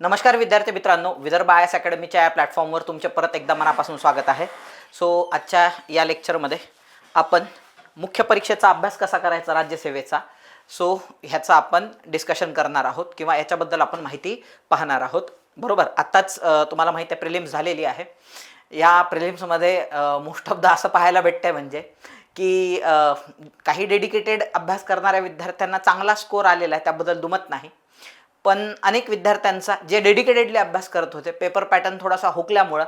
नमस्कार विद्यार्थी मित्रांनो, विदर्भ आय एस अकॅडमीच्या या प्लॅटफॉर्मवर तुमचे परत एकदा मनापासून स्वागत आहे. आजच्या या लेक्चरमध्ये आपण मुख्य परीक्षेचा अभ्यास कसा करायचा राज्यसेवेचा ह्याचा आपण डिस्कशन करणार आहोत किंवा याच्याबद्दल आपण माहिती पाहणार आहोत. बरोबर, आत्ताच तुम्हाला माहिती आहे प्रिलिम्स झालेली आहे. या प्रिलिम्समध्ये मोस्ट ऑफ द असं पाहायला भेटतंय म्हणजे की काही डेडिकेटेड अभ्यास करणाऱ्या विद्यार्थ्यांना चांगला स्कोर आलेला आहे, त्याबद्दल दुमत नाही. पण अनेक विद्यार्थ्यांचा जे डेडिकेटेडली अभ्यास करत होते, पेपर पॅटर्न थोडासा हुकल्यामुळं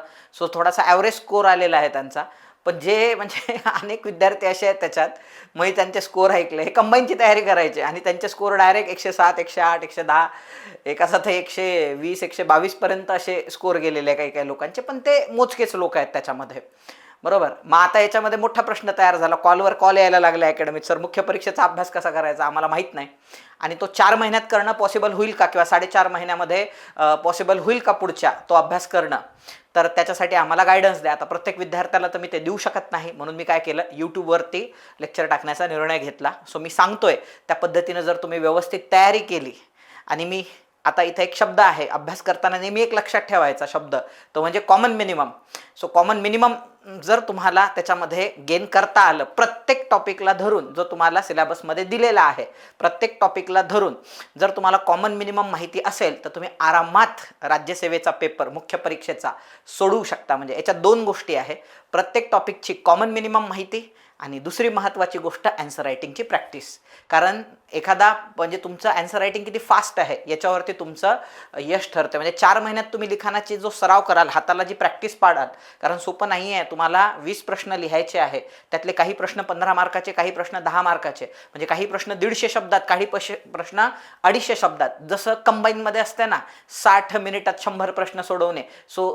थोडासा ॲव्हरेज स्कोर आलेला आहे त्यांचा. पण जे म्हणजे अनेक विद्यार्थी असे आहेत त्याच्यात, मग त्यांचे स्कोर ऐकले, हे कंबाईनची तयारी करायचे आणि त्यांचे स्कोर डायरेक्ट 107, 108, 110, एकाचा तर 120, 122 पर्यंत असे स्कोर गेलेले काही काही लोकांचे. पण ते मोजकेच लोक आहेत त्याच्यामध्ये. बरोबर, मग आता याच्यामध्ये मोठा प्रश्न तयार झाला. कॉलवर कॉल यायला लागला अकॅडमीत, सर मुख्य परीक्षेचा अभ्यास कसा करायचा आम्हाला माहीत नाही आणि तो 4 महिन्यात करणं पॉसिबल होईल का, किंवा 4.5 महिन्यामध्ये पॉसिबल होईल का पुढच्या तो अभ्यास करणं. तर त्याच्यासाठी आम्हाला गायडन्स द्या. आता प्रत्येक विद्यार्थ्याला तर मी ते देऊ शकत नाही, म्हणून मी काय केलं, यूट्यूबवरती लेक्चर टाकण्याचा निर्णय घेतला. मी सांगतोय त्या पद्धतीनं जर तुम्ही व्यवस्थित तयारी केली, आणि मी आता इथे एक शब्द आहे अभ्यास करताना नेहमी एक लक्षात ठेवायचा शब्द, तो म्हणजे कॉमन मिनिमम. कॉमन मिनिमम जर तुम्हाला त्याच्यामध्ये गेन करता आलं, प्रत्येक टॉपिकला धरून जो तुम्हाला सिलेबसमध्ये दिलेला आहे, प्रत्येक टॉपिकला धरून जर तुम्हाला कॉमन मिनिमम माहिती असेल, तर तुम्ही आरामात राज्यसेवेचा पेपर मुख्य परीक्षेचा सोडवू शकता. म्हणजे याच्यात 2 गोष्टी आहे, प्रत्येक टॉपिकची कॉमन मिनिमम माहिती आणि दुसरी महत्त्वाची गोष्ट ॲन्सर रायटिंगची प्रॅक्टिस. कारण एखादा म्हणजे तुमचं ॲन्सर रायटिंग किती फास्ट आहे याच्यावरती तुमचं यश ठरतं. म्हणजे 4 महिन्यात तुम्ही लिखाणाची जो सराव कराल, हाताला जी प्रॅक्टिस पाडाल, कारण सोपं नाही आहे. तुम्हाला 20 प्रश्न लिहायचे आहे, त्यातले काही प्रश्न 15 मार्काचे, काही प्रश्न 10 मार्काचे, म्हणजे काही प्रश्न 150 शब्दात, काही प्रश्न 250 शब्दात. जसं कंबाईनमध्ये असते ना, 60 मिनिटात 100 प्रश्न सोडवणे.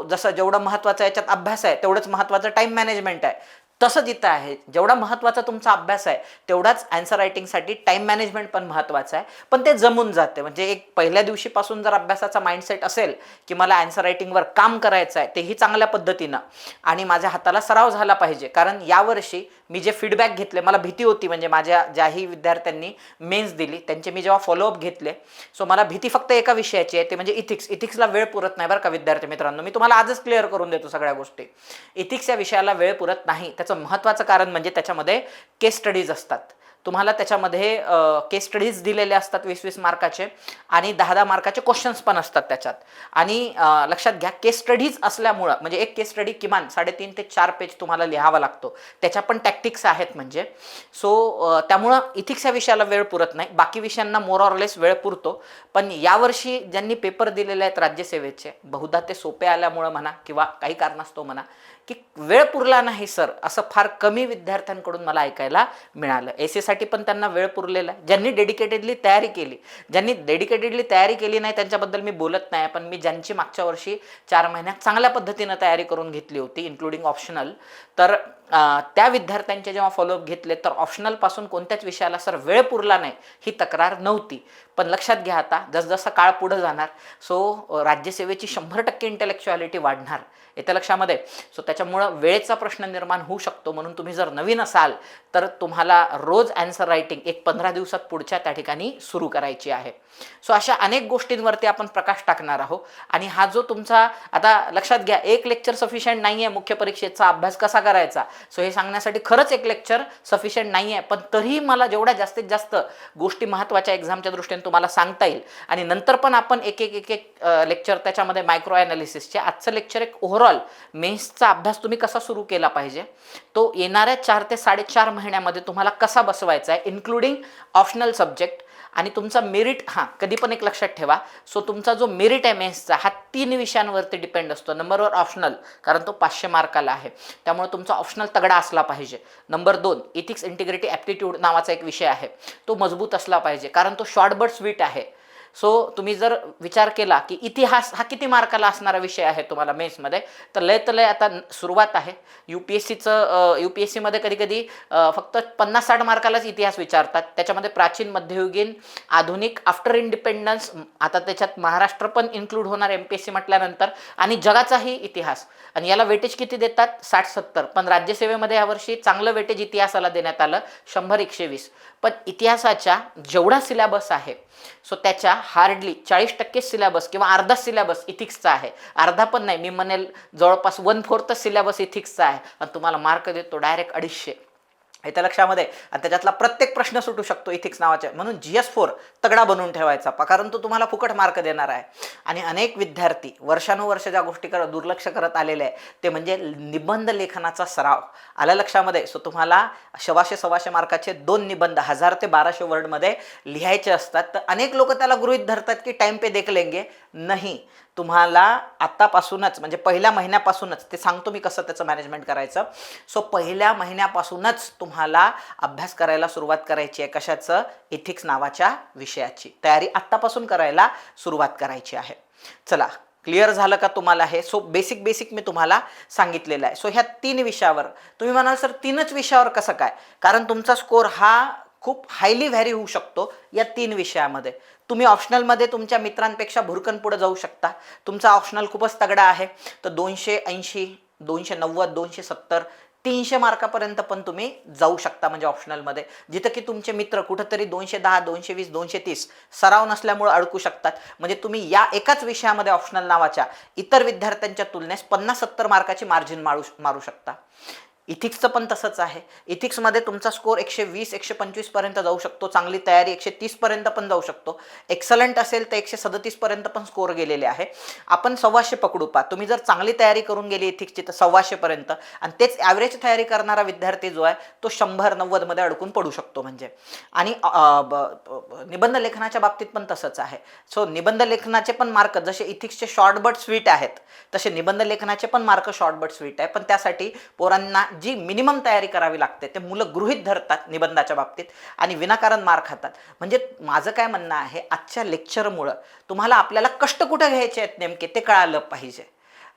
जसं जेवढं महत्त्वाचं याच्यात अभ्यास आहे, तेवढंच महत्त्वाचं टाईम मॅनेजमेंट आहे. तसंच इथं आहे, जेवढा महत्त्वाचा तुमचा अभ्यास आहे तेवढाच ॲन्सर रायटिंगसाठी टाईम मॅनेजमेंट पण महत्त्वाचं आहे. पण ते जमून जाते. म्हणजे एक पहिल्या दिवशीपासून जर अभ्यासाचा माइंडसेट असेल की मला ॲन्सर रायटिंगवर काम करायचं आहे, तेही चांगल्या पद्धतीनं, आणि माझ्या हाताला सराव झाला पाहिजे. कारण यावर्षी मी जे फीडबॅक घेतले, मला भीती होती, म्हणजे माझ्या ज्याही विद्यार्थ्यांनी मेन्स दिली त्यांचे मी जेव्हा फॉलोअप घेतले, मला भीती फक्त एका विषयाची आहे, ते म्हणजे इथिक्स. इथिक्सला वेळ पुरत नाही बरं का विद्यार्थी मित्रांनो, मी तुम्हाला आजच क्लिअर करून देतो सगळ्या गोष्टी. इथिक्स या विषयाला वेळ पुरत नाही. त्याचं महत्त्वाचं कारण म्हणजे त्याच्यामध्ये केस स्टडीज असतात. तुम्हाला त्याच्यामध्ये केस स्टडीज दिलेले असतात 20-20 मार्काचे, आणि 10-10 मार्काचे क्वेश्चन्स पण असतात त्याच्यात. आणि लक्षात घ्या, केस स्टडीज असल्यामुळं म्हणजे एक केस स्टडी किमान 3.5 ते 4 पेज तुम्हाला लिहावा लागतो. त्याच्या पण टॅक्टिक्स आहेत म्हणजे. त्यामुळं इथिक्स या विषयाला वेळ पुरत नाही, बाकी विषयांना मोर ऑर लेस वेळ पुरतो. पण यावर्षी ज्यांनी पेपर दिलेले आहेत राज्यसेवेचे, बहुधा ते सोपे आल्यामुळं म्हणा किंवा काही कारणास्तव म्हणा, की वेळ पुरला नाही सर, असं फार कमी विद्यार्थ्यांकडून मला ऐकायला मिळालं. एसएसाठी पण त्यांना वेळ पुरलेला आहे, ज्यांनी डेडिकेटेडली तयारी केली. ज्यांनी डेडिकेटेडली तयारी केली नाही त्यांच्याबद्दल मी बोलत नाही, पण मी ज्यांची मागच्या वर्षी 4 महिन्यात चांगल्या पद्धतीनं तयारी करून घेतली होती, इन्क्लुडिंग ऑप्शनल, तर त्या विद्यार्थ्यांचे जेव्हा फॉलोअप घेतले तर ऑप्शनलपासून कोणत्याच विषयाला सर वेळ पुरला नाही ही तक्रार नव्हती. पण लक्षात घ्या, आता जसजसा काळ पुढं जाणार राज्यसेवेची 100% इंटेलेक्च्युअलिटी वाढणार येत्या लक्षामध्ये. त्याच्यामुळं वेळेचा प्रश्न निर्माण होऊ शकतो. म्हणून तुम्ही जर नवीन असाल तर तुम्हाला रोज ॲन्सर रायटिंग एक 15 दिवसात पुढच्या त्या ठिकाणी सुरू करायची आहे. अशा अनेक गोष्टींवरती आपण प्रकाश टाकणार आहोत. आणि हा जो तुमचा, आता लक्षात घ्या, एक लेक्चर सफिशियंट नाही आहे मुख्य परीक्षेचा अभ्यास कसा करायचा. हे सांगण्यासाठी खरंच एक लेक्चर सफिशियंट नाही आहे, पण तरीही मला जेवढ्या जास्तीत जास्त गोष्टी महत्त्वाच्या एक्झामच्या दृष्टीने तुम्हाला सांगता येईल. आणि नंतर पण आपण एक लेक्चर त्याच्यामध्ये मायक्रो ॲनालिसिसचे. आजचं लेक्चर एक ओव्हरऑल मेन्सचा अभ्यास तुम्ही कसा सुरू केला पाहिजे, तो येणाऱ्या 4 ते 4.5 महिन्यामध्ये तुम्हाला कसा बसवायचा आहे, इन्क्लुडिंग ऑप्शनल सब्जेक्ट. आणि तुमचा मेरिट, कधी पण एक लक्षात ठेवा, तुमचा जो मेरिट आहे मेन्सचा हा 3 विषयांवरती डिपेंड असतो. नंबर 1 ऑप्शनल, कारण तो 500 मार्काला आहे, त्यामुळे तुमचा ऑप्शनल तगडा असला पाहिजे. नंबर 2 इथिक्स इंटिग्रिटी ॲप्टिट्यूड नावाचा एक विषय आहे, तो मजबूत असला पाहिजे, कारण तो शॉर्ट बट स्वीट आहे. तुम्ही जर विचार केला की इतिहास हा किती मार्काला असणारा विषय आहे तुम्हाला मेन्समध्ये, तर लय आता सुरुवात आहे. यूपीएससीमध्ये कधी कधी फक्त 50-60 मार्कालाच इतिहास विचारतात. त्याच्यामध्ये प्राचीन, मध्ययुगीन, आधुनिक, आफ्टर इंडिपेंडन्स, आता त्याच्यात महाराष्ट्र पण इन्क्लूड होणार एमपीएससी म्हटल्यानंतर, आणि जगाचाही इतिहास. आणि याला वेटेज किती देतात, 60-70. पण राज्यसेवेमध्ये यावर्षी चांगलं वेटेज इतिहासाला देण्यात आलं, 100-120. पण इतिहासाच्या जेवढा सिलेबस आहे सो त्याच्या हार्डली 40% सिलेबस किंवा अर्धा सिलेबस इथिक्सचा आहे. अर्धा पण नाही, मी म्हणेल जवळपास 1/4 सिलेबस इथिक्सचा आहे आणि तुम्हाला मार्क देतो डायरेक्ट 250. येत्या लक्षामध्ये. आणि त्याच्यातला प्रत्येक प्रश्न सुटू शकतो इथिक्स नावाच्या. म्हणून GS4 तगडा बनवून ठेवायचा, कारण तो तुम्हाला फुकट मार्क देणार आहे. आणि अनेक विद्यार्थी वर्षानुवर्ष ज्या गोष्टी दुर्लक्ष करत आलेले आहे ते म्हणजे निबंध लेखनाचा सराव. आलं लक्षामध्ये. सो तुम्हाला 100-125 मार्काचे 2 निबंध 1000 ते 1200 वर्डमध्ये लिहायचे असतात. तर अनेक लोक त्याला गृहीत धरतात की टाइम पे देख लेंगे. नाही, तुम्हाला आत्तापासूनच म्हणजे पहिल्या महिन्यापासूनच ते सांगतो मी कसं त्याचं मॅनेजमेंट करायचं. सो पहिल्या महिन्यापासूनच तुम्हाला अभ्यास करायला सुरुवात करायची आहे. कशाचं? इथिक्स नावाच्या विषयाची तयारी आत्तापासून करायला सुरुवात करायची आहे. चला, क्लिअर झालं का तुम्हाला हे? सो बेसिक मी तुम्हाला सांगितलेलं आहे. सो ह्या 3 विषयावर तुम्ही म्हणाल सर 3च विषयावर कसं काय? कारण तुमचा स्कोर हा खूप हायली व्हॅरी होऊ शकतो या 3 विषयामध्ये. तुम्ही ऑप्शनलमध्ये तुमच्या मित्रांपेक्षा भुरकन पुढे जाऊ शकता. तुमचा ऑप्शनल खूपच तगडा आहे तर 280, 290, 270, 300 मार्कापर्यंत पण तुम्ही जाऊ शकता. म्हणजे ऑप्शनलमध्ये जिथं की तुमचे मित्र कुठंतरी 210, 220, 230 सराव नसल्यामुळे अडकू शकतात. म्हणजे तुम्ही या एकाच विषयामध्ये ऑप्शनल नावाच्या इतर विद्यार्थ्यांच्या तुलनेस 50-70 मार्काची मार्जिन मारू शकता. इथिक्सचं पण तसंच आहे. इथिक्समध्ये तुमचा स्कोर 120-125 पर्यंत जाऊ शकतो. चांगली तयारी 130 पर्यंत पण जाऊ शकतो. एक्सलंट असेल तर 137 पर्यंत पण स्कोर गेलेले आहे. आपण 125 पकडू पा. तुम्ही जर चांगली तयारी करून गेली इथिक्सची तर 125 पर्यंत. आणि तेच ॲव्हरेज तयारी करणारा विद्यार्थी जो आहे तो 100-90 मध्ये अडकून पडू शकतो म्हणजे. आणि निबंध लेखनाच्या बाबतीत पण तसंच आहे. सो निबंध लेखनाचे पण मार्क जसे इथिक्सचे शॉर्ट बट स्वीट आहेत तसे निबंध लेखनाचे पण मार्क शॉर्ट बट स्वीट आहे. पण त्यासाठी पोरांना जी मिनिमम तयारी करावी लागते ते मुलं गृहीत धरतात निबंधाच्या बाबतीत आणि विनाकारण मार खातात. म्हणजे माझं काय म्हणणं आहे, आजच्या लेक्चरमुळं तुम्हाला आपल्याला कष्ट कुठं घ्यायचे आहेत नेमके ते कळालं पाहिजे.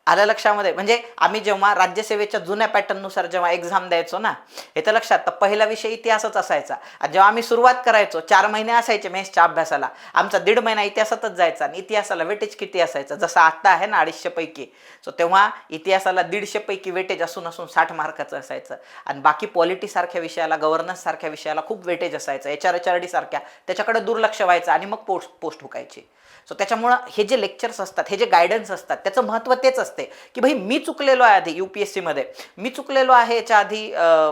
आलं लक्षामध्ये. म्हणजे आम्ही जेव्हा राज्यसेवेच्या जुन्या पॅटर्ननुसार जेव्हा एक्झाम द्यायचो ना, हे तर लक्षात, तर पहिला विषय इतिहासच असायचा. आणि जेव्हा आम्ही सुरुवात करायचो 4 महिने असायचे मेन्सच्या अभ्यासाला, आमचा 1.5 महिना इतिहासातच जायचा. आणि इतिहासाला वेटेज किती असायचं? जसं आत्ता आहे ना 250 पैकी. सो तेव्हा इतिहासाला 150 पैकी वेटेज असून 60 मार्काचं असायचं. आणि बाकी पॉलिटीसारख्या विषयाला, गव्हर्नन्स सारख्या विषयाला खूप वेटेज असायचं. HRD सारख्या त्याच्याकडे दुर्लक्ष व्हायचं आणि मग पोस्ट हुकायची. सो त्याच्यामुळं हे जे लेक्चर्स असतात, हे जे गायडन्स असतात, त्याचं महत्त्व तेच असते की भाई मी चुकलेलो आहे आधी UPSCमध्ये, मी चुकलेलो आहे याच्या आधी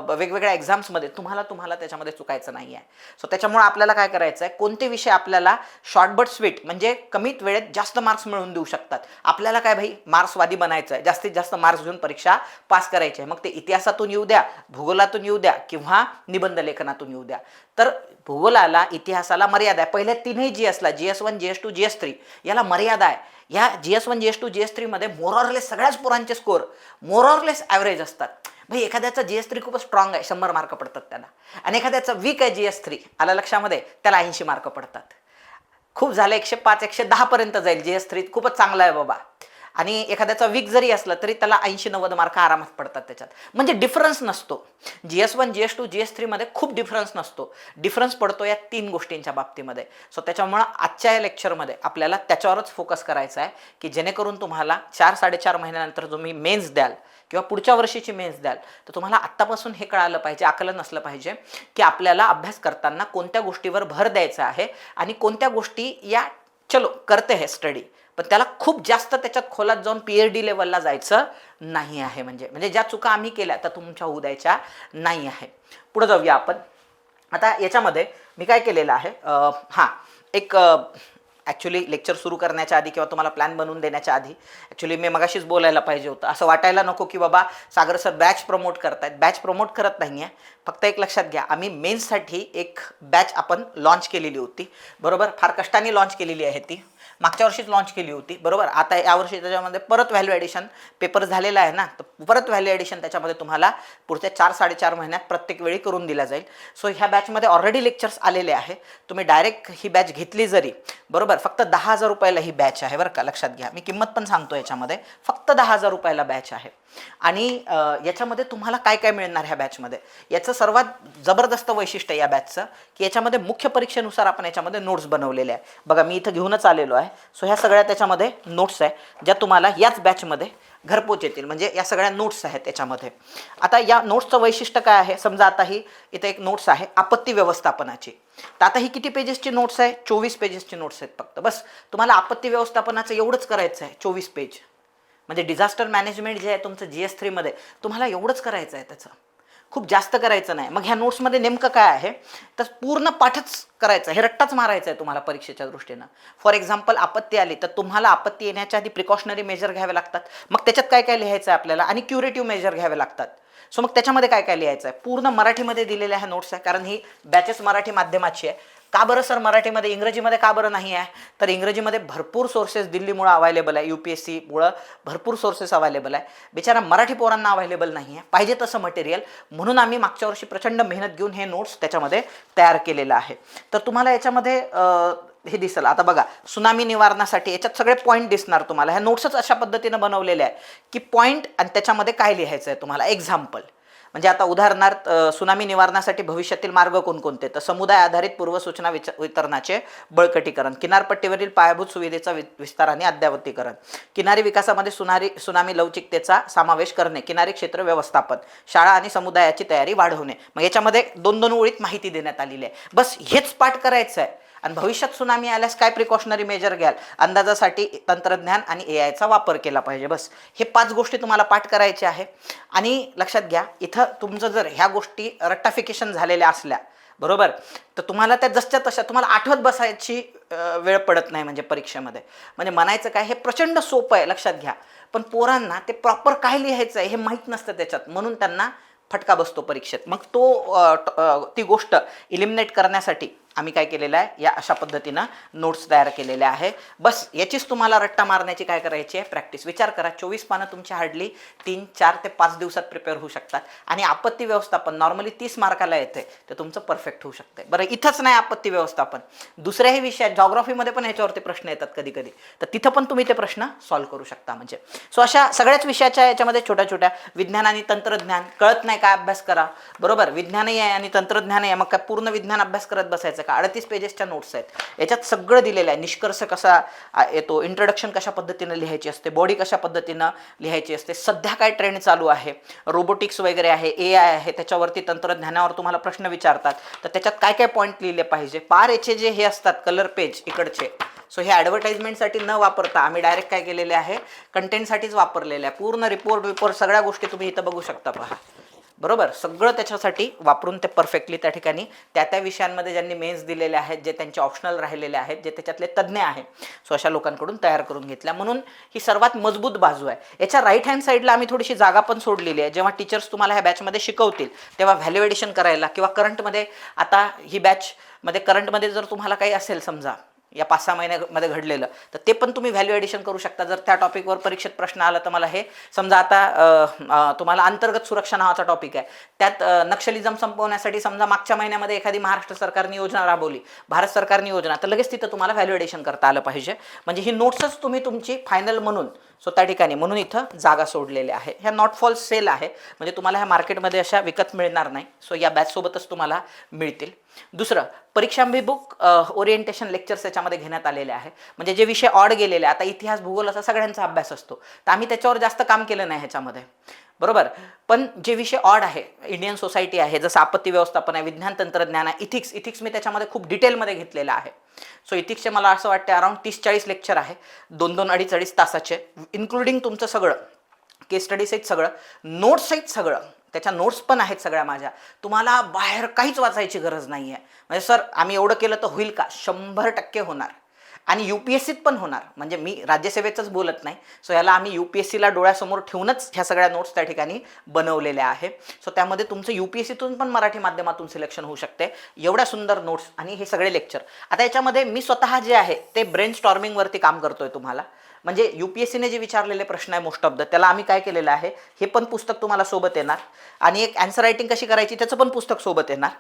वेगवेगळ्या एक्झाम्समध्ये, तुम्हाला त्याच्यामध्ये चुकायचं नाही आहे. सो त्याच्यामुळं आपल्याला काय करायचं आहे, कोणते विषय आपल्याला शॉर्ट बट स्वीट म्हणजे कमीत वेळेत जास्त मार्क्स मिळवून देऊ शकतात. आपल्याला काय भाई मार्क्सवादी बनायचं आहे, जास्तीत जास्त मार्क्स घेऊन परीक्षा पास करायची आहे. मग ते इतिहासातून येऊ द्या, भूगोलातून येऊ द्या किंवा निबंध लेखनातून येऊ द्या. तर भूगोलाला, इतिहासाला मर्यादा आहे. पहिल्या 3ही GSला GS1, GS2, GS3 याला मर्यादा आहे. या GS1, GS2, GS3 मध्ये मोरॉरलेस सगळ्याच पोरांचे स्कोर मोरॉरलेस ॲव्हरेज असतात. भाई एखाद्याचा GS3 खूपच स्ट्रॉंग आहे, 100 मार्क पडतात त्याला. आणि एखाद्याचा वीक आहे GS3, आला लक्षामध्ये, त्याला 80 मार्क पडतात. खूप झालं 105, 110 पर्यंत जाईल. GS3 खूपच चांगला आहे बाबा. आणि एखाद्याचा वीक जरी असला तरी त्याला 80-90 मार्क आरामात पडतात त्याच्यात. म्हणजे डिफरन्स नसतो. GS1, GS2, GS3 मध्ये खूप डिफरन्स नसतो. डिफरन्स पडतो या 3 गोष्टींच्या बाबतीमध्ये. सो त्याच्यामुळं आजच्या या लेक्चरमध्ये आपल्याला त्याच्यावरच फोकस करायचा आहे की जेणेकरून तुम्हाला 4-4.5 महिन्यानंतर तुम्ही मेन्स द्याल किंवा पुढच्या वर्षीची मेन्स द्याल तर तुम्हाला आत्तापासून हे कळालं पाहिजे, आकलन असलं पाहिजे की आपल्याला अभ्यास करताना कोणत्या गोष्टीवर भर द्यायचा आहे आणि कोणत्या गोष्टी या चलो करते है स्टडी, पण त्याला खूप जास्त त्याच्यात खोलात जाऊन PhD लेवलला जायचं नाही आहे. म्हणजे ज्या चुका आम्ही केल्या त्या तुमच्या होऊ द्यायच्या नाही आहे. पुढे जाऊया आपण. आता याच्यामध्ये मी काय केलेलं आहे, एक ॲक्च्युली लेक्चर सुरू करण्याच्या आधी किंवा तुम्हाला प्लॅन बनवून देण्याच्या आधी ॲक्च्युली मी मगाशीच बोलायला पाहिजे होतं. असं वाटायला नको की बाबा सागर सर बॅच प्रमोट करतायत. बॅच प्रमोट करत नाही आहे. फक्त एक लक्षात घ्या, आम्ही मेन्ससाठी एक बॅच आपण लॉन्च केलेली होती, बरोबर. फार कष्टाने लॉन्च केलेली आहे ती. मागच्या वर्षीच लॉन्च केली होती, बरोबर. आता यावर्षी त्याच्यामध्ये परत व्हॅल्यू ॲडिशन पेपर झालेला आहे ना, तर परत व्हॅल्यू ॲडिशन त्याच्यामध्ये तुम्हाला पुढच्या 4-4.5 महिन्यात प्रत्येक वेळी करून दिला जाईल. सो ह्या बॅचमध्ये ऑलरेडी लेक्चर्स आलेले आहे. तुम्ही डायरेक्ट ही बॅच घेतली जरी, बरोबर, फक्त 10,000 रुपयाला ही बॅच आहे बरं का, लक्षात घ्या. मी किंमत पण सांगतो याच्यामध्ये, फक्त 10,000 रुपयाला बॅच आहे. आणि याच्यामध्ये तुम्हाला काय काय मिळणार ह्या बॅचमध्ये, याचं सर्वात जबरदस्त वैशिष्ट्य या बॅचचं की याच्यामध्ये मुख्य परीक्षेनुसार आपण याच्यामध्ये नोट्स बनवलेले आहे. बघा मी इथं घेऊनच आलेलो आहे. सो ह्या सगळ्या त्याच्यामध्ये नोट्स आहे ज्या तुम्हाला याच बॅचमध्ये घरपोच येतील. म्हणजे या सगळ्या नोट्स आहेत त्याच्यामध्ये. आता या नोट्सचं वैशिष्ट्य काय आहे, समजा आता ही इथे एक नोट्स आहे आपत्ती व्यवस्थापनाची. तर आता ही किती पेजेसची नोट्स आहे, 24 पेजेसची नोट्स आहेत फक्त. बस तुम्हाला आपत्ती व्यवस्थापनाचं एवढंच करायचं आहे, 24 पेज. म्हणजे डिझास्टर मॅनेजमेंट जे आहे तुमचं GS3 तुम्हाला एवढंच करायचं आहे, त्याचं खूप जास्त करायचं नाही. मग ह्या नोट्समध्ये नेमकं काय आहे तर पूर्ण पाठच करायचं आहे, हे रट्टाच मारायचं आहे तुम्हाला परीक्षेच्या दृष्टीनं. फॉर एक्झाम्पल आपत्ती आली तर तुम्हाला आपत्ती येण्याच्या आधी प्रिकॉशनरी मेजर घ्यावे लागतात. मग त्याच्यात काय काय लिहायचं आहे आपल्याला आणि क्युरेटिव्ह मेजर घ्यावे लागतात. सो मग त्याच्यामध्ये काय काय लिहायचं आहे पूर्ण मराठीमध्ये दिलेल्या ह्या नोट्स आहे. कारण ही बॅचेस मराठी माध्यमाची आहे. का बरं सर मराठीमध्ये, इंग्रजीमध्ये का बरं नाही आहे, तर इंग्रजीमध्ये भरपूर सोर्सेस दिल्लीमुळं अवेलेबल आहे, UPSCमुळं भरपूर सोर्सेस अवेलेबल आहे. बिचारा मराठी पोरांना अवेलेबल नाही आहे पाहिजे तसं मटेरियल. म्हणून आम्ही मागच्या वर्षी प्रचंड मेहनत घेऊन हे नोट्स त्याच्यामध्ये तयार केलेलं आहे. तर तुम्हाला याच्यामध्ये हे दिसेल. आता बघा, सुनामी निवारणासाठी याच्यात सगळे पॉईंट दिसणार तुम्हाला. ह्या नोट्सच अशा पद्धतीनं बनवलेले आहे की पॉईंट आणि त्याच्यामध्ये काय लिहायचं आहे तुम्हाला. एक्झाम्पल म्हणजे आता उदाहरणार्थ सुनामी निवारणासाठी भविष्यातील मार्ग कोणकोणते, तर समुदाय आधारित पूर्वसूचना वितरणाचे बळकटीकरण, किनारपट्टीवरील पायाभूत सुविधेचा विस्तार आणि अद्ययावतीकरण, किनारी विकासामध्ये सुनामी लवचिकतेचा समावेश करणे, किनारी क्षेत्र व्यवस्थापन, शाळा आणि समुदायाची तयारी वाढवणे. मग याच्यामध्ये 2-2 ओळीत माहिती देण्यात आलेली आहे. बस हेच पाठ करायचं आहे. आणि भविष्यात सुनामी आल्यास काय प्रिकॉशनरी मेजर घ्याल, अंदाजासाठी तंत्रज्ञान आणि AIचा वापर केला पाहिजे. बस हे 5 गोष्टी तुम्हाला पाठ करायच्या आहे. आणि लक्षात घ्या, इथं तुमचं जर ह्या गोष्टी रट्टाफिकेशन झालेल्या असल्या बरोबर, तर तुम्हाला त्या जसच्या तशा तुम्हाला आठवत बसायची वेळ पडत नाही. म्हणजे परीक्षेमध्ये म्हणजे म्हणायचं काय, हे प्रचंड सोपं आहे लक्षात घ्या. पण पोरांना ते प्रॉपर काय लिहायचं आहे हे माहीत नसतं त्याच्यात, म्हणून त्यांना फटका बसतो परीक्षेत. मग ती गोष्ट इलिमिनेट करण्यासाठी आम्ही काय केलेलं आहे, या अशा पद्धतीनं नोट्स तयार केलेल्या आहे. बस याचीच तुम्हाला रट्टा मारण्याची काय करायची आहे, प्रॅक्टिस. विचार करा, 24 पानं तुमची हार्डली 3, 4 ते 5 दिवसात प्रिपेअर होऊ शकतात. आणि आपत्ती व्यवस्थापन नॉर्मली 30 मार्काला येते, तर तुमचं परफेक्ट होऊ शकते. बरं, इथंच नाही आपत्ती व्यवस्थापन, दुसऱ्याही विषयात जॉग्राफीमध्ये पण ह्याच्यावरती प्रश्न येतात कधी कधी, तर तिथं पण तुम्ही ते प्रश्न सॉल्व्ह करू शकता. म्हणजे सो अशा सगळ्याच विषयाच्या याच्यामध्ये छोट्या छोट्या, विज्ञान आणि तंत्रज्ञान कळत नाही काय अभ्यास करा, बरोबर, विज्ञानही आहे आणि तंत्रज्ञानही आहे, मग काय पूर्ण विज्ञान अभ्यास करत बसायचं का. 38 पेजेसच्या नोट्स आहेत, याच्यात सगळं दिलेलं आहे. निष्कर्ष कसा येतो, इंट्रोडक्शन कशा पद्धतीनं लिहायची असते, बॉडी कशा पद्धतीनं लिहायची असते, सध्या काय ट्रेंड चालू आहे, रोबोटिक्स वगैरे आहे, AI आहे, त्याच्यावरती तंत्रज्ञानावर तुम्हाला प्रश्न विचारतात, तर त्याच्यात काय काय पॉईंट लिहिले पाहिजे. पार याचे जे हे असतात कलर पेज इकडचे, सो हे ॲडव्हर्टाइजमेंटसाठी न वापरता आम्ही डायरेक्ट काय केलेले आहे, कंटेंटसाठीच वापरलेलं आहे. पूर्ण रिपोर्ट सगळ्या गोष्टी तुम्ही इथं बघू शकता. पहा, बरोबर, सगळं त्याच्यासाठी वापरून ते परफेक्टली त्या ठिकाणी त्या विषयांमध्ये ज्यांनी मेन्स दिलेले आहेत, जे त्यांचे ऑप्शनल राहिलेले आहेत, जे त्याच्यातले तज्ज्ञ आहेत, सो अशा लोकांकडून तयार करून घेतल्या. म्हणून ही सर्वात मजबूत बाजू आहे. याच्या राईट हँड साईडला आम्ही थोडीशी जागा पण सोडलेली आहे. जेव्हा टीचर्स तुम्हाला ह्या बॅचमध्ये शिकवतील तेव्हा व्हॅल्युएडिशन करायला, किंवा करंटमध्ये, आता ही बॅचमध्ये करंटमध्ये जर तुम्हाला काही असेल समजा या 5-6 महिन्यामध्ये घडलेलं, तर ते पण तुम्ही व्हॅल्यू ॲडिशन करू शकता. जर त्या टॉपिकवर परीक्षेत प्रश्न आला तर मला हे समजा, आता तुम्हाला अंतर्गत सुरक्षा नावाचा टॉपिक आहे, त्यात नक्षलिझम संपवण्यासाठी समजा मागच्या महिन्यामध्ये एखादी महाराष्ट्र सरकारने योजना राबवली, भारत सरकारने योजना, तर लगेच तिथं तुम्हाला व्हॅल्यू ॲडिशन करता आलं पाहिजे. म्हणजे ही नोट्सच तुम्ही तुमची फायनल म्हणून सो त्या ठिकाणी म्हणून इथं जागा सोडलेल्या आहे. ह्या नॉट फॉल सेल आहे, म्हणजे तुम्हाला ह्या मार्केटमध्ये अशा विकत मिळणार नाही. सो या बॅचसोबतच तुम्हाला मिळतील. दुसरं, परीक्षांभिमुख ओरिएंटेशन लेक्चर्स याच्यामध्ये घेण्यात आलेले आहे. म्हणजे जे विषय ऑड गेलेले, आता इतिहास भूगोल असा सगळ्यांचा अभ्यास असतो, तर आम्ही त्याच्यावर जास्त काम केलं नाही ह्याच्यामध्ये, बरोबर. पण जे विषय ऑड आहे, इंडियन सोसायटी आहे, जसं आपत्ती व्यवस्थापन आहे, विज्ञान तंत्रज्ञान आहे, इथिक्स मी त्याच्यामध्ये खूप डिटेलमध्ये घेतलेलं आहे. सो इथिक्सचे मला असं वाटतं अराउंड 30-40 लेक्चर आहे, 2-2, 2.5 तासाचे, इन्क्लुडिंग तुमचं सगळं केस स्टडी सहित सगळं, नोट्स सहित सगळं. त्याच्या नोट्स पण आहेत सगळ्या माझ्या. तुम्हाला बाहेर काहीच वाचायची गरज नाही आहे. म्हणजे सर आम्ही एवढं केलं तर होईल का, 100% होणार. आणि UPSCत पण होणार. म्हणजे मी राज्यसेवेचंच बोलत नाही. सो याला आम्ही UPSCला डोळ्यासमोर ठेवूनच ह्या सगळ्या नोट्स त्या ठिकाणी बनवलेल्या आहे. सो त्यामध्ये तुमचं UPSCतून पण मराठी माध्यमातून सिलेक्शन होऊ शकते. एवढ्या सुंदर नोट्स आणि हे सगळे लेक्चर. आता याच्यामध्ये मी स्वतः जे आहे ते ब्रेन स्टॉर्मिंगवरती काम करतोय तुम्हाला. म्हणजे UPSCने जे विचारलेले प्रश्न आहे मोस्ट ऑफ द, त्याला आम्ही काय केलेलं आहे, हे पण पुस्तक तुम्हाला सोबत येणार. आणि एक ॲन्सर रायटिंग कशी करायची त्याचं पण पुस्तक सोबत येणार.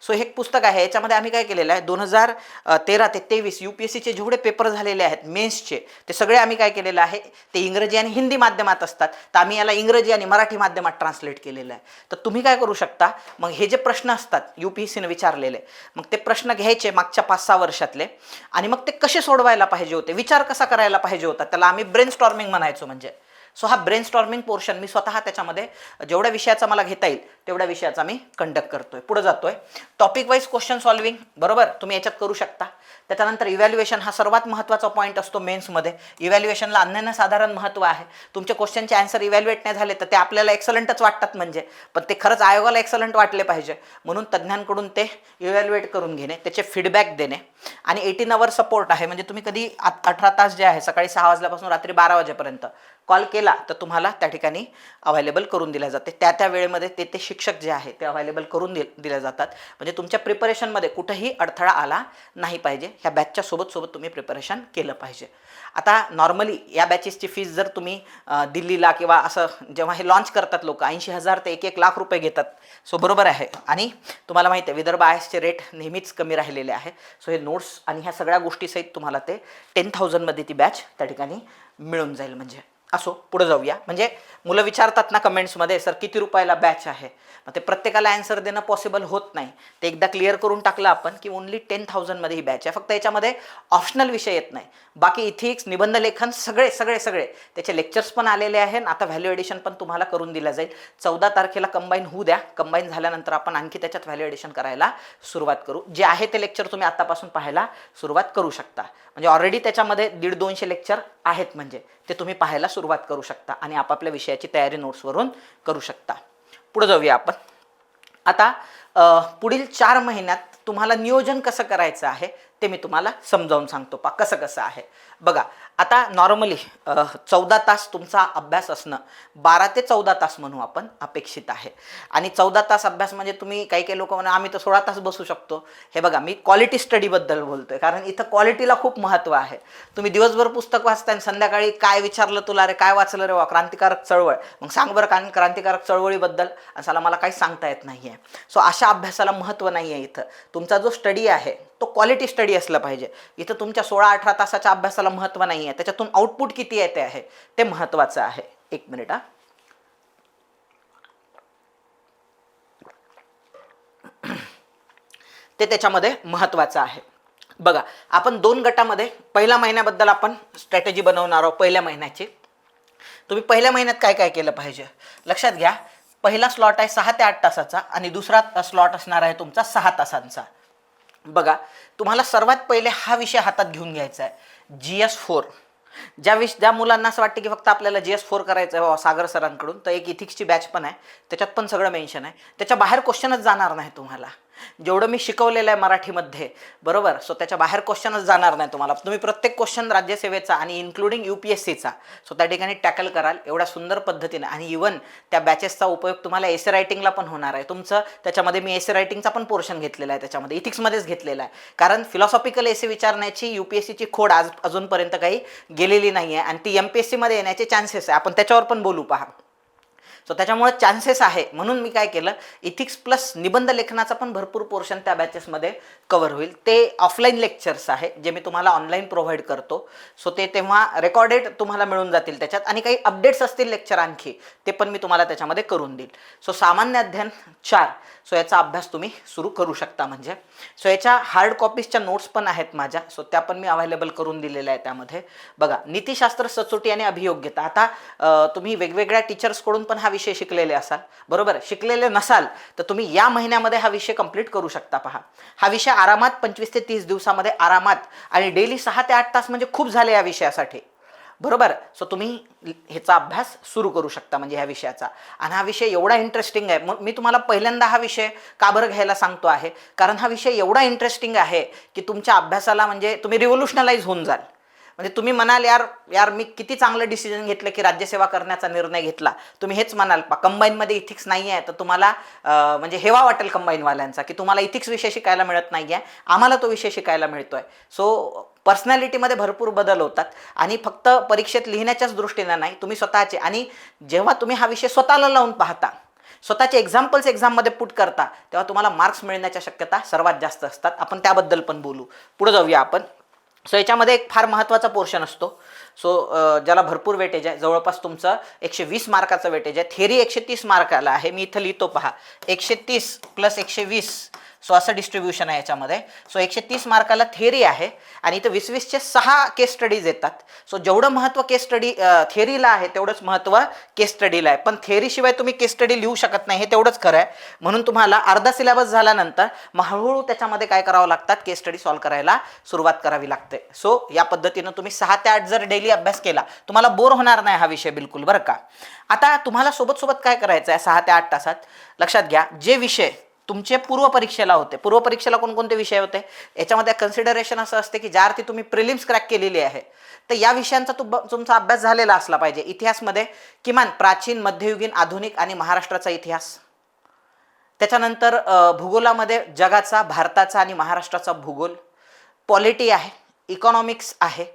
सो हे एक पुस्तक आहे, याच्यामध्ये आम्ही काय केलेलं आहे, 2013 ते 23 UPSCचे जेवढे पेपर झालेले आहेत मेन्सचे, ते सगळे आम्ही काय केलेलं आहे, ते इंग्रजी आणि हिंदी माध्यमात असतात, तर आम्ही याला इंग्रजी आणि मराठी माध्यमात ट्रान्सलेट केलेलं आहे. तर तुम्ही काय करू शकता, मग हे जे प्रश्न असतात UPSCने विचारलेले, मग ते प्रश्न घ्यायचे मागच्या 5-6 वर्षातले, आणि मग ते कसे सोडवायला पाहिजे होते, विचार कसा करायला पाहिजे होता, त्याला आम्ही ब्रेन स्टॉर्मिंग म्हणायचो. म्हणजे सो हा ब्रेनस्टॉर्मिंग पोर्शन मी स्वतः त्याच्यामध्ये जेवढ्या विषयाचा मला घेता येईल तेवढ्या विषयाचा मी कंडक्ट करतोय, पुढे जातोय. टॉपिक वाईज क्वेश्चन सॉल्विंग, बरोबर, तुम्ही याच्यात करू शकता. त्याच्यानंतर इव्हॅल्युएशन हा सर्वात महत्त्वाचा पॉईंट असतो मेन्समध्ये. इव्हॅल्युएशनला अनन्यसाधारण महत्त्व आहे. तुमचे क्वेश्चनचे आन्सर इव्हॅल्युएट नाही झाले तर ते आपल्याला एक्सलंटच वाटतात म्हणजे, पण ते खरंच आयोगाला एक्सलंट वाटले पाहिजे, म्हणून तज्ज्ञांकडून ते इव्हॅल्युएट करून घेणे, त्याचे फीडबॅक देणे. आणि 18 आवर सपोर्ट आहे, म्हणजे तुम्ही कधी 18 तास जे आहे सकाळी 6 वाजल्यापासून रात्री 12 वाजेपर्यंत कॉल केला तर तुम्हाला त्या ठिकाणी अवेलेबल करून दिल्या जाते. त्या वेळेमध्ये ते शिक्षक जे आहे ते अवेलेबल करून दिल्या जातात, म्हणजे तुमच्या प्रिपरेशनमध्ये कुठेही अडथळा आला नाही पाहिजे. ह्या बॅचच्या सोबत तुम्ही प्रिपरेशन केलं पाहिजे. आता नॉर्मली या बॅचेसची फीस जर तुम्ही दिल्लीला किंवा असं जेव्हा हे लॉन्च करतात लोक 80,000 ते 1 लाख रुपये घेतात. सो बरोबर आहे, आणि तुम्हाला माहिती आहे विदर्भ IASचे रेट नेहमीच कमी राहिलेले आहे. सो हे नोट्स आणि ह्या सगळ्या गोष्टीसहित तुम्हाला ते 10,000 मध्ये ती बॅच त्या ठिकाणी मिळून जाईल. म्हणजे असो, पुढे जाऊया. म्हणजे मुलं विचारतात ना कमेंट्समध्ये, सर किती रुपयाला बॅच आहे, मग ते प्रत्येकाला आन्सर देणं पॉसिबल होत नाही. ते एकदा क्लिअर करून टाकलं आपण की ओन्ली 10,000 मध्ये ही बॅच आहे. फक्त याच्यामध्ये ऑप्शनल विषय येत नाही, बाकी इथिक्स, निबंध लेखन सगळे त्याचे लेक्चर्स पण आलेले आहे. आता व्हॅल्यू एडिशन पण तुम्हाला करून दिलं जाईल. 14 तारखेला कंबाईन होऊ द्या. कंबाईन झाल्यानंतर आपण आणखी त्याच्यात व्हॅल्यू एडिशन करायला सुरुवात करू. जे आहे ते लेक्चर तुम्ही आतापासून पाहायला सुरुवात करू शकता. म्हणजे ऑलरेडी त्याच्यामध्ये 150-200 लेक्चर आहेत, म्हणजे ते तुम्ही पाहायला सुरुवात करू शकता आणि आपापल्या विषयाची तयारी नोट्सवरून करू शकता. पुढे जाऊया आपण. आता पुढील 4 महिन्यात तुम्हाला नियोजन कसं करायचं आहे ते मी तुम्हाला समजावून सांगतो. कसं आहे बघा. आता नॉर्मली 14 तास तुमचा अभ्यास असणं, 12 ते 14 तास म्हणू आपण, अपेक्षित आहे. आणि 14 तास अभ्यास म्हणजे तुम्ही काही लोक म्हणा आम्ही तर 16 तास बसू शकतो. हे बघा, मी क्वालिटी स्टडीबद्दल बोलतोय, कारण इथं क्वालिटीला खूप महत्त्व आहे. तुम्ही दिवसभर पुस्तक वाचताय आणि संध्याकाळी काय विचारलं तुला रे, काय वाचलं रे, वा क्रांतिकारक चळवळ, मग सांग बरं क्रांतिकारक चळवळीबद्दल, असाला मला काही सांगता येत नाही आहे. सो अशा अभ्यासाला महत्त्व नाही आहे. इथं तुमचा जो स्टडी आहे तो क्वालिटी स्टडी असला पाहिजे. इथं तुमच्या 16-18 तासाच्या अभ्यासाला महत्त्व नाही आहे, त्याच्यातून आउटपुट किती येते आहे ते महत्त्वाचं आहे. 1 मिनिट हा. ते त्याच्यामध्ये महत्त्वाचं आहे. बघा, आपण 2 गटामध्ये पहिल्या महिन्याबद्दल आपण स्ट्रॅटेजी बनवणार आहोत. पहिल्या महिन्याची तुम्ही पहिल्या महिन्यात काय केलं पाहिजे लक्षात घ्या. पहिला स्लॉट आहे 6 ते 8 तासाचा आणि दुसरा स्लॉट असणार आहे तुमचा 6 तासांचा. बघा, तुम्हाला सर्वात पहिले हा विषय हातात घेऊन घ्यायचा आहे, GS4. ज्या मुलांना असं वाटतं की फक्त आपल्याला GS4 करायचं आहे सागर सरांकडून, तर एक इथिक्सची बॅच पण आहे, त्याच्यात पण सगळं मेन्शन आहे. त्याच्या बाहेर क्वेश्चनच जाणार नाही तुम्हाला. जेवढं मी शिकवलेलं आहे मराठीमध्ये, बरोबर, सो त्याच्या बाहेर क्वेश्चनच जाणार नाही तुम्हाला. तुम्ही प्रत्येक क्वेश्चन राज्यसेवेचा आणि इन्क्लुडिंग UPSCचा सो त्या ठिकाणी टॅकल कराल एवढ्या सुंदर पद्धतीने. आणि इवन त्या बॅचेसचा उपयोग तुम्हाला एसे रायटिंगला पण होणार आहे तुमचं. त्याच्यामध्ये मी एसे रायटिंगचा पण पोर्शन घेतलेला आहे, त्याच्यामध्ये इथिक्समध्येच घेतलेला आहे, कारण फिलॉसॉफिकल एसे विचारण्याची UPSCची खोड अजूनपर्यंत काही गेलेली नाही आहे आणि ती MPSCमध्ये येण्याचे चान्सेस आहे. आपण त्याच्यावर पण बोलू, पहा. सो त्याच्यामुळे चान्सेस आहे, म्हणून मी काय केलं, इथिक्स प्लस निबंध लेखनाचा पण भरपूर पोर्शन त्या बॅचेसमध्ये कव्हर होईल. ते ऑफलाईन लेक्चर्स आहे जे मी तुम्हाला ऑनलाईन प्रोव्हाइड करतो. सो ते तेव्हा रेकॉर्डेड तुम्हाला मिळून जातील त्याच्यात, आणि काही अपडेट्स असतील लेक्चर आणखी ते पण मी तुम्हाला त्याच्यामध्ये करून देईल. सो सामान्य अध्ययन 4, सो याचा अभ्यास तुम्ही सुरू करू शकता. म्हणजे सो याच्या हार्ड कॉपीजच्या नोट्स पण आहेत माझ्या, सो त्या पण मी अवेलेबल करून दिलेल्या आहे. त्यामध्ये बघा, नीतिशास्त्र, सचोटी आणि अभियोग्यता. आता तुम्ही वेगवेगळ्या टीचर्सकडून पण हा विषय शिकलेले असाल, बरोबर. शिकलेले नसाल तर तुम्ही या महिन्यामध्ये हा विषय कंप्लीट करू शकता. पहा, हा विषय आरामात 25 ते 30 दिवसामध्ये आरामात, आणि डेली 6 ते 8 तास म्हणजे खूप झाले या विषयासाठी, बरोबर. सो तुम्ही ह्याचा अभ्यास सुरू करू शकता म्हणजे ह्या विषयाचा. आणि हा विषय एवढा इंटरेस्टिंग आहे, मग मी तुम्हाला पहिल्यांदा हा विषय का बरं घ्यायला सांगतो आहे, कारण हा विषय एवढा इंटरेस्टिंग आहे की तुमच्या अभ्यासाला म्हणजे तुम्ही रिव्होल्युशनलाइज होऊन जाल. म्हणजे तुम्ही म्हणाल यार मी किती चांगलं डिसिजन घेतलं की राज्यसेवा करण्याचा निर्णय घेतला. तुम्ही हेच म्हणाल, कंबाईनमध्ये इथिक्स नाही आहे तर तुम्हाला म्हणजे हेवा वाटेल कंबाईनवाल्यांचा की तुम्हाला इथिक्स विषय शिकायला मिळत नाही आहे, आम्हाला तो विषय शिकायला मिळतोय. सो पर्सनॅलिटीमध्ये भरपूर बदल होतात, आणि फक्त परीक्षेत लिहिण्याच्याच दृष्टीने नाही, तुम्ही स्वतःचे. आणि जेव्हा तुम्ही हा विषय स्वतःला लावून पाहता, स्वतःचे एक्झाम्पल्स एक्झाममध्ये पुट करता, तेव्हा तुम्हाला मार्क्स मिळण्याच्या शक्यता सर्वात जास्त असतात. आपण त्याबद्दल पण बोलू. पुढे जाऊया आपण. सो याच्यामध्ये एक फार महत्त्वाचा पोर्शन असतो, सो ज्याला भरपूर वेटेज आहे. जवळपास तुमचं 120 मार्काचं वेटेज आहे. थेरी 130 मार्काला आहे. मी इथं लिहितो, पहा, 130 + 120, सो असं डिस्ट्रीब्युशन आहे याच्यामध्ये. सो 130 मार्काला थेअरी आहे आणि इथं 20-20चे 6 केस स्टडीज येतात. सो जेवढं महत्त्व केस स्टडी थेअरीला आहे तेवढंच महत्त्व केस स्टडीला आहे. पण थेअरीशिवाय तुम्ही केस स्टडी लिहू शकत नाही, हे तेवढंच खरं आहे. म्हणून तुम्हाला अर्धा सिलेबस झाल्यानंतर मग हळूहळू त्याच्यामध्ये काय करावं लागतात, केस स्टडी सॉल्व्ह करायला सुरुवात करावी लागते. सो या पद्धतीनं तुम्ही 6 ते 8 जर डेली अभ्यास केला तुम्हाला बोर होणार नाही हा विषय बिलकुल, बरं का. आता तुम्हाला सोबत सोबत काय करायचं आहे 6 ते 8 तासात, लक्षात घ्या. जे विषय तुमचे पूर्व परीक्षेला होते, पूर्व परीक्षेला कोणकोणते विषय होते याच्यामध्ये कन्सिडरेशन असं असते की ज्या अर्थी तुम्ही प्रिलिम्स क्रॅक केलेली आहे तर या विषयांचा तुमचा अभ्यास झालेला असला पाहिजे. इतिहासमध्ये किमान प्राचीन, मध्ययुगीन, आधुनिक आणि महाराष्ट्राचा इतिहास. त्याच्यानंतर भूगोलामध्ये जगाचा, भारताचा आणि महाराष्ट्राचा भूगोल. पॉलिटी आहे, इकॉनॉमिक्स आहे,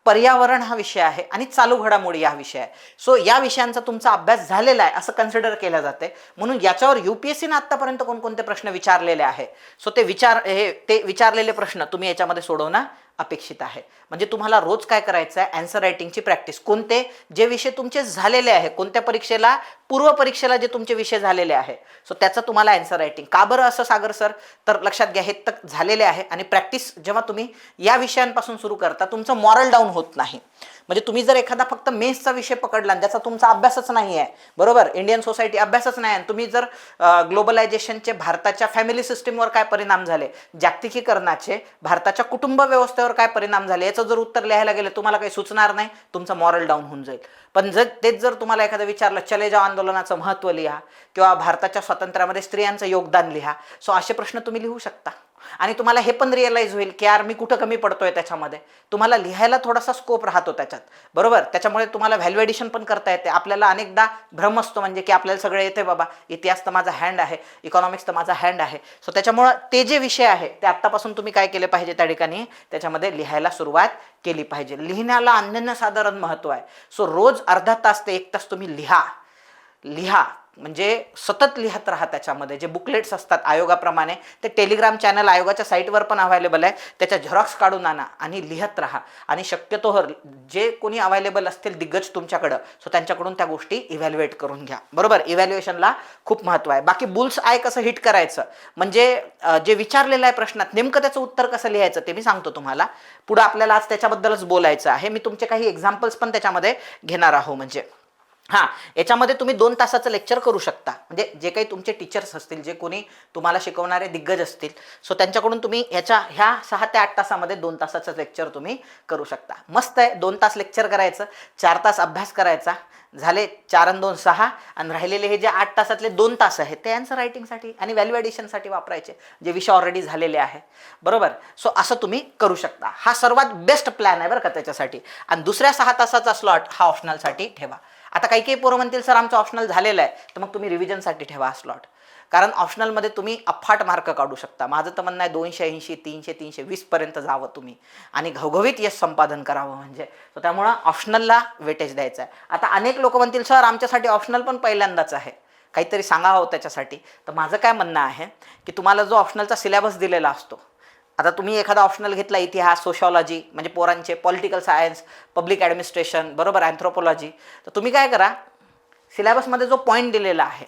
पर्यावरण हा विषय आहे आणि चालू घडामोडी हा विषय आहे. सो या विषयांचा तुमचा अभ्यास झालेला आहे असं कन्सिडर केलं जाते. म्हणून याच्यावर UPSCने आतापर्यंत कोणकोणते प्रश्न विचारलेले आहे, सो ते विचारलेले प्रश्न तुम्ही याच्यामध्ये सोडवणं अपेक्षित आहे. म्हणजे तुम्हाला रोज काय करायचं आहे, आन्सर रायटिंगची प्रॅक्टिस. कोणते जे विषय तुमचे झालेले आहे, कोणत्या परीक्षेला, पूर्व परीक्षेला जे तुमचे विषय झालेले आहे, सो त्याचं तुम्हाला आन्सर रायटिंग. का बरं असं सागर सर, तर लक्षात घ्या हे तक झालेले आहे आणि प्रॅक्टिस जेव्हा तुम्ही या विषयांपासून सुरू करता तुमचं मॉरल डाऊन होत नाही. म्हणजे तुम्ही जर एखादा फक्त मेन्सचा विषय पकडला आणि ज्याचा तुमचा अभ्यासच नाही आहे, बरोबर, इंडियन सोसायटी अभ्यासच नाही आहे, तुम्ही जर ग्लोबलायझेशनचे भारताच्या फॅमिली सिस्टीमवर काय परिणाम झाले, जागतिकीकरणाचे भारताच्या कुटुंब व्यवस्थेवर काय परिणाम झाले याचं जर उत्तर लिहायला गेलं तुम्हाला काही सुचणार नाही, तुमचं मॉरल डाऊन होऊन जाईल. पण तेच जर तुम्हाला एखादं विचारलं चले जाव आंदोलनाचं महत्त्व लिहा किंवा भारताच्या स्वातंत्र्यामध्ये स्त्रियांचं योगदान लिहा, सो असे प्रश्न तुम्ही लिहू शकता. आणि तुम्हाला हे पण रिअलाइज होईल की यार मी कुठं कमी पडतोय त्याच्यामध्ये. तुम्हाला लिहायला थोडासा स्कोप राहतो त्याच्यात, बरोबर. त्याच्यामुळे तुम्हाला व्हॅल्यू एडिशन पण करता येते. आपल्याला अनेकदा भ्रम असतो म्हणजे की आपल्याला सगळं येते बाबा, इतिहास तर माझा हँड आहे, इकॉनॉमिक्स तर माझा हँड आहे. सो त्याच्यामुळं ते जे विषय आहे ते आत्तापासून तुम्ही काय केले पाहिजे, त्या ठिकाणी त्याच्यामध्ये लिहायला सुरुवात केली पाहिजे. लिहिण्याला अनन्यसाधारण महत्त्व आहे. सो रोज अर्धा तास ते 1 तास तुम्ही लिहा म्हणजे सतत लिहत राहा. त्याच्यामध्ये जे बुकलेट्स असतात आयोगाप्रमाणे ते टेलिग्राम चॅनल आयोगाच्या साईटवर पण अवेलेबल आहे, त्याच्या झेरॉक्स काढून आणा आणि लिहत राहा. आणि शक्यतो जे कोणी अवेलेबल असतील दिग्गज तुमच्याकडं, सो त्यांच्याकडून त्या गोष्टी इव्हॅल्युएट करून घ्या, बरोबर. इव्हॅल्युएशनला खूप महत्त्व आहे. बाकी बुल्स आय कसं हिट करायचं, म्हणजे जे विचारलेलं आहे प्रश्नात नेमकं त्याचं उत्तर कसं लिहायचं ते मी सांगतो तुम्हाला. पुढं आपल्याला आज त्याच्याबद्दलच बोलायचं आहे. मी तुमचे काही एक्झाम्पल्स पण त्याच्यामध्ये घेणार आहो. म्हणजे याच्यामध्ये तुम्ही 2 तासाचं लेक्चर करू शकता. म्हणजे जे काही तुमचे टीचर्स असतील, जे कोणी तुम्हाला शिकवणारे दिग्गज असतील, सो त्यांच्याकडून तुम्ही ह्या 6 ते 8 तासामध्ये 2 तासाचं लेक्चर तुम्ही करू शकता. मस्त आहे. 2 तास लेक्चर करायचं, 4 तास अभ्यास करायचा, झाले 4 आणि 2 6, आणि राहिलेले हे जे 8 तासातले 2 तास आहेत ते आन्सर रायटिंगसाठी आणि व्हॅल्यू एडिशनसाठी वापरायचे, जे विषय ऑलरेडी झालेले आहे, बरोबर. सो असं तुम्ही करू शकता. हा सर्वात बेस्ट प्लॅन आहे बरं का त्याच्यासाठी. आणि दुसऱ्या 6 तासाचा स्लॉट हा ऑप्शनलसाठी ठेवा. आता काही पोरं म्हणतील सर आमचं ऑप्शनल झालेलं आहे, तर मग तुम्ही रिव्हिजनसाठी ठेवा स्लॉट. कारण ऑप्शनलमध्ये तुम्ही अफाट मार्क काढू शकता. माझं तर म्हणणं आहे 280, 300, 320 पर्यंत जावं तुम्ही आणि घवघवीत यश संपादन करावं. म्हणजे तर त्यामुळं ऑप्शनलला वेटेज द्यायचं आहे. आता अनेक लोक म्हणतील सर आमच्यासाठी ऑप्शनल पण पहिल्यांदाच आहे, काहीतरी सांगावं त्याच्यासाठी. तर माझं काय म्हणणं आहे की तुम्हाला जो ऑप्शनलचा सिलेबस दिलेला असतो, आता तुम्ही एखादा ऑप्शनल घेतला, इतिहास, सोशॉलॉजी म्हणजे पोरांचे, पॉलिटिकल सायन्स, पब्लिक ॲडमिनिस्ट्रेशन, बरोबर, अँथ्रोपॉलॉजी, तर तुम्ही काय करा, सिलेबसमध्ये जो पॉईंट दिलेला आहे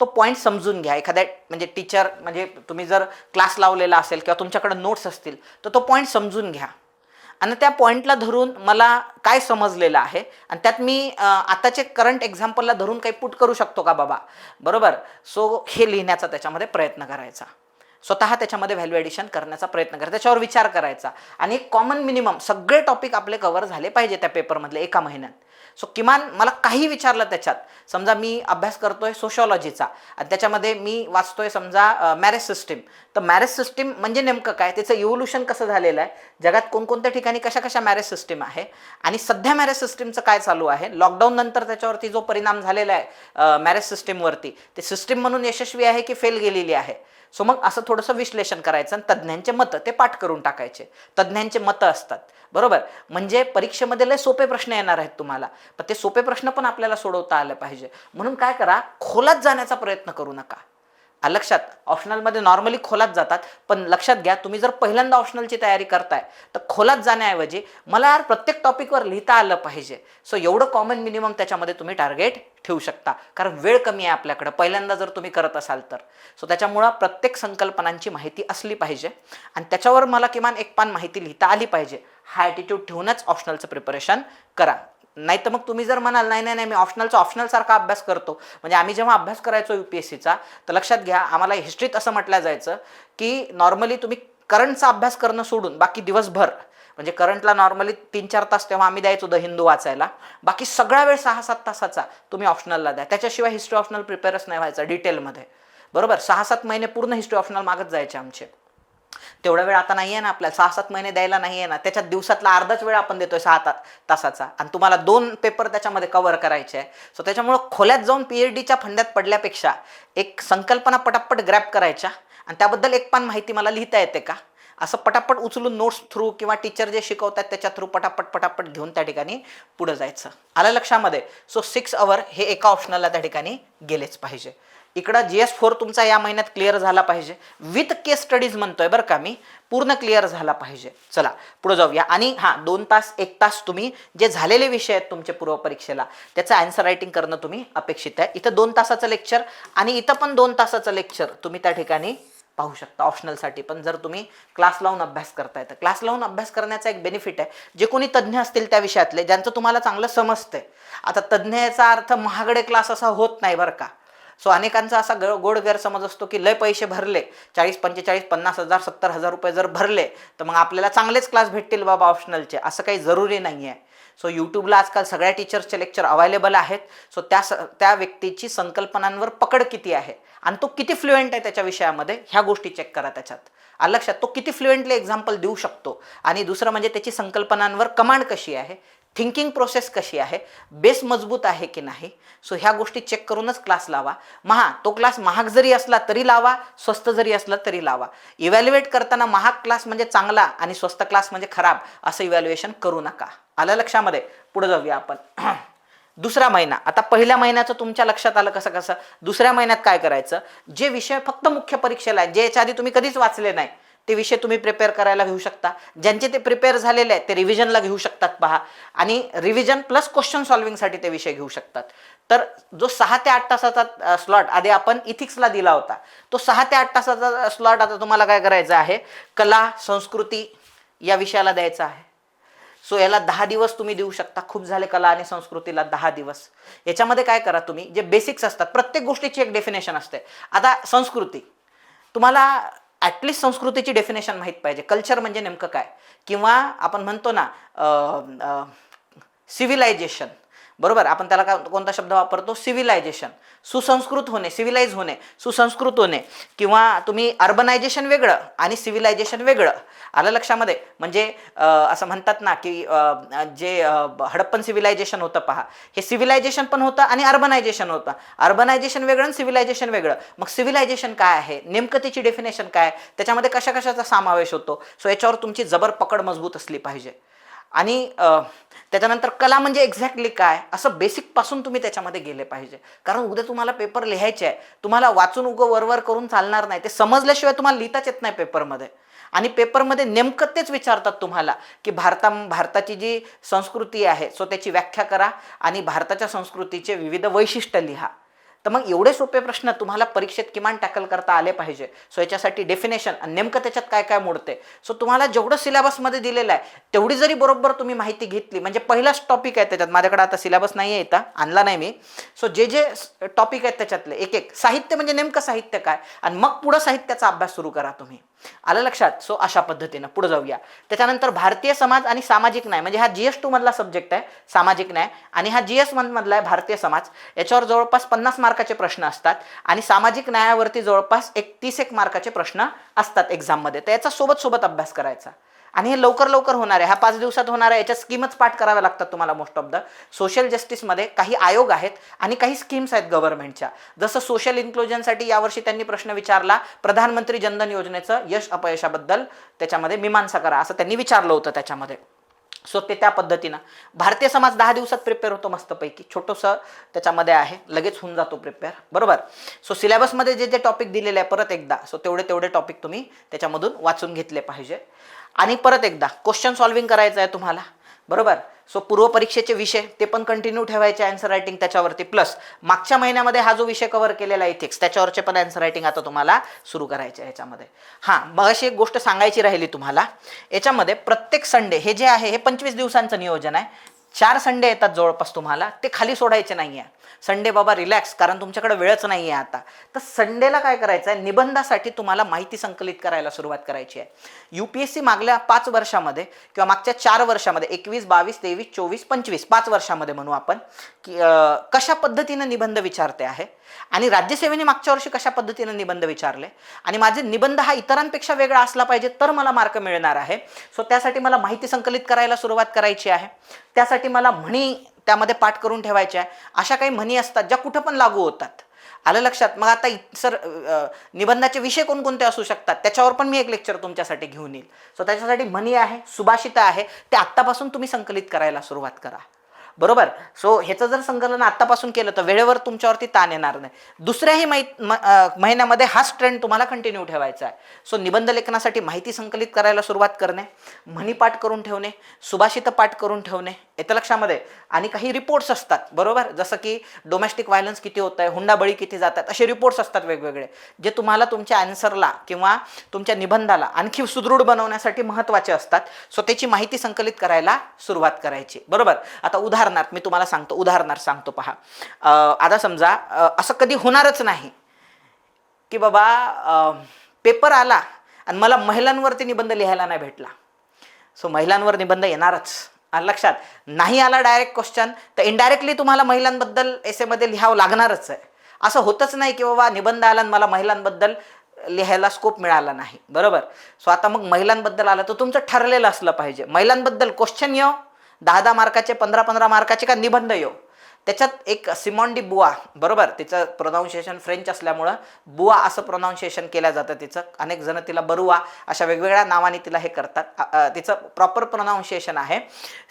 तो पॉईंट समजून घ्या. एखाद्या म्हणजे टीचर, म्हणजे तुम्ही जर क्लास लावलेला असेल किंवा तुमच्याकडे नोट्स असतील तर तो पॉईंट समजून घ्या आणि त्या पॉईंटला धरून मला काय समजलेलं आहे आणि त्यात मी आताचे करंट एक्झाम्पलला धरून काही पुट करू शकतो का बाबा, बरोबर. सो हे लिहिण्याचा त्याच्यामध्ये प्रयत्न करायचा. स्वतः त्याच्यामध्ये व्हॅल्यू एडिशन करण्याचा प्रयत्न करा, त्याच्यावर विचार करायचा. आणि एक कॉमन मिनिमम सगळे टॉपिक आपले कव्हर झाले पाहिजे त्या पेपरमधले एका महिन्यात. सो किमान मला काही विचारलं त्याच्यात, समजा मी अभ्यास करतोय सोशॉलॉजीचा आणि त्याच्यामध्ये मी वाचतोय समजा मॅरेज सिस्टीम, तर मॅरेज सिस्टीम म्हणजे नेमकं काय, त्याचं इव्होल्युशन कसं झालेलं आहे, जगात कोणकोणत्या ठिकाणी कशा कशा मॅरेज सिस्टीम आहे आणि सध्या मॅरेज सिस्टीमचं काय चालू आहे, लॉकडाऊन नंतर त्याच्यावरती जो परिणाम झालेला आहे मॅरेज सिस्टीमवरती, ते सिस्टीम म्हणून यशस्वी आहे की फेल गेलेली आहे. सो मग असं थोडंसं विश्लेषण करायचं आणि तज्ज्ञांचे मतं ते पाठ करून टाकायचे. तज्ज्ञांचे मतं असतात, बरोबर. म्हणजे परीक्षेमध्ये लय सोपे प्रश्न येणार आहेत तुम्हाला, पण ते सोपे प्रश्न पण आपल्याला सोडवता आले पाहिजे. म्हणून काय करा, खोलात जाण्याचा प्रयत्न करू नका. लक्षात, ऑप्शनलमध्ये नॉर्मली खोलात जातात, पण लक्षात घ्या तुम्ही जर पहिल्यांदा ऑप्शनलची तयारी करताय तर खोलात जाण्याऐवजी मला यार प्रत्येक टॉपिकवर लिहिता आलं पाहिजे. सो एवढं कॉमन मिनिमम त्याच्यामध्ये तुम्ही टार्गेट ठेवू शकता, कारण वेळ कमी आहे आपल्याकडे पहिल्यांदा जर तुम्ही करत असाल तर. सो त्याच्यामुळं प्रत्येक संकल्पनांची माहिती असली पाहिजे आणि त्याच्यावर मला किमान एक पान माहिती लिहिता आली पाहिजे. हा ॲटिट्यूड ठेवूनच ऑप्शनलचं प्रिपरेशन करा. नाही तर मग तुम्ही जर म्हणाल नाही नाही नाही मी ऑप्शनल सारखा अभ्यास करतो, म्हणजे आम्ही जेव्हा अभ्यास करायचो UPSCचा तर लक्षात घ्या आम्हाला हिस्ट्रीत असं म्हटलं जायचं की नॉर्मली तुम्ही करंटचा अभ्यास करणं सोडून बाकी दिवसभर, म्हणजे करंटला नॉर्मली 3-4 तास तेव्हा आम्ही द्यायचो द हिंदू वाचायला, बाकी सगळा वेळ 6-7 तासाचा तुम्ही ऑप्शनलला द्या. त्याच्याशिवाय हिस्ट्री ऑप्शनल प्रिपेअरच नाही व्हायचा डिटेलमध्ये. बरोबर, 6-7 महिने पूर्ण हिस्ट्री ऑप्शनल मागत जायचे आमचे. तेवढा वेळ आता नाही आहे ना आपल्याला, 6-7 महिने द्यायला नाही आहे ना. त्याच्यात दिवसातला अर्धाच वेळ आपण देतोय 6 तासाचा आणि तुम्हाला 2 पेपर त्याच्यामध्ये कव्हर करायचे आहे. सो त्याच्यामुळं खोल्यात जाऊन PhDच्या फंद्यात पडल्यापेक्षा एक संकल्पना पटापट ग्रॅब करायच्या आणि त्याबद्दल एक पान माहिती मला लिहिता येते का असं पटापट उचलून नोट्स थ्रू किंवा टीचर जे शिकवतात त्याच्या थ्रू पटापट घेऊन त्या ठिकाणी पुढे जायचं. आलं लक्षामध्ये. सो 6 आवर हे एका ऑप्शनलला त्या ठिकाणी गेलेच पाहिजे. इकडं GS4 तुमचा या महिन्यात क्लिअर झाला पाहिजे, विथ केस स्टडीज म्हणतोय बरं का मी, पूर्ण क्लिअर झाला पाहिजे. चला पुढे जाऊया. आणि हां 2 तास 1 तास तुम्ही जे झालेले विषय आहेत तुमचे पूर्व परीक्षेला त्याचं आन्सर रायटिंग करणं तुम्ही अपेक्षित आहे. इथं 2 तासाचं लेक्चर आणि इथं पण 2 तासाचं लेक्चर तुम्ही त्या ठिकाणी पाहू शकता ऑप्शनलसाठी. पण जर तुम्ही क्लास लावून अभ्यास करताय तर क्लास लावून अभ्यास करण्याचा एक बेनिफिट आहे, जे कोणी तज्ज्ञ असतील त्या विषयातले ज्यांचं तुम्हाला चांगलं समजतंय. आता तज्ज्ञ याचा अर्थ महागडे क्लास असा होत नाही बरं का. सो अनेकांचा असा गोड गैरसमज असतो की लय पैसे भरले 40-45, 50,000, 70,000 रुपये जर भरले तर मग आपल्याला चांगलेच क्लास भेटतील बाबा ऑप्शनलचे, असं काही जरुरी नाही आहे. सो यूट्यूबला आजकाल सगळ्या टीचर्सचे लेक्चर अवेलेबल आहेत. सो त्या व्यक्तीची संकल्पनांवर पकड किती आहे आणि तो किती फ्लुएंट आहे त्याच्या विषयामध्ये, ह्या गोष्टी चेक करा त्याच्यात. लक्षात, तो किती फ्लुएंटली एक्झाम्पल देऊ शकतो आणि दुसरं म्हणजे त्याची संकल्पनांवर कमांड कशी आहे, थिंकिंग प्रोसेस कशी आहे, बेस मजबूत आहे की नाही. सो ह्या गोष्टी चेक करूनच क्लास लावा. तो क्लास महाग जरी असला तरी लावा, स्वस्त जरी असला तरी लावा. इव्हॅल्युएट करताना महाग क्लास म्हणजे चांगला आणि स्वस्त क्लास म्हणजे खराब असं इव्हॅल्युएशन करू नका. आलं लक्षामध्ये. पुढे जाऊया आपण. दुसरा महिना. आता पहिल्या महिन्याचं तुमच्या लक्षात आलं कसं. दुसऱ्या महिन्यात काय करायचं, जे विषय फक्त मुख्य परीक्षेला आहे, जे याच्या आधी तुम्ही कधीच वाचले नाही ते विषय तुम्ही प्रिपेअर करायला घेऊ शकता. ज्यांचे ते प्रिपेअर झालेले आहेत ते रिव्हिजनला घेऊ शकतात पहा, आणि रिव्हिजन प्लस क्वेश्चन सॉल्व्हिंगसाठी ते विषय घेऊ शकतात. तर जो 6 ते 8 तासाचा स्लॉट आधी आपण इथिक्सला दिला होता, तो 6 ते 8 तासाचा स्लॉट आता तुम्हाला काय करायचा आहे, कला संस्कृती या विषयाला द्यायचा आहे. सो याला 10 दिवस तुम्ही देऊ शकता. खूप झाले कला आणि संस्कृतीला 10 दिवस. याच्यामध्ये काय करा तुम्ही, जे बेसिक्स असतात प्रत्येक गोष्टीची एक डेफिनेशन असते. आता संस्कृती, तुम्हाला ॲटलिस्ट संस्कृतीची डेफिनेशन माहीत पाहिजे. कल्चर म्हणजे नेमकं काय, किंवा आपण म्हणतो ना सिव्हिलायझेशन, बरोबर, आपण त्याला कोणता शब्द वापरतो, सिव्हिलायझेशन. सुसंस्कृत होणे, सिव्हिलाइज होणे, सुसंस्कृत होणे, किंवा तुम्ही अर्बनायझेशन वेगळं आणि सिव्हिलायझेशन वेगळं. आलं लक्षामध्ये. म्हणजे असं म्हणतात ना की जे हडप्पन सिव्हिलायझेशन होतं पहा, हे सिव्हिलायझेशन पण होतं आणि अर्बनायझेशन होतं. अर्बनायझेशन वेगळं आणि सिव्हिलायझेशन वेगळं. मग सिव्हिलायझेशन काय आहे, नेमकं त्याची डेफिनेशन काय, त्याच्यामध्ये कशाचा समावेश होतो. सो याच्यावर तुमची जबर पकड मजबूत असली पाहिजे. आणि त्याच्यानंतर कला म्हणजे एक्झॅक्टली काय, असं बेसिकपासून तुम्ही त्याच्यामध्ये गेले पाहिजे. कारण उद्या तुम्हाला पेपर लिहायचे आहे, तुम्हाला वाचून वरवर करून चालणार नाही. ते समजल्याशिवाय तुम्हाला लिहिताच येत नाही पेपरमध्ये. आणि पेपरमध्ये नेमकं तेच विचारतात तुम्हाला की भारताची जी संस्कृती आहे सो त्याची व्याख्या करा आणि भारताच्या संस्कृतीचे विविध वैशिष्ट्य लिहा. तर मग एवढे सोपे प्रश्न तुम्हाला परीक्षेत किमान टॅकल करता आले पाहिजे. सो याच्यासाठी डेफिनेशन आणि नेमकं त्याच्यात काय काय मोडते. सो तुम्हाला जेवढं सिलेबसमध्ये दिलेलं आहे तेवढी जरी बरोबर तुम्ही माहिती घेतली, म्हणजे पहिलाच टॉपिक आहे त्याच्यात, माझ्याकडे आता सिलेबस नाही आहे, इथं आणला नाही मी. सो जे टॉपिक आहेत त्याच्यातले एक साहित्य म्हणजे नेमकं साहित्य काय, आणि मग पुढं साहित्याचा अभ्यास सुरू करा तुम्ही. आलं लक्षात. सो अशा पद्धतीनं पुढे जाऊया. त्याच्यानंतर भारतीय समाज आणि सामाजिक न्याय, म्हणजे हा GS2 मधला सब्जेक्ट आहे सामाजिक न्याय, आणि हा GS1 मधला आहे भारतीय समाज. याच्यावर जवळपास 50 मार्काचे प्रश्न असतात आणि सामाजिक न्यायावरती जवळपास 30 मार्काचे प्रश्न असतात एक्झाममध्ये. तर याचा सोबत अभ्यास करायचा. आणि हे लवकर होणार आहे, हा 5 दिवसात होणार आहे. याच्या स्कीमच पाठ कराव्या लागतात तुम्हाला. मोस्ट ऑफ द सोशल जस्टिसमध्ये काही आयोग आहेत आणि काही स्कीम्स आहेत गव्हर्नमेंटच्या. जसं सोशल इन्क्लुजनसाठी यावर्षी त्यांनी प्रश्न विचारला, प्रधानमंत्री जनधन योजनेचं यश अपयशाबद्दल त्याच्यामध्ये मीमांसा करा असं त्यांनी विचारलं होतं त्याच्यामध्ये. सो ते त्या पद्धतीनं भारतीय समाज 10 दिवसात प्रिपेअर होतो मस्तपैकी, छोटंसं त्याच्यामध्ये आहे, लगेच होऊन जातो प्रिपेअर, बरोबर. सो सिलेबसमध्ये जे जे टॉपिक दिलेले आहे परत एकदा, सो तेवढे टॉपिक तुम्ही त्याच्यामधून वाचून घेतले पाहिजे. आणि परत एकदा क्वेश्चन सॉल्व्हिंग करायचं आहे तुम्हाला, बरोबर. सो पूर्वपरीक्षेचे विषय ते पण कंटिन्यू ठेवायचे, आन्सर रायटिंग त्याच्यावरती, प्लस मागच्या महिन्यामध्ये हा जो विषय कव्हर केलेला आहे इथिक्स, त्याच्यावरचे पण आन्सर रायटिंग आता तुम्हाला सुरू करायचे आहे याच्यामध्ये. हां, मग अशी एक गोष्ट सांगायची राहिली तुम्हाला, याच्यामध्ये प्रत्येक संडे हे जे आहे हे 25 दिवसांचं नियोजन आहे. 4 संडे येतात जवळपास तुम्हाला, ते खाली सोडायचे नाही आहे. संडे बाबा रिलॅक्स, कारण तुमच्याकडे वेळच नाही आहे आता. तर संडेला काय करायचं आहे, निबंधासाठी तुम्हाला माहिती संकलित करायला सुरुवात करायची आहे. UPSC मागल्या 5 वर्षामध्ये किंवा मागच्या 4 वर्षामध्ये 21, 22, 23, 24, 25 5 वर्षामध्ये म्हणू आपण की कशा पद्धतीनं निबंध विचारते आहे, आणि राज्यसेवेने मागच्या वर्षी कशा पद्धतीनं निबंध विचारले, आणि माझे निबंध हा इतरांपेक्षा वेगळा असला पाहिजे तर मला मार्क मिळणार आहे. सो त्यासाठी मला माहिती संकलित करायला सुरुवात करायची आहे. त्यासाठी मला म्हणी त्यामध्ये पाठ करून ठेवायच्या आहे. अशा काही म्हणी असतात ज्या कुठं पण लागू होतात, आलं लक्षात. मग आता सर निबंधाचे विषय कोणकोणते असू शकतात त्याच्यावर पण मी एक लेक्चर तुमच्यासाठी घेऊन येईल. सो त्याच्यासाठी म्हणी आहे, सुभाषित आहे, ते आत्तापासून तुम्ही संकलित करायला सुरुवात करा, बरोबर. सो ह्याचं जर संकलन आत्तापासून केलं तर वेळेवर तुमच्यावरती ताण येणार नाही. दुसऱ्याही महिन्यामध्ये हाच ट्रेंड तुम्हाला कंटिन्यू ठेवायचा आहे. सो निबंध लेखनासाठी माहिती संकलित करायला सुरुवात करणे, म्हणी पाठ करून ठेवणे, सुभाषित पाठ करून ठेवणे, येतं लक्षामध्ये. आणि काही रिपोर्ट्स असतात, बरोबर, जसं की डोमेस्टिक व्हायलन्स किती होत आहे, हुंडाबळी किती जातात, असे रिपोर्ट्स असतात वेगवेगळे, जे तुम्हाला तुमच्या आन्सरला किंवा तुमच्या निबंधाला आणखी सुदृढ बनवण्यासाठी महत्त्वाचे असतात. सो त्याची माहिती संकलित करायला सुरुवात करायची, बरोबर. आता उदाहरणार्थ मी तुम्हाला सांगतो, उदाहरणार्थ सांगतो पहा. आता समजा असं कधी होणारच नाही की बाबा पेपर आला आणि मला महिलांवरती निबंध लिहायला नाही भेटला. सो महिलांवर निबंध येणारच, लक्षात. नाही आला डायरेक्ट क्वेश्चन तर इनडायरेक्टली तुम्हाला महिलांबद्दल एसेमध्ये लिहावं लागणारच आहे. असं होतच नाही की बाबा निबंध आला आणि मला महिलांबद्दल लिहायला स्कोप मिळाला नाही, बरोबर. सो आता मग महिलांबद्दल आला तर तुमचं ठरलेलं असलं पाहिजे, महिलांबद्दल क्वेश्चन येऊ, 10-10 मार्काचे, 15-15 मार्काचे का निबंध येऊ. त्याच्यात एक सिमॉन डी बुआ, बरोबर, तिचं प्रोनाऊन्सिएशन फ्रेंच असल्यामुळं बुआ असं प्रोनाऊन्सिएशन केलं जातं तिचं. अनेक जण तिला बरुआ अशा वेगवेगळ्या नावाने तिला हे करतात. तिचं प्रॉपर प्रोनाऊन्सिएशन आहे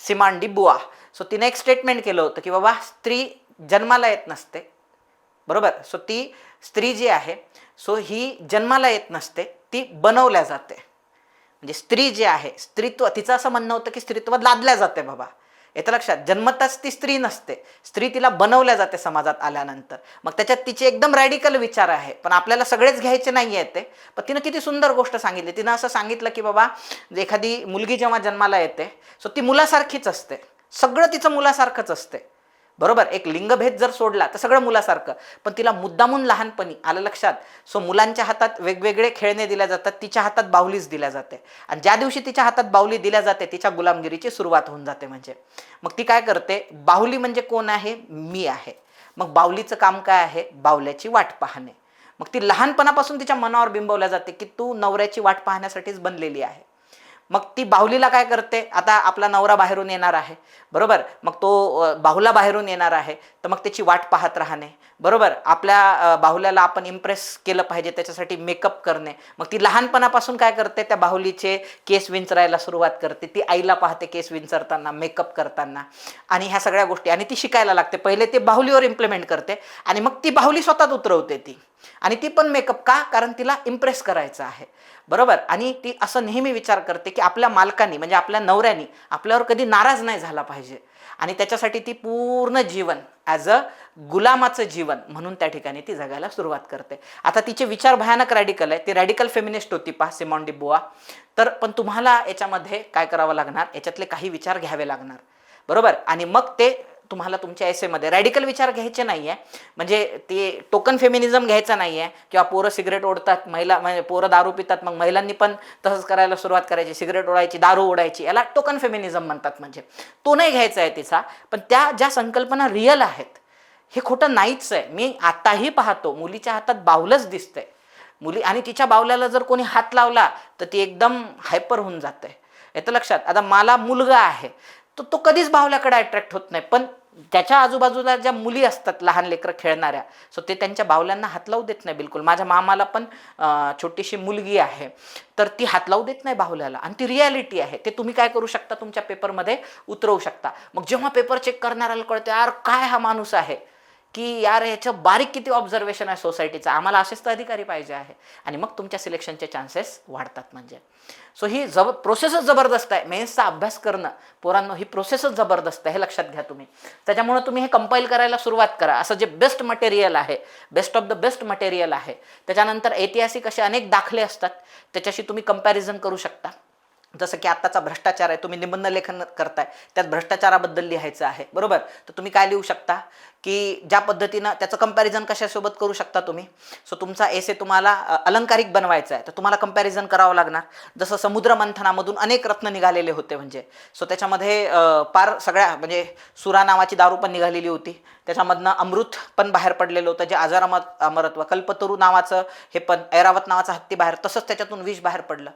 सिमॉन डी बुआ. सो तिने एक स्टेटमेंट केलं होतं की बाबा स्त्री जन्माला येत नसते, बरोबर. सो ती स्त्री जी आहे सो ही जन्माला येत नसते, ती बनवल्या जाते. म्हणजे स्त्री जी आहे, स्त्रीत्व, तिचं असं म्हणणं होतं की स्त्रीत्व लादल्या जाते बाबा, येतं लक्षात. जन्मताच ती स्त्री नसते, स्त्री तिला बनवल्या जाते समाजात आल्यानंतर. मग त्याच्यात तिचे एकदम रॅडिकल विचार आहे, पण आपल्याला सगळेच घ्यायचे नाही आहेत ते. पण तिनं किती सुंदर गोष्ट सांगितली. तिनं असं सांगितलं की बाबा एखादी मुलगी जेव्हा जन्माला येते सो ती मुलासारखीच असते, सगळं तिचं मुलासारखंच असते, बरोबर. एक लिंगभेद जर सोडला तर सगळं मुलासारखं, पण तिला मुद्दामून लहानपणी, आलं लक्षात. सो मुलांच्या हातात वेगवेगळे खेळणे दिल्या जातात, तिच्या हातात बाहुलीच दिल्या जाते. आणि ज्या दिवशी तिच्या हातात बाहुली दिल्या जाते तिच्या गुलामगिरीची सुरुवात होऊन जाते. म्हणजे मग ती काय करते, बाहुली म्हणजे कोण आहे, मी आहे. मग बाहुलीचं काम काय आहे, बाहुल्याची वाट पाहणे. मग ती लहानपणापासून तिच्या मनावर बिंबवल्या जाते की तू नवऱ्याची वाट पाहण्यासाठीच बनलेली आहे. मग ती बाहुलीला काय करते, आता आपला नवरा बाहेरून येणार आहे, बरोबर. मग तो बाहुला बाहेरून येणार आहे तर मग त्याची वाट पाहत राहणे, बरोबर. आपल्या बाहुल्याला आपण इम्प्रेस केलं पाहिजे त्याच्यासाठी मेकअप करणे. मग ती लहानपणापासून काय करते, त्या बाहुलीचे केस विंचरायला सुरुवात करते. ती आईला पाहते केस विंचरताना, मेकअप करताना, आणि ह्या सगळ्या गोष्टी. आणि ती शिकायला लागते. पहिले ते बाहुलीवर इम्प्लिमेंट करते आणि मग ती बाहुली स्वतःच उतरवते ती. आणि ती पण मेकअप का, कारण तिला इम्प्रेस करायचं आहे, बरोबर. आणि ती असं नेहमी विचार करते की आपल्या मालकांनी म्हणजे आपल्या नवऱ्यानी आपल्यावर कधी नाराज नाही झाला पाहिजे. आणि त्याच्यासाठी ती पूर्ण जीवन ॲज अ गुलामाचं जीवन म्हणून त्या ठिकाणी ती जगायला सुरुवात करते. आता तिचे विचार भयानक रॅडिकल आहे, ती रॅडिकल फेमिनिस्ट होती पहा, सिमॉन डी बुआ. तर पण तुम्हाला याच्यामध्ये काय करावं लागणार, याच्यातले काही विचार घ्यावे लागणार, बरोबर. आणि मग ते तुम्हाला तुमच्या एसेमध्ये रॅडिकल विचार घ्यायचे नाही आहे. म्हणजे ते टोकन फेमिनिझम घ्यायचं नाही आहे किंवा पोरं सिगरेट ओढतात, महिला म्हणजे पोरं दारू पितात मग महिलांनी पण तसंच करायला सुरुवात करायची, सिगरेट ओढायची, दारू ओढायची, याला टोकन फेमिनिझम म्हणतात. म्हणजे तो नाही घ्यायचा आहे तिचा. पण त्या ज्या संकल्पना रिअल आहेत हे खोटं नाहीच आहे. मी आताही पाहतो मुलीच्या हातात बाहुलच दिसतंय मुली, आणि तिच्या बाहुल्याला जर कोणी हात लावला तर ती एकदम हायपर होऊन जाते, येतं लक्षात. आता मला मुलगा आहे तो कधीच बाहुल्याकडे अट्रॅक्ट होत नाही, पण त्याच्या आजूबाजूला ज्या मुली असतात लहान लेकरं खेळणाऱ्या, सो ते त्यांच्या बाहुल्यांना हात लावू देत नाही बिलकुल. माझ्या मामाला पण छोटीशी मुलगी आहे, तर ती हात लावू देत नाही बाहुल्याला, आणि ती रियालिटी आहे. ते तुम्ही काय करू शकता, तुमच्या पेपरमध्ये उतरवू शकता. मग जेव्हा पेपर चेक करणाऱ्याला कळतं यार काय हा माणूस आहे, की यार याचं बारीक किती ऑब्झर्वेशन आहे सोसायटीचा, आम्हाला असेच तर अधिकारी पाहिजे आहे, आणि मग तुमच्या सिलेक्शनचे चान्सेस वाढतात. म्हणजे सो ही प्रोसेसच जबरदस्त आहे. मेन्सचा अभ्यास करणं पोरांनो, ही प्रोसेसच जबरदस्त आहे, हे लक्षात घ्या तुम्ही. त्याच्यामुळे तुम्ही हे कंपाईल करायला सुरुवात करा. असं जे बेस्ट मटेरियल आहे, best of the best material आहे, त्याच्यानंतर ऐतिहासिक असे अनेक दाखले असतात, त्याच्याशी तुम्ही कंपॅरिझन करू शकता. जसं की आत्ताचा भ्रष्टाचार आहे, तुम्ही निबंध लेखन करताय, त्यात भ्रष्टाचाराबद्दल लिहायचं आहे, बरोबर. तर तुम्ही काय लिहू शकता, की ज्या पद्धतीनं त्याचं कंपॅरिझन कशासोबत करू शकता तुम्ही. सो तुमचा एसे तुम्हाला अलंकारिक बनवायचा आहे, तर तुम्हाला कंपॅरिझन करावं लागणार. जसं समुद्र मंथनामधून अनेक रत्न निघालेले होते, म्हणजे सो त्याच्यामध्ये पार सगळ्या म्हणजे सुरा नावाची दारू पण निघालेली होती, त्याच्यामधनं अमृत पण बाहेर पडलेलं होतं, जे अमरत्व, कल्पतरू नावाचं हे पण, ऐरावत नावाचा हत्ती बाहेर, तसंच त्याच्यातून विष बाहेर पडलं.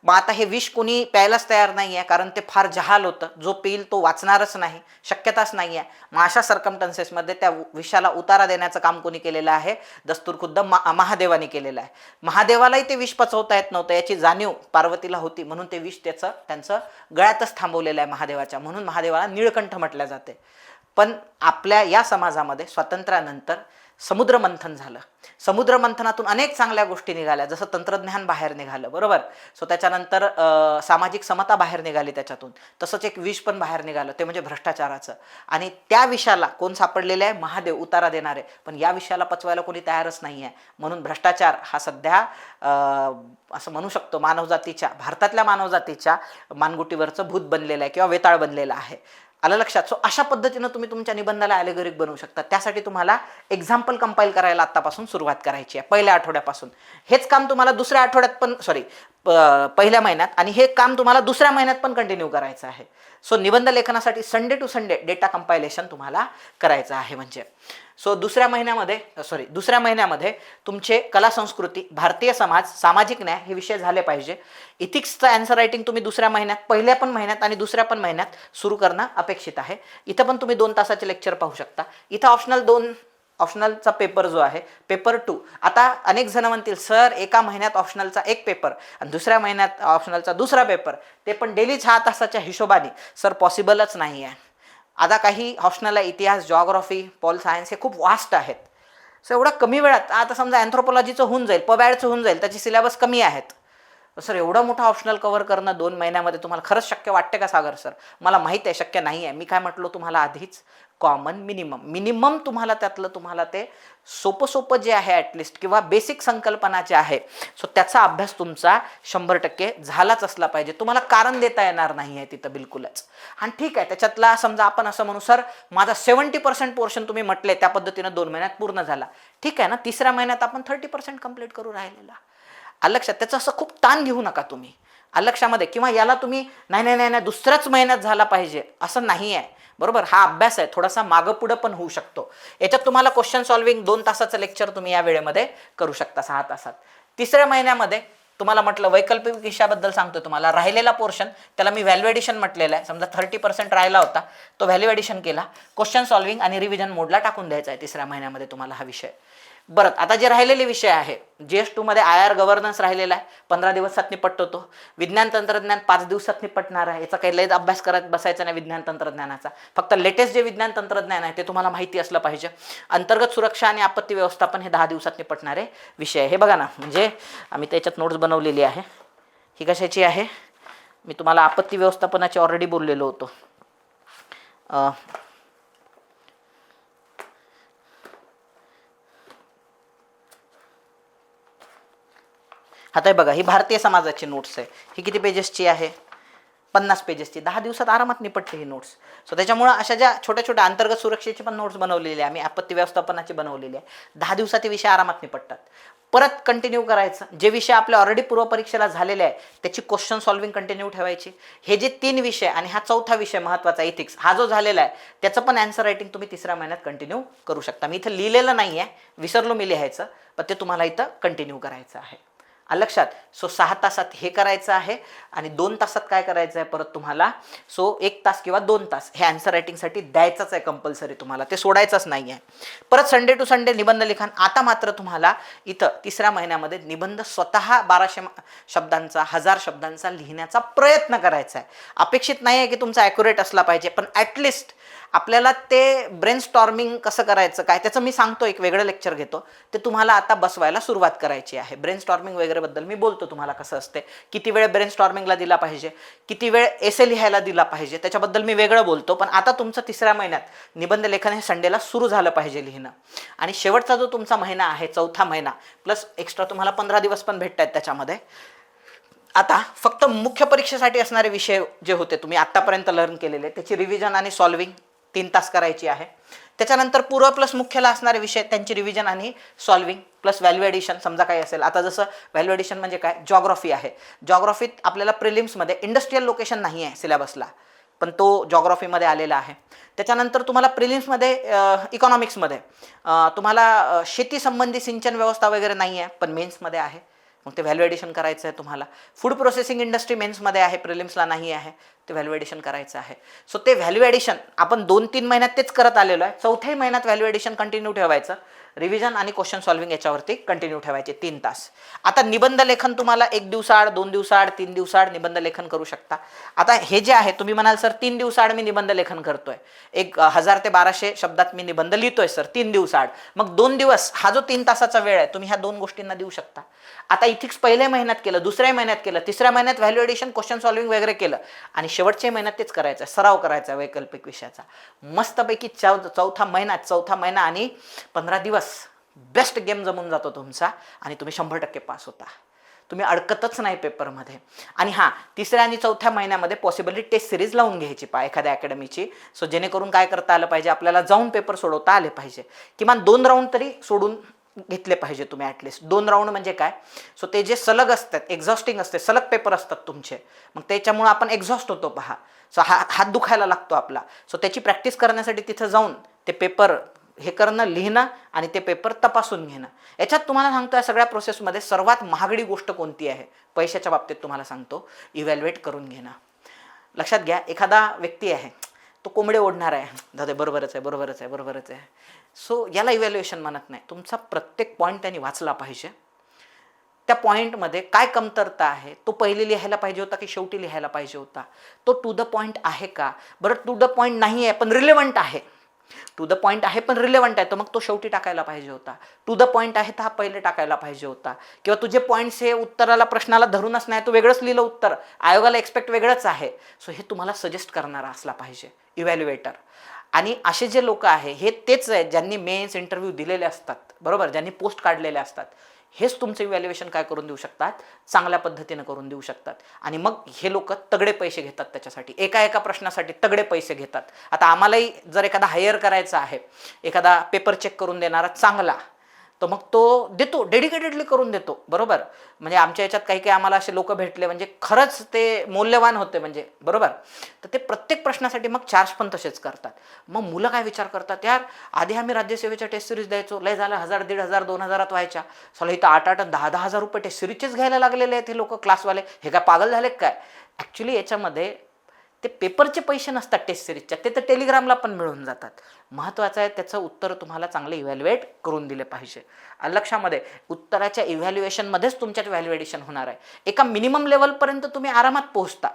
मग आता हे विष कोणी प्यायलाच तयार नाही आहे, कारण ते फार जहाल होतं. जो पिईल तो वाचणारच नाही, शक्यताच नाही आहे. मग अशा सर्कमटन्सेसमध्ये त्या विषाला उतारा देण्याचं काम कोणी केलेलं आहे, दस्तूरखुद्द महादेवाने केलेलं आहे. महादेवालाही ते विष पचवता येत नव्हतं, याची जाणीव पार्वतीला होती, म्हणून ते विष त्यांचं गळ्यातच थांबवलेलं आहे महादेवाच्या, म्हणून महादेवाला निळकंठ म्हटलं जाते. पण आपल्या या समाजामध्ये स्वातंत्र्यानंतर समुद्रमंथन झालं. समुद्रमंथनातून अनेक चांगल्या गोष्टी निघाल्या, जसं तंत्रज्ञान बाहेर निघालं, बरोबर. सो त्याच्यानंतर सामाजिक समता बाहेर निघाली त्याच्यातून, तसंच एक विष पण बाहेर निघालं, ते म्हणजे भ्रष्टाचाराचं. आणि त्या विषाला कोण सापडलेले आहे, महादेव उतारा देणारे, पण या विषयाला पचवायला कोणी तयारच नाही आहे. म्हणून भ्रष्टाचार हा सध्या असं म्हणू शकतो मानवजातीच्या, भारतातल्या मानवजातीच्या मानगुटीवरचं भूत बनलेलं आहे, किंवा वेताळ बनलेलं आहे. आलं लक्षात. सो अशा पद्धतीनं तुम्ही तुमच्या निबंधाला ॲलेगोरिक बनवू शकता. त्यासाठी तुम्हाला एक्झाम्पल कंपाईल करायला आत्तापासून सुरुवात करायची आहे, पहिल्या आठवड्यापासून. हेच काम तुम्हाला दुसऱ्या आठवड्यात पण पहिल्या महिन्यात, आणि हे काम तुम्हाला दुसऱ्या महिन्यात पण कंटिन्यू करायचं आहे. सो निबंध लेखनासाठी Sunday to Sunday data compilation तुम्हाला करायचं आहे. म्हणजे सो दुसऱ्या महिन्यामध्ये तुमचे कला संस्कृती, भारतीय समाज, सामाजिक न्याय हे विषय झाले पाहिजे. इथिक्सचं अँसर रायटिंग तुम्ही दुसऱ्या महिन्यात, पहिल्या पण महिन्यात आणि दुसऱ्या पण महिन्यात सुरू करणं अपेक्षित आहे. इथं पण तुम्ही 2 तासाचे लेक्चर पाहू शकता. इथं ऑप्शनलचा पेपर जो आहे, पेपर 2. आता अनेक जण म्हणतील सर एका महिन्यात ऑप्शनलचा एक पेपर आणि दुसऱ्या महिन्यात ऑप्शनलचा दुसरा पेपर, ते पण डेली 6 तासाच्या हिशोबाने. सर पॉसिबलच नाही आहे. आता काही ऑप्शनल इतिहास, जॉग्राफी, पॉल सायन्स हे खूप वास्ट आहेत. सो एवढा कमी वेळात, आता समजा अँथ्रोपॉलॉजीचं होऊन जाईल, पबॅडचं होऊन जाईल, त्याचे सिलेबस कमी आहेत. सर एवढा मोठा ऑप्शनल कव्हर करणं 2 महिन्यामध्ये तुम्हाला खरंच शक्य वाटते का सागर सर? मला माहीत आहे शक्य नाही आहे. मी काय म्हटलो तुम्हाला आधीच, कॉमन मिनिमम तुम्हाला ते सोपं जे आहे ॲटलिस्ट, किंवा बेसिक संकल्पना जे आहे, सो त्याचा अभ्यास तुमचा 100% झालाच असला पाहिजे. तुम्हाला कारण देता येणार नाही आहे तिथं बिलकुलच. आणि ठीक आहे, त्याच्यातला समजा आपण असं म्हणू सर माझा 70% पोर्शन तुम्ही म्हटले त्या पद्धतीनं 2 महिन्यात पूर्ण झाला, ठीक आहे ना. तिसऱ्या महिन्यात आपण 30% कंप्लीट करू राहिलेला. अलक्षात, त्याचं असं खूप ताण घेऊ नका तुम्ही अलक्षामध्ये, किंवा याला तुम्ही नाही दुसऱ्याच महिन्यात झाला पाहिजे असं नाही आहे, बरोबर. हा अभ्यास आहे, थोडासा मागं पुढं पण होऊ शकतो. याच्यात तुम्हाला क्वेश्चन सॉल्व्हिंग 2 तासाचं लेक्चर तुम्ही या वेळेमध्ये करू शकता, 6 तासात. तिसऱ्या महिन्यामध्ये तुम्हाला म्हटलं वैकल्पिक विषयाबद्दल सांगतो तुम्हाला. राहिलेला पोर्शन त्याला मी व्हॅल्यू ॲडिशन म्हटलेलं आहे. समजा 30% राहिला होता, तो व्हॅल्यू ॲडिशन केला, क्वेश्चन सॉल्व्हिंग आणि रिव्हिजन मोडला टाकून द्यायचा आहे तिसऱ्या महिन्यामध्ये तुम्हाला हा विषय. बरं, आता जे राहिलेले विषय आहे, GS2 मध्ये IR गव्हर्नन्स राहिलेला आहे, 15 दिवसात निपटतो तो. विज्ञान तंत्रज्ञान 5 दिवसात निपटणार आहे. याचा काही लय अभ्यास करत बसायचा नाही विज्ञान तंत्रज्ञानाचा. फक्त लेटेस्ट जे विज्ञान तंत्रज्ञान आहे ते तुम्हाला माहिती असलं पाहिजे. अंतर्गत सुरक्षा आणि आपत्ती व्यवस्थापन हे 10 दिवसात निपटणारे विषय आहे. हे बघा ना, म्हणजे आम्ही त्याच्यात नोट्स बनवलेली आहे. ही कशाची आहे, मी तुम्हाला आपत्ती व्यवस्थापनाची ऑलरेडी बोललेलो होतो. आता बघा, ही भारतीय समाजाची नोट्स आहे. ही किती पेजेसची आहे, 50 पेजेसची. 10 दिवसात आरामात निपटते ही नोट्स. सो त्याच्यामुळे अशा ज्या छोट्या अंतर्गत सुरक्षेची पण नोट्स बनवलेली आहे आम्ही, आपत्ती व्यवस्थापनाची बनवलेली आहे. 10 दिवसात हे विषय आरामात निपटतात. परत कंटिन्यू करायचं, जे विषय आपले ऑलरेडी पूर्वपरीक्षेला झालेले आहे त्याची क्वेश्चन सॉल्व्हिंग कंटिन्यू ठेवायची. हे जे 3 विषय आणि हा 4था विषय महत्त्वाचा इथिक्स, हा जो झालेला आहे त्याचं पण अँसर रायटिंग तुम्ही तिसऱ्या महिन्यात कंटिन्यू करू शकता. मी इथं लिहिलेलं नाही आहे, विसरलो मी लिहायचं, पण ते तुम्हाला इथं कंटिन्यू करायचं आहे. आलं लक्षात. सो 6 तासात हे करायचं आहे आणि 2 तासात काय करायचं आहे परत तुम्हाला. सो 1 तास किंवा 2 तास हे आन्सर रायटिंगसाठी द्यायचंच आहे कंपल्सरी, तुम्हाला ते सोडायचंच नाही आहे. परत संडे टू संडे निबंध लिखाण. आता मात्र तुम्हाला इथं 3ऱ्या महिन्यामध्ये निबंध स्वतः 1200 शब्दांचा 1000 शब्दांचा लिहिण्याचा प्रयत्न करायचा आहे. अपेक्षित नाही आहे की तुमचा ॲक्युरेट असला पाहिजे, पण ॲटलिस्ट आपल्याला ते ब्रेन स्टॉर्मिंग कसं करायचं काय त्याचं मी सांगतो, एक वेगळं लेक्चर घेतो, ते तुम्हाला आता बसवायला सुरुवात करायची आहे. ब्रेन स्टॉर्मिंग वगैरे बद्दल मी बोलतो तुम्हाला कसं असते, किती वेळ ब्रेन स्टॉर्मिंगला दिला पाहिजे, किती वेळ एसे लिहायला दिला पाहिजे, त्याच्याबद्दल मी वेगळं बोलतो. पण आता तुमचं 3ऱ्या महिन्यात निबंध लेखन हे संडेला सुरू झालं पाहिजे लिहिणं. आणि शेवटचा जो तुमचा महिना आहे 4था महिना प्लस एक्स्ट्रा तुम्हाला 15 दिवस पण भेटत आहेत त्याच्यामध्ये. आता फक्त मुख्य परीक्षेसाठी असणारे विषय जे होते तुम्ही आत्तापर्यंत लर्न केलेले त्याची रिव्हिजन आणि सॉल्विंग 3 तास करायची आहे. त्याच्यानंतर पूर्व प्लस मुख्यला असणारे विषय त्यांची रिव्हिजन आणि सॉल्विंग प्लस व्हॅल्यू ॲडिशन समजा काही असेल. आता जसं व्हॅल्यू ॲडिशन म्हणजे काय, जॉग्राफी आहे. जॉग्राफीत आपल्याला प्रिलिम्समध्ये इंडस्ट्रियल लोकेशन नाही आहे सिलेबसला, पण तो जॉग्राफीमध्ये आलेला आहे. त्याच्यानंतर तुम्हाला प्रिलिम्समध्ये इकॉनॉमिक्समध्ये तुम्हाला शेती संबंधी सिंचन व्यवस्था वगैरे नाही आहे, पण मेन्समध्ये आहे. मग ते व्हॅल्यू ॲडिशन करायचं आहे तुम्हाला. फूड प्रोसेसिंग इंडस्ट्री मेन्समध्ये आहे, प्रिलिम्सला नाही आहे, ते व्हॅल्यू ॲडिशन करायचं आहे. सो ते व्हॅल्यू ॲडिशन आपण 2-3 महिन्यात तेच करत आलेलो आहे. 4थ्या महिन्यात व्हॅल्यू ॲडिशन कंटिन्यू ठेवायचं, रिव्हिजन आणि क्वेश्चन सॉल्विंग याच्यावरती कंटिन्यू ठेवायचे 3 तास. आता निबंध लेखन तुम्हाला 1 दिवसाआड 2 दिवसाआड 3 दिवसाआड निबंध लेखन करू शकता. आता हे जे आहे तुम्ही म्हणाल सर 3 दिवसाआड मी निबंध लेखन करतोय, 1000 ते 1200 शब्दात मी निबंध लिहितोय सर 3 दिवसाआड, मग 2 दिवस हा जो 3 तासाचा वेळ आहे तुम्ही ह्या 2 गोष्टींना देऊ शकता. आता इथिक्स पहिल्या महिन्यात केलं, 2ऱ्या महिन्यात केलं, 3ऱ्या महिन्यात व्हॅल्यू ॲडिशन क्वेश्चन सॉल्विंग वगैरे केलं आणि शेवटच्या महिन्यात तेच करायचं आहे, सराव करायचा आहे वैकल्पिक विषयाचा. मस्तपैकी 4था महिना आणि 15 दिवस बेस्ट गेम जमून जातो तुमचा आणि तुम्ही 100% पास होता. तुम्ही अडकतच नाही पेपरमध्ये. आणि हां, 3ऱ्या आणि 4थ्या महिन्यामध्ये पॉसिबली टेस्ट सिरीज लावून घ्यायची एखाद्या अकॅडमीची. सो जेणेकरून काय करता आलं पाहिजे, आपल्याला जाऊन पेपर सोडवता आले पाहिजे. किमान 2 राऊंड तरी सोडून घेतले पाहिजे तुम्ही ॲटलिस्ट. 2 राऊंड म्हणजे काय, सो ते जे सलग असतात एक्झॉस्टिंग असते, सलग पेपर असतात तुमचे, मग त्याच्यामुळे आपण एक्झॉस्ट होतो पहा. सो हात दुखायला लागतो आपला. सो त्याची प्रॅक्टिस करण्यासाठी तिथं जाऊन ते पेपर हे करणं, लिहिणं आणि ते पेपर तपासून घेणं. याच्यात तुम्हाला सांगतो या सगळ्या प्रोसेसमध्ये सर्वात महागडी गोष्ट कोणती आहे पैशाच्या बाबतीत तुम्हाला सांगतो, इव्हॅल्युएट करून घेणं. लक्षात घ्या, एखादा व्यक्ती आहे तो कोंबडे ओढणार आहे, दादा बरोबरच आहे बरोबरच आहे बरोबरच आहे. सो याला इव्हॅल्युएशन म्हणत नाही. तुमचा प्रत्येक पॉईंट त्यांनी वाचला पाहिजे. त्या पॉईंटमध्ये काय कमतरता आहे, तो पहिले लिहायला पाहिजे होता की शेवटी लिहायला पाहिजे होता, तो टू द पॉईंट आहे का, बरं टू द पॉईंट नाही आहे पण रिलेव्हंट आहे, टू द पॉईंट आहे पण रिलेव्हंट आहे तर मग तो शेवटी टाकायला पाहिजे होता. टू द पॉईंट आहे तर हा पहिले टाकायला पाहिजे होता. किंवा तुझे पॉईंट्स हे उत्तराला प्रश्नाला धरूनच नाही, तू वेगळंच लिहिलं उत्तर, आयोगाला एक्सपेक्ट वेगळंच आहे. सो हे तुम्हाला सजेस्ट करणारा असला पाहिजे इव्हॅल्युएटर. आणि असे जे लोक आहे हे तेच आहेत ज्यांनी मेन्स इंटरव्ह्यू दिलेले असतात, बरोबर, ज्यांनी पोस्ट काढलेले असतात. हेच तुमचं इव्हॅल्युएशन काय करून देऊ शकतात, चांगल्या पद्धतीनं करून देऊ शकतात. आणि मग हे लोक तगडे पैसे घेतात त्याच्यासाठी, एका प्रश्नासाठी तगडे पैसे घेतात. आता आम्हालाही जर एखादा हायर करायचा आहे, एखादा पेपर चेक करून देणारा चांगला, तर मग तो देतो, डेडिकेटेडली करून देतो, बरोबर. म्हणजे आमच्या याच्यात काही आम्हाला असे लोक भेटले म्हणजे खरंच ते मौल्यवान होते म्हणजे, बरोबर. तर ते प्रत्येक प्रश्नासाठी मग चार्ज पण तसेच करतात. मग मुलं काय विचार करतात, यार आधी आम्ही राज्यसेवेच्या टेस्ट सिरीज द्यायचो, लय झालं 1000, 1500, 2000 व्हायच्या, चला इथं 8-8, 10-10 हजार रुपये टेस्ट सिरीजचेच घ्यायला लागलेले आहेत हे लोक क्लासवाले. हे काय पागल झाले काय. ॲक्च्युली याच्यामध्ये ते पेपरचे पैसे नसतात टेस्ट सिरीजच्या, ते तर टेलिग्रामला पण मिळून जातात. महत्त्वाचं आहे त्याचं उत्तर तुम्हाला चांगले इव्हॅल्युएट करून दिले पाहिजे. लक्षामध्ये उत्तराच्या इव्हॅल्युएशनमध्येच तुमच्यात व्हॅल्यू ॲडिशन होणार आहे. एका मिनिमम लेवलपर्यंत तुम्ही आरामात पोहोचता,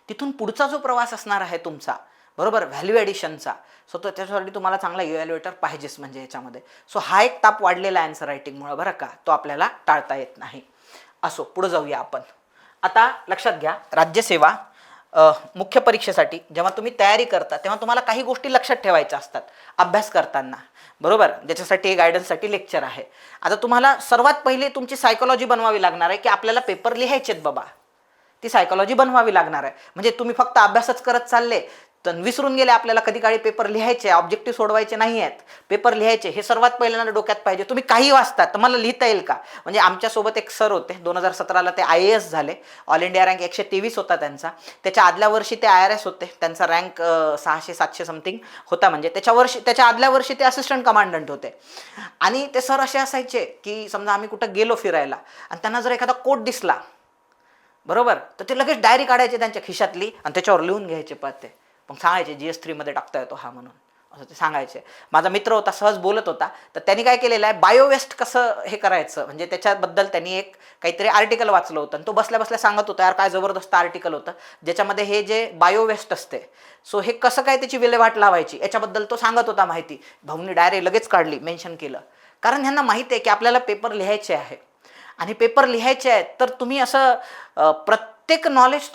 तिथून पुढचा जो प्रवास असणार आहे तुमचा, बरोबर, व्हॅल्यू ॲडिशनचा, सो तो त्याच्यासाठी तुम्हाला चांगला इव्हॅल्युएटर पाहिजेच म्हणजे याच्यामध्ये. सो हा एक ताप वाढलेला आन्सर रायटिंगमुळे, बरं का, तो आपल्याला टाळता येत नाही. असो, पुढे जाऊया आपण. आता लक्षात घ्या, राज्यसेवा मुख्य परीक्षेसाठी जेव्हा तुम्ही तयारी करता तेव्हा तुम्हाला काही गोष्टी लक्षात ठेवायच्या असतात अभ्यास करताना, बरोबर, ज्याच्यासाठी गायडन्ससाठी लेक्चर आहे. आता तुम्हाला सर्वात पहिले तुमची सायकोलॉजी बनवावी लागणार आहे की आपल्याला पेपर लिहायचेत बाबा, ती सायकोलॉजी बनवावी लागणार आहे. म्हणजे तुम्ही फक्त अभ्यासच करत चालले तर विसरून गेले आपल्याला कधी काळी पेपर लिहायचे, ऑब्जेक्टिव्ह सोडवायचे नाही आहेत, पेपर लिहायचे, हे सर्वात पहिल्यांदा डोक्यात पाहिजे. तुम्ही काही वाचतात तर मला लिहिता येईल का? म्हणजे आमच्यासोबत एक सर होते 2017ला, ते IAS झाले, ऑल इंडिया रँक 123 होता त्यांचा. त्याच्या आदल्या वर्षी ते IRS होते, त्यांचा रँक 600-700 समथिंग होता. म्हणजे त्याच्या आदल्या वर्षी ते असिस्टंट कमांडंट होते. आणि ते सर असे असायचे की समजा आम्ही कुठं गेलो फिरायला आणि त्यांना जर एखादा कोट दिसला, बरोबर, तर ते लगेच डायरी काढायचे त्यांच्या खिशातली आणि त्याच्यावर लिहून घ्यायचे पाहते, मग सांगायचे GS3 मध्ये टाकता येतो हा म्हणून, असं ते सांगायचे. माझा मित्र होता, सहज बोलत होता, तर त्यांनी काय केलेलं आहे, बायोवेस्ट कसं हे करायचं म्हणजे त्याच्याबद्दल त्यांनी एक काहीतरी आर्टिकल वाचलं होतं आणि तो बसल्या बसल्या सांगत होता. यार काय जबरदस्त आर्टिकल होतं, ज्याच्यामध्ये हे जे बायोवेस्ट असते, सो हे कसं काय त्याची विल्हेवाट लावायची याच्याबद्दल तो सांगत होता माहिती. भाऊंनी डायरी लगेच काढली, मेन्शन केलं, कारण ह्यांना माहिती आहे की आपल्याला पेपर लिहायचे आहे आणि पेपर लिहायचे आहेत. तर तुम्ही असं प्रत्येक नॉलेज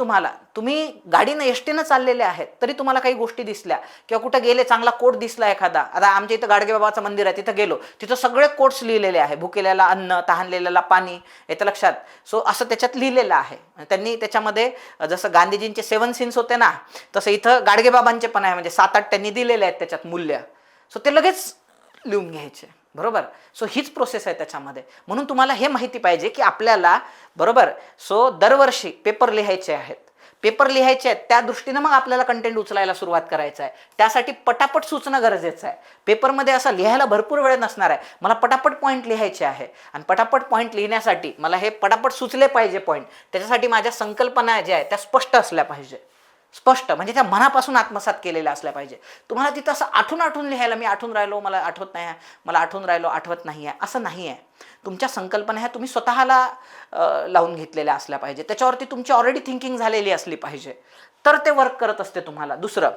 तुम्ही गाडीनं एसटीनं चाललेले आहेत तरी तुम्हाला काही गोष्टी दिसल्या किंवा कुठं गेले, चांगला कोट दिसला एखादा. आता आमच्या इथं गाडगेबाबाचं मंदिर आहे, तिथं गेलो, तिथं सगळे कोट्स लिहिलेले आहे, भुकेल्याला अन्न, तहानलेल्याला पाणी, येतं लक्षात. सो असं त्याच्यात लिहिलेलं आहे. त्यांनी त्याच्यामध्ये जसं गांधीजींचे 7 सीन्स होते ना, तसं इथं गाडगेबाबांचे पण आहे, म्हणजे 7-8 त्यांनी दिलेले आहेत त्याच्यात मूल्य. सो ते लगेच लिहून घ्यायचे, बरोबर. सो हीच प्रोसेस आहे त्याच्यामध्ये. म्हणून तुम्हाला हे माहिती पाहिजे की आपल्याला, बरोबर, सो दरवर्षी पेपर लिहायचे आहेत, पेपर लिहायचे आहेत, त्या दृष्टीनं मग आपल्याला कंटेंट उचलायला सुरुवात करायचं आहे. त्यासाठी पटापट सुचणं गरजेचं आहे. पेपरमध्ये असं लिहायला भरपूर वेळ नसणार आहे, मला पटापट पॉईंट लिहायचे आहे आणि पटापट पॉईंट लिहिण्यासाठी मला हे पटापट सुचले पाहिजे पॉईंट. त्याच्यासाठी माझ्या संकल्पना ज्या आहेत त्या स्पष्ट असल्या पाहिजे, स्पष्ट म्हणजे त्या मनापासून आत्मसात केलेल्या असल्या पाहिजे. तुम्हाला तिथं असं आठवून लिहायला, मी आठवून राहिलो, मला आठवत नाही आहे, मला आठवून राहिलो, आठवत नाही आहे, असं नाही आहे. तुमच्या संकल्पना ह्या तुम्ही स्वतःला लावून घेतलेल्या असल्या पाहिजे, त्याच्यावरती तुमची ऑलरेडी थिंकिंग झालेली असली पाहिजे, तर ते वर्क करत असते तुम्हाला. दुसरं,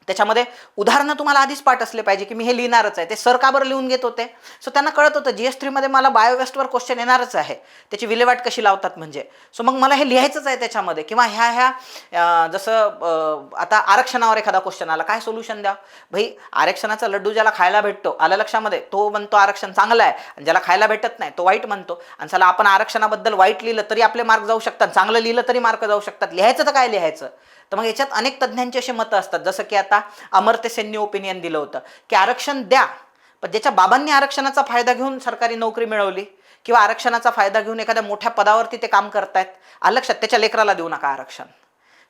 त्याच्यामध्ये उदाहरणं तुम्हाला आधीच पाठ असले पाहिजे की मी हे लिहिणारच आहे. ते सर का बरं लिहून घेत होते, सो त्यांना कळत होतं GS3 मध्ये मला बायोवेस्टवर क्वेश्चन येणारच आहे, त्याची विल्हेवाट कशी लावतात म्हणजे. सो मग मला हे लिहायचंच आहे त्याच्यामध्ये. किंवा ह्या जसं आता आरक्षणावर एखादा क्वेश्चन आला, काय सोल्युशन द्या भाई. आरक्षणाचा लड्डू ज्याला खायला भेटतो, आलं लक्षामध्ये, तो म्हणतो आरक्षण चांगलं आहे, आणि ज्याला खायला भेटत नाही तो वाईट म्हणतो. आणि चला आपण आरक्षणाबद्दल वाईट लिहिलं तरी आपले मार्क जाऊ शकतात, चांगलं लिहिलं तरी मार्क जाऊ शकतात, लिहायचं तर काय लिहायचं. तर मग याच्यात अनेक तज्ज्ञांची अशी मतं असतात. जसं की आता अमर्त्य सेननी ओपिनियन दिलं होतं की आरक्षण द्या, पण ज्याच्या बाबांनी आरक्षणाचा फायदा घेऊन सरकारी नोकरी मिळवली किंवा आरक्षणाचा फायदा घेऊन एखाद्या मोठ्या पदावरती ते काम करतायत, लक्षात, त्याच्या लेकराला देऊ नका आरक्षण.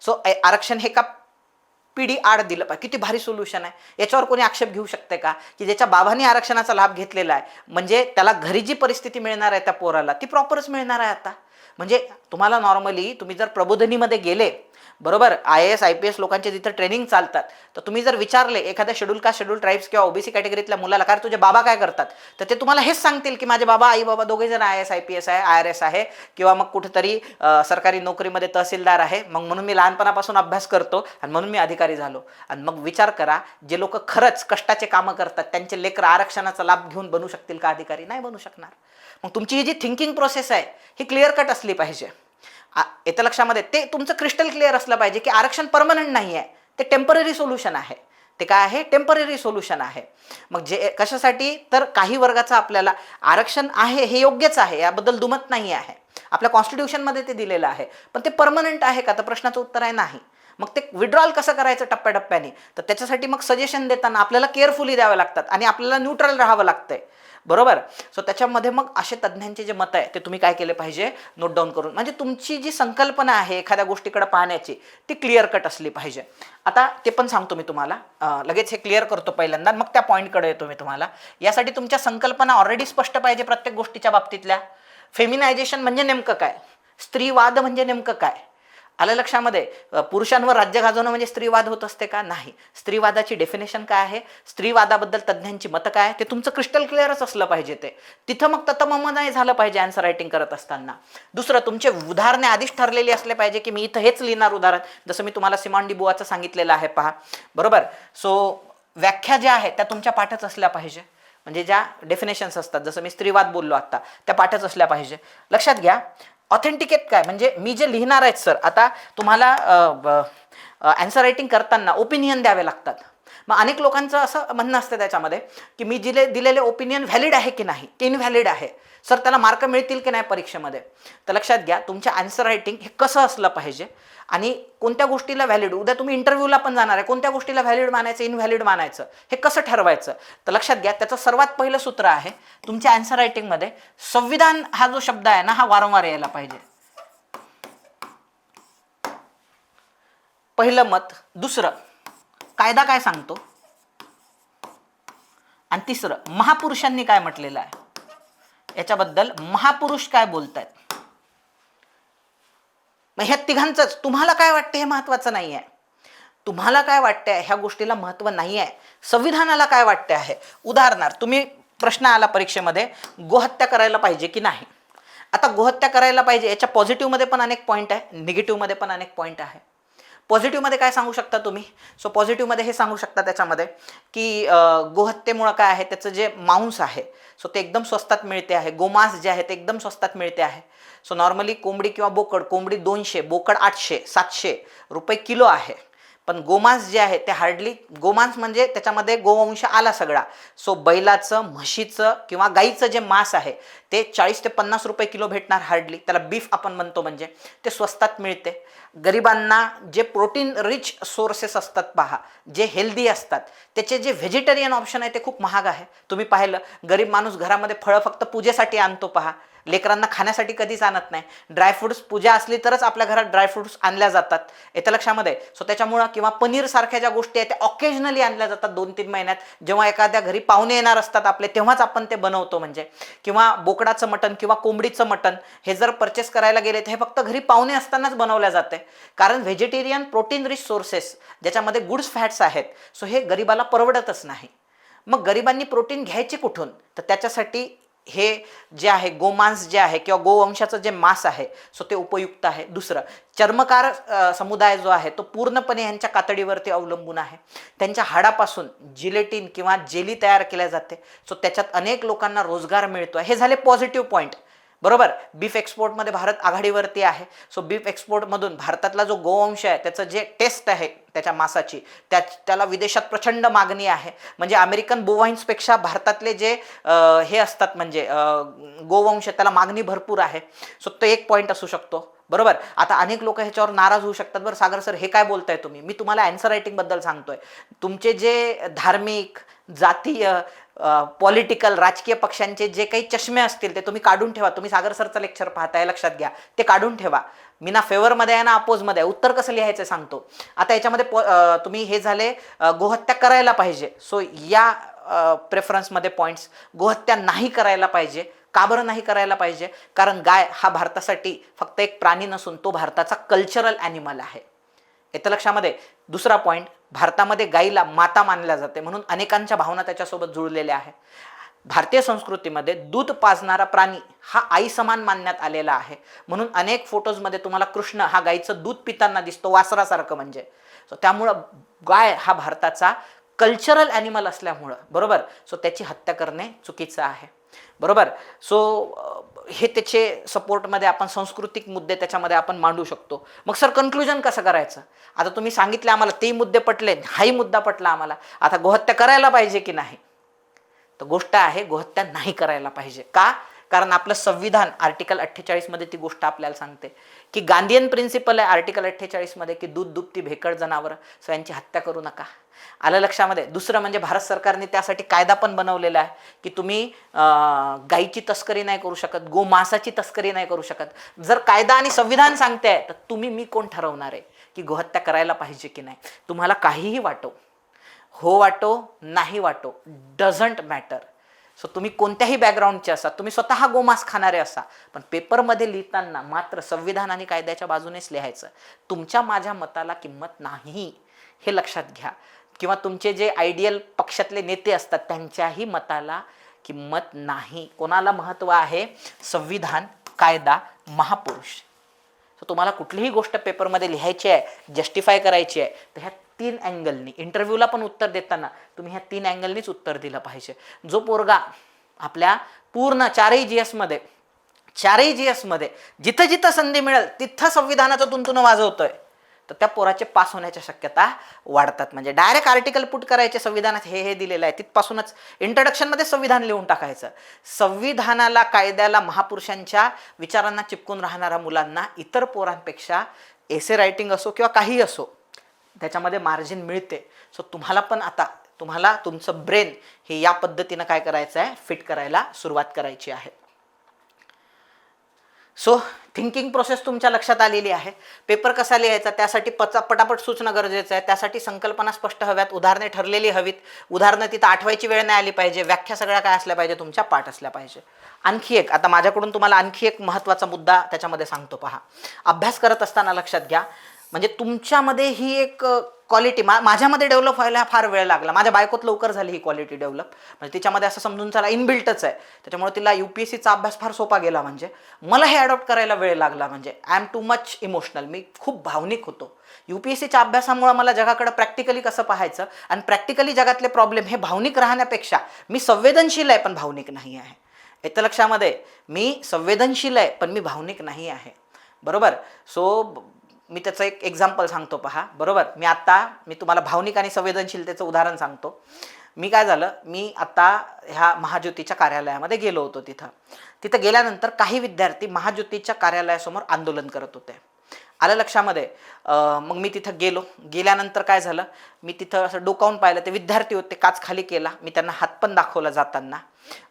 सो आरक्षण हे का पिढी आड दिलं पाहिजे. किती भारी सोल्युशन आहे. याच्यावर कोणी आक्षेप घेऊ शकते का की ज्याच्या बाबांनी आरक्षणाचा लाभ घेतलेला आहे, म्हणजे त्याला घरी जी परिस्थिती मिळणार आहे त्या पोराला ती प्रॉपरच मिळणार आहे. आता म्हणजे तुम्हाला नॉर्मली तुम्ही जर प्रबोधिनीमध्ये गेले, बरोबर, IAS IPS लोकांचे जिथं ट्रेनिंग चालतात, तर तुम्ही जर विचारले एखाद्या शेड्यूल कास्ट, शेड्यूल ट्राईब्स किंवा OBC कॅटेगरीतल्या मुलाला, कारण तुझे बाबा काय करतात, तर ते तुम्हाला हेच सांगतील की माझे बाबा, आई बाबा दोघे जण IAS IPS आहे, IRS आहे, किंवा मग कुठेतरी सरकारी नोकरीमध्ये तहसीलदार आहे, मग म्हणून मी लहानपणापासून अभ्यास करतो आणि म्हणून मी अधिकारी झालो. आणि मग विचार करा, जे लोक खरंच कष्टाचे कामं करतात त्यांचे लेकर आरक्षणाचा लाभ घेऊन बनू शकतील का अधिकारी? नाही बनू शकणार. मग तुमची ही जी थिंकिंग प्रोसेस आहे ही क्लिअर कट असली पाहिजे. येत्या लक्षामध्ये ते तुमचं क्रिस्टल क्लिअर असलं पाहिजे की आरक्षण परमनंट नाही आहे, ते टेम्पररी सोल्युशन आहे. ते काय आहे? टेम्पररी सोल्युशन आहे. मग जे कशासाठी, तर काही वर्गाचं आपल्याला आरक्षण आहे हे योग्यच आहे, याबद्दल दुमत नाही आहे, आपल्या कॉन्स्टिट्यूशनमध्ये ते दिलेलं आहे, पण ते परमनंट आहे का, तर प्रश्नाचं उत्तर आहे नाही. मग ते विड्रॉल कसं करायचं टप्प्याटप्प्याने, तर त्याच्यासाठी मग सजेशन देताना आपल्याला केअरफुली द्यावे लागतात आणि आपल्याला न्यूट्रल राहावं लागतंय, बरोबर. सो त्याच्यामध्ये मग असे तज्ज्ञांचे जे मत आहे ते तुम्ही काय केले पाहिजे, नोट डाऊन करून, म्हणजे तुमची जी संकल्पना आहे एखाद्या गोष्टीकडे पाहण्याची ती क्लिअर कट असली पाहिजे. आता ते पण सांगतो मी तुम्हाला, लगेच हे क्लिअर करतो पहिल्यांदा, मग त्या पॉईंटकडे येतो मी तुम्हाला. यासाठी तुमच्या संकल्पना ऑलरेडी स्पष्ट पाहिजे प्रत्येक गोष्टीच्या बाबतीतल्या. फेमिनायझेशन म्हणजे नेमकं काय, स्त्रीवाद म्हणजे नेमकं काय, आलं लक्षामध्ये. पुरुषांवर राज्य गाजवणं म्हणजे स्त्रीवाद होत असते का? नाही. स्त्रीवादाची डेफिनेशन काय आहे, स्त्रीवादाबद्दल तज्ज्ञांची मतं काय, ते तुमचं क्रिस्टल क्लिअरच असलं पाहिजे. ते तिथं मग ततमम नाही झालं पाहिजे आन्सर रायटिंग करत असताना. दुसरं, तुमचे उदाहरणे आधीच ठरलेली असले पाहिजे की मी इथं हेच लिहिणार उदाहरण, जसं मी तुम्हाला सिमॉन डी बुआचं सांगितलेलं आहे पहा, बरोबर. सो व्याख्या ज्या आहेत त्या तुमच्या पाठच असल्या पाहिजे, म्हणजे ज्या डेफिनेशन्स असतात, जसं मी स्त्रीवाद बोललो आता, त्या पाठच असल्या पाहिजे. लक्षात घ्या. ऑथेंटिकेट काय, म्हणजे मी जे लिहिणार आहेत सर, आता तुम्हाला आन्सर रायटिंग करताना ओपिनियन द्यावे लागतात. मग अनेक लोकांचं असं म्हणणं असतं त्याच्यामध्ये की मी दिलेले ओपिनियन व्हॅलिड आहे की नाही, की इनव्हॅलिड आहे, सर त्याला मार्क मिळतील की नाही परीक्षेमध्ये. तर लक्षात घ्या, तुमच्या आन्सर रायटिंग हे कसं असलं पाहिजे आणि कोणत्या गोष्टीला व्हॅलिड, उद्या तुम्ही इंटरव्ह्यूला पण जाणार आहे, कोणत्या गोष्टीला व्हॅलिड मानायचं इनव्हॅलिड मानायचं हे कसं ठरवायचं. तर लक्षात घ्या, त्याचं सर्वात पहिलं सूत्र आहे तुमच्या आन्सर रायटिंगमध्ये संविधान हा जो शब्द आहे ना, हा वारंवार यायला पाहिजे. पहिलं मत. दुसरं, कायदा काय सांगतो. आणि तिसरं, महापुरुषांनी काय म्हटलेलं आहे याच्याबद्दल, महापुरुष काय बोलतायत. मग ह्या तिघांचंच तुम्हाला काय वाटतं हे महत्वाचं नाही आहे. तुम्हाला काय वाटतंय ह्या गोष्टीला महत्व नाही आहे, संविधानाला काय वाटते आहे. उदाहरणार्थ, तुम्ही प्रश्न आला परीक्षेमध्ये, गोहत्या करायला पाहिजे की नाही. आता गोहत्या करायला पाहिजे याच्या पॉझिटिव्हमध्ये पण अनेक पॉईंट आहे, निगेटिव्हमध्ये पण अनेक पॉईंट आहे. पॉझिटिव्हमध्ये काय सांगू शकता तुम्ही. सो पॉझिटिव्हमध्ये हे सांगू शकता त्याच्यामध्ये की गोहत्येमुळं काय आहे, त्याचं जे मांस आहे सो ते एकदम स्वस्तात मिळते आहे, गोमांस जे आहे ते एकदम स्वस्तात मिळते आहे. सो नॉर्मली कोंबडी किंवा बोकड, कोंबडी 200, बोकड 800-700 रुपये किलो आहे. पण गोमांस जे आहे ते हार्डली, गोमांस म्हणजे त्याच्यामध्ये गोवंश आला सगळा. सो बैलाचं, म्हशीचं किंवा गाईचं जे मांस आहे ते 40 ते 50 रुपये किलो भेटणार हार्डली. त्याला बीफ आपण म्हणतो, म्हणजे ते स्वस्तात मिळते. गरिबांना जे प्रोटीन रिच सोर्सेस असतात पहा, जे हेल्दी असतात, त्याचे जे व्हेजिटेरियन ऑप्शन आहे ते खूप महाग आहे. तुम्ही पाहिलं, गरीब माणूस घरामध्ये फळं फक्त पूजेसाठी आणतो पहा, लेकरांना खाण्यासाठी कधीच आणत नाही. ड्रायफ्रुट्स पूजा असली तरच आपल्या घरात ड्रायफ्रुट्स आणल्या जातात, येतं लक्षामध्ये. सो त्याच्यामुळं, किंवा पनीर सारख्या ज्या गोष्टी आहेत त्या ऑकेजनली आणल्या जातात 2-3 महिन्यात, जेव्हा एखाद्या घरी पाहुणे येणार असतात आपले तेव्हाच आपण ते बनवतो म्हणजे. किंवा बोकडाचं मटण किंवा कोंबडीचं मटण हे जर परचेस करायला गेले तर हे फक्त घरी पाहुणे असतानाच बनवल्या जाते. कारण व्हेजिटेरियन प्रोटीन रिच सोर्सेस ज्याच्यामध्ये गुड्स फॅट्स आहेत, सो हे गरिबाला परवडतच नाही. मग गरिबांनी प्रोटीन घ्यायचे कुठून, तर त्याच्यासाठी हे जे आहे गोमांस जे आहे किंवा गोवंशाचं जे मांस आहे सो ते उपयुक्त आहे. दुसरं, चर्मकार समुदाय जो आहे तो पूर्णपणे यांच्या कातडीवरती अवलंबून आहे. त्यांच्या हाडापासून जिलेटिन किंवा जेली तयार केल्या जाते. सो त्याच्यात अनेक लोकांना रोजगार मिळतो. हे झाले पॉझिटिव्ह पॉईंट, बरोबर. बीफ एक्सपोर्टमध्ये भारत आघाडीवरती आहे. सो बीफ एक्सपोर्टमधून भारतातला जो गोवंश आहे त्याचं जे टेस्ट आहे त्याच्या मांसाची, त्याला विदेशात प्रचंड मागणी आहे. म्हणजे अमेरिकन बोवाईन्सपेक्षा भारतातले जे हे असतात म्हणजे गोवंश, त्याला मागणी भरपूर आहे. सो तो एक पॉईंट असू शकतो, बरोबर. आता अनेक लोक ह्याच्यावर नाराज होऊ शकतात, बरं सागर सर हे काय बोलताय तुम्ही. मी तुम्हाला आन्सर रायटिंगबद्दल सांगतोय. तुमचे जे धार्मिक, जातीय, पॉलिटिकल, राजकीय पक्षांचे जे काही चष्मे असतील ते तुम्ही काढून ठेवा. तुम्ही सागर सरचं लेक्चर पाहताय, लक्षात घ्या, ते काढून ठेवा. मी ना फेवरमध्ये आहे ना अपोजमध्ये आहे. उत्तर कसं लिहायचं सांगतो. आता याच्यामध्ये तुम्ही हे झाले गोहत्या करायला पाहिजे. सो या प्रेफरन्समध्ये पॉईंट्स, गोहत्या नाही करायला पाहिजे. का बरं नाही करायला पाहिजे, कारण गाय हा भारतासाठी फक्त एक प्राणी नसून तो भारताचा कल्चरल ॲनिमल आहे, येतं लक्षामध्ये. दुसरा पॉईंट, भारतामध्ये गाईला माता मानल्या जाते म्हणून अनेकांच्या भावना त्याच्यासोबत जुळलेल्या आहे. भारतीय संस्कृतीमध्ये दूध पाजणारा प्राणी हा आई समान मानण्यात आलेला आहे. म्हणून अनेक फोटोजमध्ये तुम्हाला कृष्ण हा गाईचं दूध पिताना दिसतो, वासरासारखं म्हणजे. सो त्यामुळं गाय हा भारताचा कल्चरल ॲनिमल असल्यामुळं, बरोबर, सो त्याची हत्या करणे चुकीचं आहे, बरोबर. सो हे त्याचे सपोर्टमध्ये आपण सांस्कृतिक मुद्दे त्याच्यामध्ये आपण मांडू शकतो. मग सर कन्क्लुजन कसं करायचं. आता तुम्ही सांगितले आम्हाला, ते मुद्दे पटले, हाही मुद्दा पटला आम्हाला. आता गोहत्या करायला पाहिजे की नाही, तर गोष्ट आहे गोहत्या नाही करायला पाहिजे. का, कारण आपलं संविधान आर्टिकल 48 मध्ये ती गोष्ट आपल्याला सांगते की गांधीयन प्रिन्सिपल आहे आर्टिकल 48 मध्ये की दूध दुभती भेकड जनावर सो यांची हत्या करू नका, आलं लक्षामध्ये. दुसरं म्हणजे भारत सरकारने त्यासाठी कायदा पण बनवलेला आहे की तुम्ही गाईची तस्करी नाही करू शकत, गोमांसाची तस्करी नाही करू शकत. जर कायदा आणि संविधान सांगते तर तुम्ही मी कोण ठरवणार आहे की गोहत्या करायला पाहिजे की नाही. तुम्हाला काहीही वाटो, हो वाटो नाही वाटो, डझंट मॅटर. सो तुम्ही कोणत्याही बॅकग्राऊंडचे असा, तुम्ही स्वतः गोमांस खाणारे असा, पण पेपरमध्ये लिहिताना मात्र संविधान आणि कायद्याच्या बाजूनेच लिहायचं. तुमच्या माझ्या मताला किंमत नाही हे लक्षात घ्या. किंवा तुमचे जे आयडियल पक्षातले नेते असतात त्यांच्याही मताला किंमत नाही. कोणाला महत्त्व आहे, संविधान, कायदा, महापुरुष. सो तुम्हाला कुठलीही गोष्ट पेपरमध्ये लिहायची आहे, जस्टिफाय करायची आहे, तर ह्या 3 अँगलनी, इंटरव्ह्यूला पण उत्तर देताना तुम्ही ह्या 3 अँगलनीच उत्तर दिलं पाहिजे. जो पोरगा आपल्या पूर्ण 4ही जीएस मध्ये जिथं जिथं संधी मिळेल तिथं संविधानाचं तुंतुन वाजवतोय, तर त्या पोराचे पास होण्याच्या शक्यता वाढतात. म्हणजे डायरेक्ट आर्टिकल पुट करायचे संविधानात हे दिलेलं आहे, तिथपासूनच इंट्रोडक्शनमध्ये संविधान लिहून टाकायचं. संविधानाला, कायद्याला, महापुरुषांच्या विचारांना चिपकून राहणाऱ्या मुलांना इतर पोरांपेक्षा एसे रायटिंग असो किंवा काही असो त्याच्यामध्ये मार्जिन मिळते. सो तुम्हाला पण आता तुमचं ब्रेन हे या पद्धतीनं काय करायचं आहे, फिट करायला सुरुवात करायची आहे. सो थिंकिंग प्रोसेस तुमच्या लक्षात आलेली आहे. पेपर कसा लिहायचा त्यासाठी पटापट सुचणं गरजेचं आहे. त्यासाठी संकल्पना स्पष्ट हव्यात, उदाहरणे ठरलेली हवीत. उदाहरणं तिथं आठवायची वेळ नाही आली पाहिजे. व्याख्या सगळ्या काय असल्या पाहिजे, तुमच्या पाठ असल्या पाहिजे. आणखी एक, आता माझ्याकडून तुम्हाला आणखी एक महत्त्वाचा मुद्दा त्याच्यामध्ये सांगतो. पहा, अभ्यास करत असताना लक्षात घ्या, म्हणजे तुमच्यामध्ये ही एक क्वालिटी माझ्यामध्ये डेव्हलप व्हायला फार वेळ लागला. माझ्या बायकोत लवकर झाली ही क्वालिटी डेव्हलप. म्हणजे तिच्यामध्ये असं समजून चला इनबिल्टच आहे. त्याच्यामुळे तिला UPSCचा अभ्यास फार सोपा गेला. म्हणजे मला हे अडॉप्ट करायला वेळ लागला. म्हणजे I am too much emotional, मी खूप भावनिक होतो. UPSCच्या अभ्यासामुळे मला जगाकडे प्रॅक्टिकली कसं पाहायचं आणि प्रॅक्टिकली जगातले प्रॉब्लेम हे भावनिक राहण्यापेक्षा मी संवेदनशील आहे पण भावनिक नाही आहे. येतं लक्षामध्ये, मी संवेदनशील आहे पण मी भावनिक नाही आहे. बरोबर. सो मी त्याचं एक एक्झाम्पल सांगतो. पहा, बरोबर, मी तुम्हाला भावनिक आणि संवेदनशीलतेचं उदाहरण सांगतो. मी काय झालं, मी आता ह्या महाज्योतीच्या कार्यालयामध्ये गेलो होतो. तिथं गेल्यानंतर काही विद्यार्थी महाज्योतीच्या कार्यालयासमोर आंदोलन करत होते. आलं लक्षामध्ये. मग मी तिथं गेल्यानंतर काय झालं, मी तिथं असं डोकावून पाहिलं, ते विद्यार्थी होते. काच खाली केला, मी त्यांना हात पण दाखवला जाताना.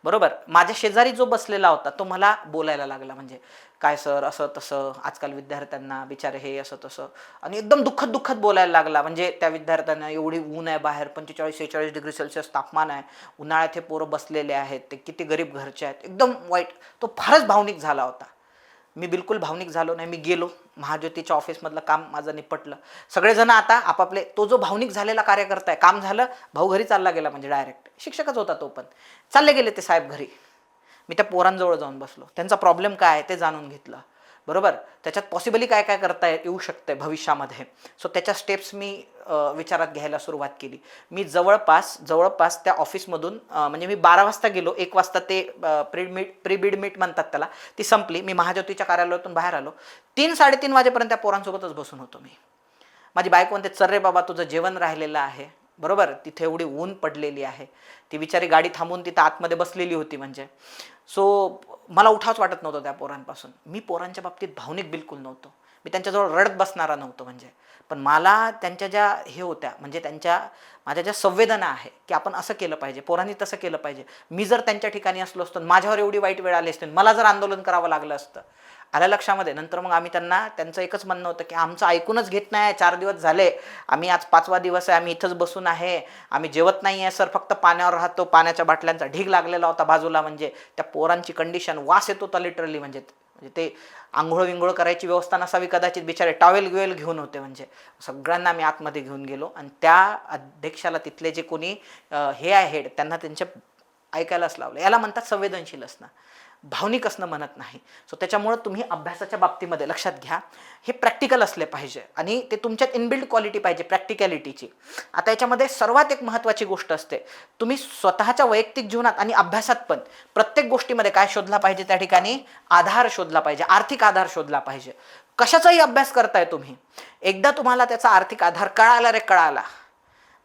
बरोबर. माझ्या शेजारी जो बसलेला होता तो मला बोलायला लागला, म्हणजे काय सर असं तसं, आजकाल विद्यार्थ्यांना बिचारे हे असं तसं, आणि एकदम दुःखद बोलायला लागला. म्हणजे त्या विद्यार्थ्यांना एवढी ऊन आहे बाहेर, 45-46 डिग्री सेल्सिअस तापमान आहे, उन्हाळ्यात हे पोरं बसलेले आहेत, ते किती गरीब घरचे आहेत, एकदम वाईट. तो फारच भावनिक झाला होता. मी बिलकुल भावनिक झालो नाही. मी गेलो, महाज्योतीच्या ऑफिसमधलं काम माझं निपटलं. सगळेजण आता आपापले, तो जो भावनिक झालेला कार्यकर्ता आहे, काम झालं, भाऊ घरी चालला गेला. म्हणजे डायरेक्ट शिक्षकच होता तो पण. चालले गेले ते साहेब घरी. मी त्या पोरांजवळ जाऊन बसलो, त्यांचा प्रॉब्लेम काय आहे ते जाणून घेतलं. बरोबर. त्याच्यात पॉसिबली काय काय करता येऊ शकतंय भविष्यामध्ये. सो त्याच्या स्टेप्स मी विचारात घ्यायला सुरुवात केली. मी जवळपास त्या ऑफिसमधून, म्हणजे मी 12 वाजता गेलो, 1 वाजता ते प्री बीड मीट म्हणतात त्याला, ती संपली. मी महाज्योतीच्या कार्यालयातून बाहेर आलो. 3-3:30 वाजेपर्यंत त्या पोरांसोबतच बसून होतो मी. माझी बायको म्हणते, चल रे बाबा, तुझं जेवण राहिलेलं आहे. बरोबर. तिथे एवढी ऊन पडलेली आहे. ती बिचारी गाडी थांबून तिथं आतमध्ये बसलेली होती. म्हणजे सो मला उठावच वाटत नव्हतं त्या पोरांपासून. मी पोरांच्या बाबतीत भावनिक बिलकुल नव्हतो. मी त्यांच्याजवळ रडत बसणारा नव्हतो. म्हणजे पण मला त्यांच्या ज्या हे होत्या, म्हणजे माझ्या ज्या संवेदना आहे की आपण असं केलं पाहिजे, पोरांनी तसं केलं पाहिजे. मी जर त्यांच्या ठिकाणी असलो असतो, माझ्यावर एवढी वाईट वेळ आली असते, मला जर आंदोलन करावं लागलं असतं. आल्या लक्षामध्ये. नंतर मग आम्ही त्यांचं एकच म्हणणं होतं की आमचं ऐकूनच घेत नाही. 4 दिवस झाले, आम्ही आज 5वा दिवस आहे, आम्ही इथंच बसून आहे, आम्ही जेवत नाही आहे सर, फक्त पाण्यावर राहतो. पाण्याच्या बाटल्यांचा ढीग लागलेला होता बाजूला. म्हणजे त्या पोरांची कंडिशन, वास येत होता लिटरली. म्हणजे ते आंघोळ करायची व्यवस्था नसावी कदाचित, बिचारे टॉवेल घेऊन होते. म्हणजे सगळ्यांना मी आतमध्ये घेऊन गेलो आणि त्या अध्यक्षाला, तिथले जे कोणी हे आहे हेड, त्यांना त्यांच्या ऐकायलाच लावलं. याला म्हणतात संवेदनशील असणं, भावनिक असणं म्हणत नाही. सो त्याच्यामुळे तुम्ही अभ्यासाच्या बाबतीमध्ये लक्षात घ्या, हे प्रॅक्टिकल असले पाहिजे आणि ते तुमच्यात इनबिल्ड क्वालिटी पाहिजे प्रॅक्टिकॅलिटीची. आता याच्यामध्ये सर्वात एक महत्त्वाची गोष्ट असते, तुम्ही स्वतःच्या वैयक्तिक जीवनात आणि अभ्यासात पण प्रत्येक गोष्टीमध्ये काय शोधला पाहिजे, त्या ठिकाणी आधार शोधला पाहिजे, आर्थिक आधार शोधला पाहिजे. कशाचाही अभ्यास करताय तुम्ही, एकदा तुम्हाला त्याचा आर्थिक आधार कळाला,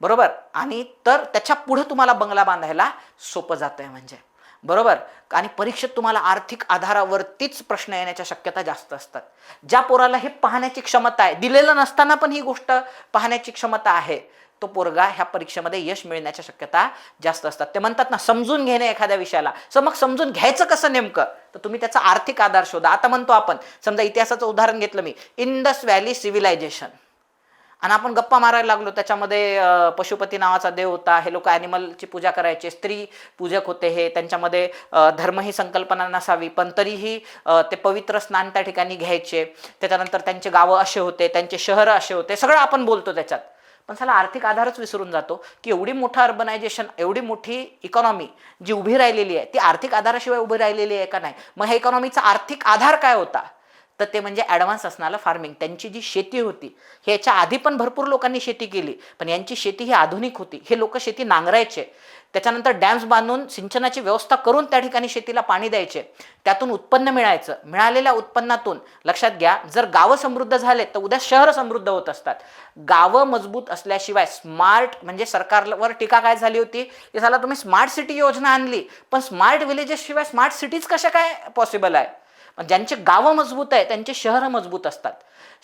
बरोबर, आणि तर त्याच्या पुढे तुम्हाला बंगला बांधायला सोपं जातंय. म्हणजे बरोबर. आणि परीक्षेत तुम्हाला आर्थिक आधारावरतीच प्रश्न येण्याच्या शक्यता जास्त असतात. ज्या पोराला हे पाहण्याची क्षमता आहे, दिलेलं नसताना पण ही गोष्ट पाहण्याची क्षमता आहे, तो पोरगा ह्या परीक्षेमध्ये यश मिळण्याच्या शक्यता जास्त असतात. ते म्हणतात ना, समजून घेणे एखाद्या विषयाला. मग समजून घ्यायचं कसं नेमकं, तर तुम्ही त्याचा आर्थिक आधार शोधा. आता म्हणतो आपण, समजा इतिहासाचं उदाहरण घेतलं मी, इंडस व्हॅली सिव्हिलायझेशन, आणि आपण गप्पा मारायला लागलो. त्याच्यामध्ये पशुपती नावाचा देव होता, हे लोक ॲनिमलची पूजा करायचे, स्त्री पूजक होते. हे त्यांच्यामध्ये धर्म ही संकल्पना नसावी, पण तरीही ते पवित्र स्नान त्या ठिकाणी घ्यायचे. त्याच्यानंतर त्यांचे गावं असे होते, त्यांचे शहरं असे होते, सगळं आपण बोलतो त्याच्यात. पण त्याला आर्थिक आधारच विसरून जातो की एवढी मोठं अर्बनायझेशन, एवढी मोठी इकॉनॉमी जी उभी राहिलेली आहे, ती आर्थिक आधाराशिवाय उभी राहिलेली आहे का नाही. मग ह्या इकॉनॉमीचा आर्थिक आधार काय होता, तर ते म्हणजे ॲडव्हान्स असणारं फार्मिंग. त्यांची जी शेती होती, ह्याच्या आधी पण भरपूर लोकांनी शेती केली, पण यांची शेती ही आधुनिक होती. हे लोक शेती नांगरायचे. त्याच्यानंतर डॅम्स बांधून सिंचनाची व्यवस्था करून त्या ठिकाणी शेतीला पाणी द्यायचे, त्यातून उत्पन्न मिळायचं. मिळालेल्या उत्पन्नातून लक्षात घ्या, जर गावं समृद्ध झाले तर उद्या शहरं समृद्ध होत असतात. गावं मजबूत असल्याशिवाय म्हणजे सरकारवर टीका काय झाली होती की साला तुम्ही स्मार्ट सिटी योजना आणली, पण स्मार्ट विलेजेस शिवाय स्मार्ट सिटीज कशा काय पॉसिबल आहे. ज्यांचे गावं मजबूत आहे त्यांचे शहरं मजबूत असतात.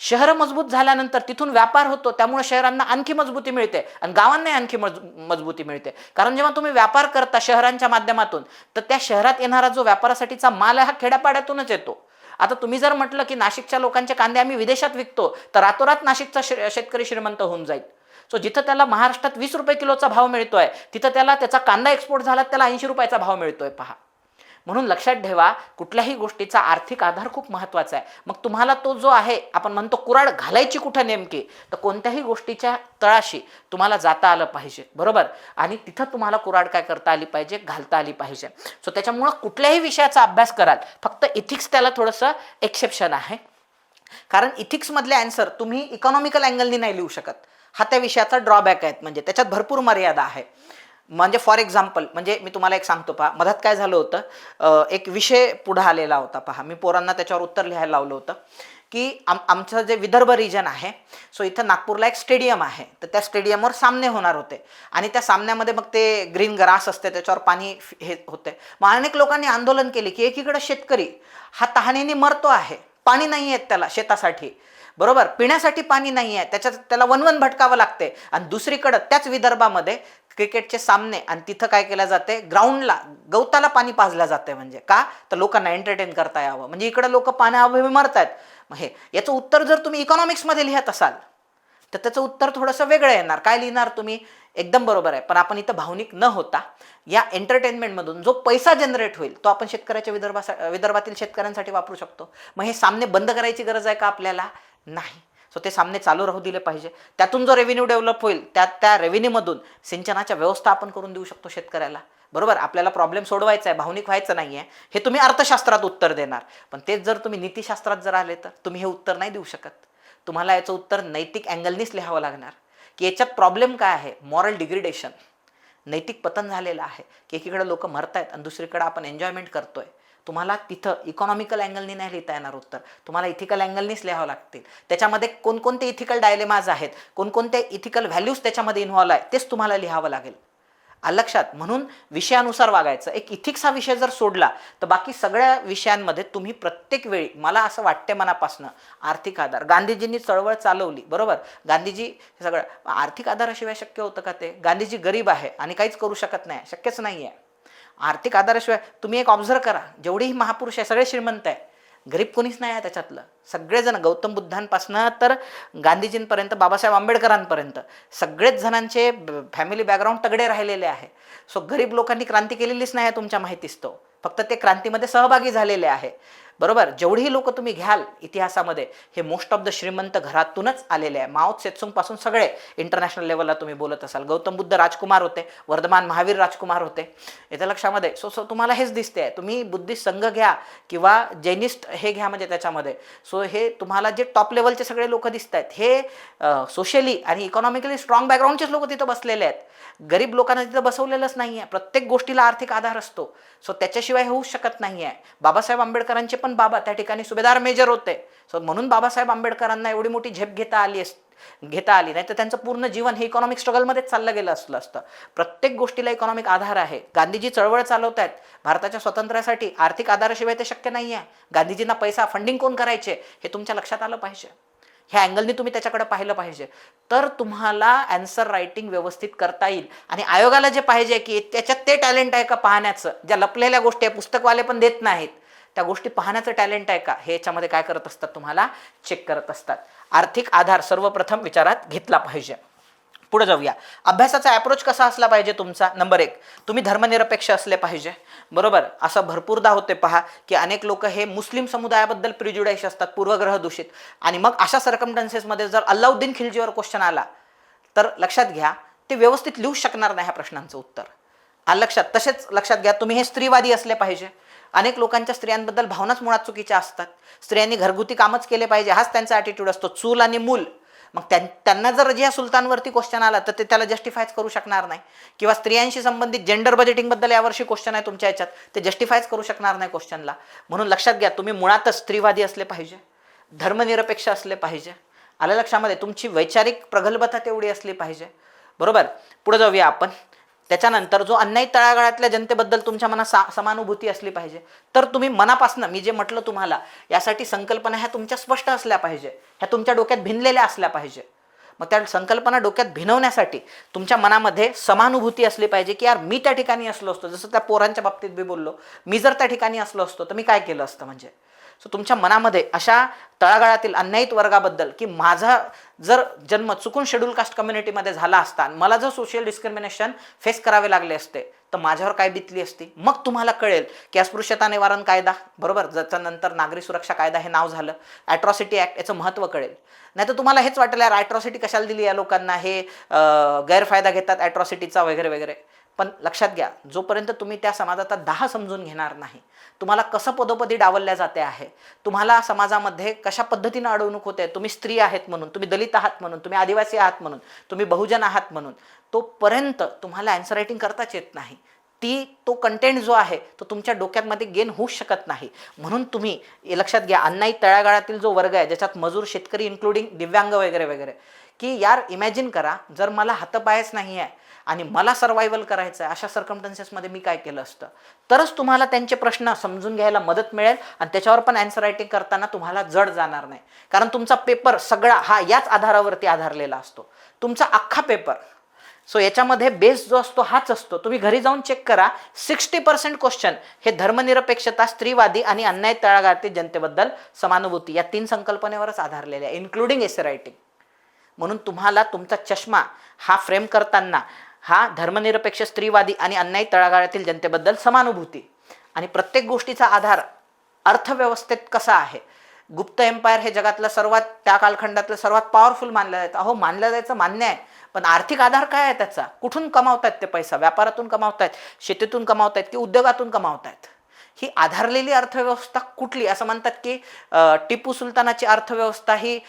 शहरं मजबूत झाल्यानंतर तिथून व्यापार होतो, त्यामुळे शहरांना आणखी मजबूती मिळते आणि गावांनाही आणखी मजबूती मिळते. कारण जेव्हा तुम्ही व्यापार करता शहरांच्या माध्यमातून, तर त्या शहरात येणारा जो व्यापारासाठीचा माल आहे हा खेड्यापाड्यातूनच येतो. आता तुम्ही जर म्हटलं की नाशिकच्या लोकांचे कांदे आम्ही विदेशात विकतो, तर रातोरात नाशिकचा शेतकरी श्रीमंत होऊन जाईल. सो जिथं त्याला महाराष्ट्रात 20 रुपये किलोचा भाव मिळतोय, तिथं त्याला त्याचा कांदा एक्सपोर्ट झाला त्याला 80 रुपयाचा भाव मिळतोय. पहा, म्हणून लक्षात ठेवा, कुठल्याही गोष्टीचा आर्थिक आधार खूप महत्त्वाचा आहे. मग तुम्हाला तो जो आहे, आपण म्हणतो कुऱ्हाड घालायची कुठं नेमकी, तर कोणत्याही गोष्टीच्या तळाशी तुम्हाला जाता आलं पाहिजे, बरोबर. आणि तिथं तुम्हाला कुऱ्हाड काय करता आली पाहिजे, घालता आली पाहिजे. सो त्याच्यामुळं कुठल्याही विषयाचा अभ्यास कराल, फक्त इथिक्स त्याला थोडंसं एक्सेप्शन आहे. कारण इथिक्समधले आन्सर तुम्ही इकॉनॉमिकल अँगलनी नाही लिहू शकत. हा त्या विषयाचा ड्रॉबॅक आहे. म्हणजे त्याच्यात भरपूर मर्यादा आहे. म्हणजे फॉर एक्झाम्पल, म्हणजे मी तुम्हाला एक सांगतो. पहा, मधात काय झालं होतं, एक विषय पुढे आलेला होता. पहा, मी पोरांना त्याच्यावर उत्तर लिहायला लावलं होतं की आमचं जे विदर्भ रिजन आहे, सो इथं नागपूरला एक स्टेडियम आहे, तर त्या स्टेडियमवर सामने होणार होते. आणि त्या सामन्यामध्ये मग ते ग्रीन ग्रास असते, त्याच्यावर पाणी हे होते. मग अनेक लोकांनी आंदोलन केले की एकीकडे शेतकरी हा तहानेने मरतो आहे, पाणी नाही आहे त्याला शेतासाठी, बरोबर, पिण्यासाठी पाणी नाही आहे, त्याला वनवन भटकावं लागते. आणि दुसरीकडं त्याच विदर्भामध्ये क्रिकेटचे सामने, आणि तिथं काय केलं जाते, ग्राउंडला गवताला पाणी पाजलं जाते. म्हणजे का, तर लोकांना एंटरटेन करता यावं. म्हणजे इकडे लोक पाण्याअभावी मरतात. मग हे याचं उत्तर जर तुम्ही इकॉनॉमिक्समध्ये लिहित असाल तर त्याचं उत्तर थोडंसं वेगळं येणार. काय लिहिणार तुम्ही, एकदम बरोबर आहे, पण आपण इथं भावनिक न होता या एंटरटेनमेंटमधून जो पैसा जनरेट होईल तो आपण शेतकऱ्याच्या विदर्भातील शेतकऱ्यांसाठी वापरू शकतो. मग हे सामने बंद करायची गरज आहे का आपल्याला, नाही. सो ते सामने चालू राहू दिले पाहिजे. त्यातून जो रेव्हेन्यू डेव्हलप होईल त्या रेव्हेन्यूमधून सिंचनाच्या व्यवस्था आपण करून देऊ शकतो शेतकऱ्याला, बरोबर. आपल्याला प्रॉब्लेम सोडवायचा आहे, भावनिक व्हायचं नाही आहे. हे तुम्ही अर्थशास्त्रात उत्तर देणार, पण तेच जर तुम्ही नीतिशास्त्रात जर आले तर तुम्ही हे उत्तर नाही देऊ शकत. तुम्हाला याचं उत्तर नैतिक अँगलनीच लिहावं लागणार की याच्यात प्रॉब्लेम काय आहे. मॉरल डिग्रेडेशन, नैतिक पतन झालेलं आहे की एकीकडे लोक मरत आहेत आणि दुसरीकडे आपण एन्जॉयमेंट करतोय. तुम्हाला तिथं इकॉनॉमिकल अँगलनी नाही लिहिता येणार उत्तर, तुम्हाला इथिकल अँगलनीच लिहावं लागतील. त्याच्यामध्ये कोणकोणते इथिकल डायलेमाज आहेत, कोणकोणते इथिकल व्हॅल्यूज त्याच्यामध्ये इन्व्हॉल्व आहे, तेच तुम्हाला लिहावं लागेल. लक्षात, म्हणून विषयानुसार वागायचं. एक इथिक्स हा विषय जर सोडला तर बाकी सगळ्या विषयांमध्ये तुम्ही प्रत्येक वेळी, मला असं वाटते मनापासनं, आर्थिक आधार, गांधीजींनी चळवळ चालवली, बरोबर. गांधीजी हे सगळं आर्थिक आधाराशिवाय शक्य होतं का ते. गांधीजी गरीब आहे आणि काहीच करू शकत नाही, शक्यच नाही आहे. आर्थिक आधाराशिवाय तुम्ही एक ऑब्झर्व करा, जेवढेही महापुरुष आहे सगळे श्रीमंत आहे, गरीब कोणीच नाही आहे त्याच्यातलं. सगळेजण गौतम बुद्धांपासनं तर गांधीजींपर्यंत, बाबासाहेब आंबेडकरांपर्यंत सगळेच जणांचे फॅमिली बॅकग्राऊंड तगडे राहिलेले आहे. सो गरीब लोकांनी क्रांती केलेलीच नाही आहे तुमच्या माहितीच तो, फक्त ते क्रांतीमध्ये सहभागी झालेले आहे, बरोबर. जेवढीही लोक तुम्ही घ्याल इतिहासामध्ये, हे मोस्ट ऑफ द श्रीमंत घरातूनच आलेले आहे. माओ त्से-त्सुंग पासून सगळे इंटरनॅशनल लेवलला तुम्ही बोलत असाल. गौतम बुद्ध राजकुमार होते, वर्धमान महावीर राजकुमार होते, याच्या लक्षामध्ये. सो तुम्हाला हेच दिसते आहे. तुम्ही बुद्धिस्ट संघ घ्या किंवा जैनिस्ट हे घ्या, म्हणजे त्याच्यामध्ये सो हे तुम्हाला जे टॉप लेवलचे सगळे लोक दिसत आहेत, हे सोशली आणि इकॉनॉमिकली स्ट्रॉंग बॅकग्राऊंडचेच लोक तिथं बसलेले आहेत. गरीब लोकांना तिथं बसवलेलंच नाही आहे. प्रत्येक गोष्टीला आर्थिक आधार असतो, सो त्याच्याशिवाय होऊ शकत नाही आहे. बाबासाहेब आंबेडकरांचे पण बाबा त्या ठिकाणी सुभेदार मेजर होते. सो म्हणून बाबासाहेब आंबेडकरांना एवढी मोठी झेप घेता आली नाही तर त्यांचं पूर्ण जीवन हे इकॉनॉमिक स्ट्रगलमध्येच चाललं गेलं असतं. प्रत्येक गोष्टीला इकॉनॉमिक आधार आहे. गांधीजी चळवळ चालवत आहेत भारताच्या स्वातंत्र्यासाठी, आर्थिक आधाराशिवाय ते शक्य नाही आहे. गांधीजींना पैसा फंडिंग कोण करायचे हे तुमच्या लक्षात आलं पाहिजे. ह्या अँगलनी तुम्ही त्याच्याकडे पाहिलं पाहिजे, तर तुम्हाला आन्सर रायटिंग व्यवस्थित करता येईल. आणि आयोगाला जे पाहिजे की त्याच्यात ते टॅलेंट आहे का पाहण्याचं, ज्या लपलेल्या गोष्टी आहे पुस्तकवाले पण देत नाहीत, त्या गोष्टी पाहण्याचं टॅलेंट आहे का, हे याच्यामध्ये काय करत असतात, तुम्हाला चेक करत असतात. आर्थिक आधार सर्वप्रथम विचारात घेतला पाहिजे. पुढे जाऊया. अभ्यासाचा अप्रोच कसा असला पाहिजे तुमचा. नंबर 1, तुम्ही धर्मनिरपेक्ष असले पाहिजे, बरोबर. असं भरपूरदा होते पहा की अनेक लोक हे मुस्लिम समुदायाबद्दल प्रिज्युडाइस असतात, पूर्वग्रह दूषित. आणि मग अशा सर्कमस्टन्सेसमध्ये जर अल्लाउद्दीन खिलजीवर क्वेश्चन आला तर लक्षात घ्या ते व्यवस्थित लिहू शकणार नाही ह्या प्रश्नांचं उत्तर. लक्षात. तसेच लक्षात घ्या तुम्ही हे स्त्रीवादी असले पाहिजे. अनेक लोकांच्या स्त्रियांबद्दल भावनाच मुळात चुकीच्या असतात. स्त्रियांनी घरगुती कामच केले पाहिजे हाच त्यांचा ॲटिट्यूड असतो. चूल आणि मूल मग त्यांना जर या सुलतानवरती क्वेश्चन आला तर ते त्याला जस्टिफायच करू शकणार नाही. किंवा स्त्रियांशी संबंधित जेंडर बजेटिंगबद्दल यावर्षी क्वेश्चन आहे तुमच्या याच्यात, ते जस्टिफायच करू शकणार नाही क्वेश्चनला. म्हणून लक्षात घ्या, तुम्ही मुळातच स्त्रीवादी असले पाहिजे, धर्मनिरपेक्ष असले पाहिजे. आलं लक्षामध्ये? तुमची वैचारिक प्रगल्भता तेवढी असली पाहिजे. बरोबर, पुढे जाऊया आपण. त्याच्यानंतर जो अन्याय तळागाळातल्या जनतेबद्दल तुमच्या मनात समानुभूती असली पाहिजे. तर तुम्ही मनापासून, मी जे म्हटलं तुम्हाला, यासाठी संकल्पना ह्या तुमच्या स्पष्ट असल्या पाहिजे, ह्या तुमच्या डोक्यात भिनलेल्या असल्या पाहिजे. मग त्या संकल्पना डोक्यात भिनवण्यासाठी तुमच्या मनामध्ये समानुभूती असली पाहिजे की यार मी त्या ठिकाणी असलो असतो, जसं त्या पोरांच्या बाबतीत मी बोललो, मी जर त्या ठिकाणी असलो असतो तर मी काय केलं असतं. म्हणजे सो तुमच्या मनामध्ये अशा तळागाळातील अन्यायित वर्गाबद्दल की माझा जर जन्म चुकून शेड्यूल कास्ट कम्युनिटीमध्ये झाला असता आणि मला जर सोशल डिस्क्रिमिनेशन फेस करावे लागले असते तर माझ्यावर काय बितली असती. मग तुम्हाला कळेल की अस्पृश्यता निवारण कायदा, बरोबर, ज्याचं नंतर नागरी सुरक्षा कायदा हे नाव झालं, ॲट्रॉसिटी ॲक्ट, याचं महत्त्व कळेल. नाही तर तुम्हाला हेच वाटेल यार ॲट्रॉसिटी कशाला दिली या लोकांना, हे गैरफायदा घेतात ॲट्रॉसिटीचा वगैरे वगैरे. पण लक्षात घ्या, जोपर्यंत तुम्ही त्या समाजाचा दाह समजून घेणार नाही, तुम्हाला कसं पदोपदी डावलल्या जाते आहे, तुम्हाला समाजामध्ये कशा पद्धतीनं अडवणूक होते, तुम्ही स्त्री आहेत म्हणून, तुम्ही दलित आहात म्हणून, तुम्ही आदिवासी आहात म्हणून, तुम्ही बहुजन आहात म्हणून, तोपर्यंत तुम्हाला आन्सर रायटिंग करताच येत नाही. तो कंटेंट जो आहे तो तुमच्या डोक्यामध्ये गेन होऊ शकत नाही. म्हणून तुम्ही लक्षात घ्या, अन्यायी तळागाळातील जो वर्ग आहे ज्याच्यात मजूर, शेतकरी, इन्क्लुडिंग दिव्यांग वगैरे वगैरे, की यार इमॅजिन करा, जर मला हातपायच नाही आहे आणि मला सर्वायवल करायचं आहे, अशा सर्कमस्टन्सेसमध्ये मी काय केलं असतं, तरच तुम्हाला त्यांचे प्रश्न समजून घ्यायला मदत मिळेल आणि त्याच्यावर पण आन्सर रायटिंग करताना तुम्हाला जड जाणार नाही. कारण तुमचा पेपर सगळा हा याच आधारावरती आधारलेला असतो, तुमचा अख्खा पेपर. सो याच्यामध्ये बेस जो असतो हाच असतो. तुम्ही घरी जाऊन चेक करा, 60% क्वेश्चन हे धर्मनिरपेक्षता, स्त्रीवादी आणि अन्याय तळागाळातील जनतेबद्दल समानुभूती या 3 संकल्पनेवरच आधारलेले आहे, इन्क्लुडिंग एसे रायटिंग. म्हणून तुम्हाला तुमचा चष्मा हा फ्रेम करताना हा धर्मनिरपेक्ष, स्त्रीवादी आणि अन्यायी तळागाळातील जनतेबद्दल समानुभूती आणि प्रत्येक गोष्टीचा आधार अर्थव्यवस्थेत कसा आहे. गुप्त एम्पायर हे जगातलं सर्वात, त्या कालखंडातलं सर्वात पॉवरफुल मानलं जायचं. अहो, मानलं जायचं मान्य आहे, पण आर्थिक आधार काय आहे त्याचा, कुठून कमावतायत ते पैसा, व्यापारातून कमावतायत, शेतीतून कमावतायत की उद्योगातून कमावतायत, ही आधारलेली अर्थव्यवस्था कुठली. असं म्हणतात की टिपू सुलतानाची अर्थव्यवस्था ही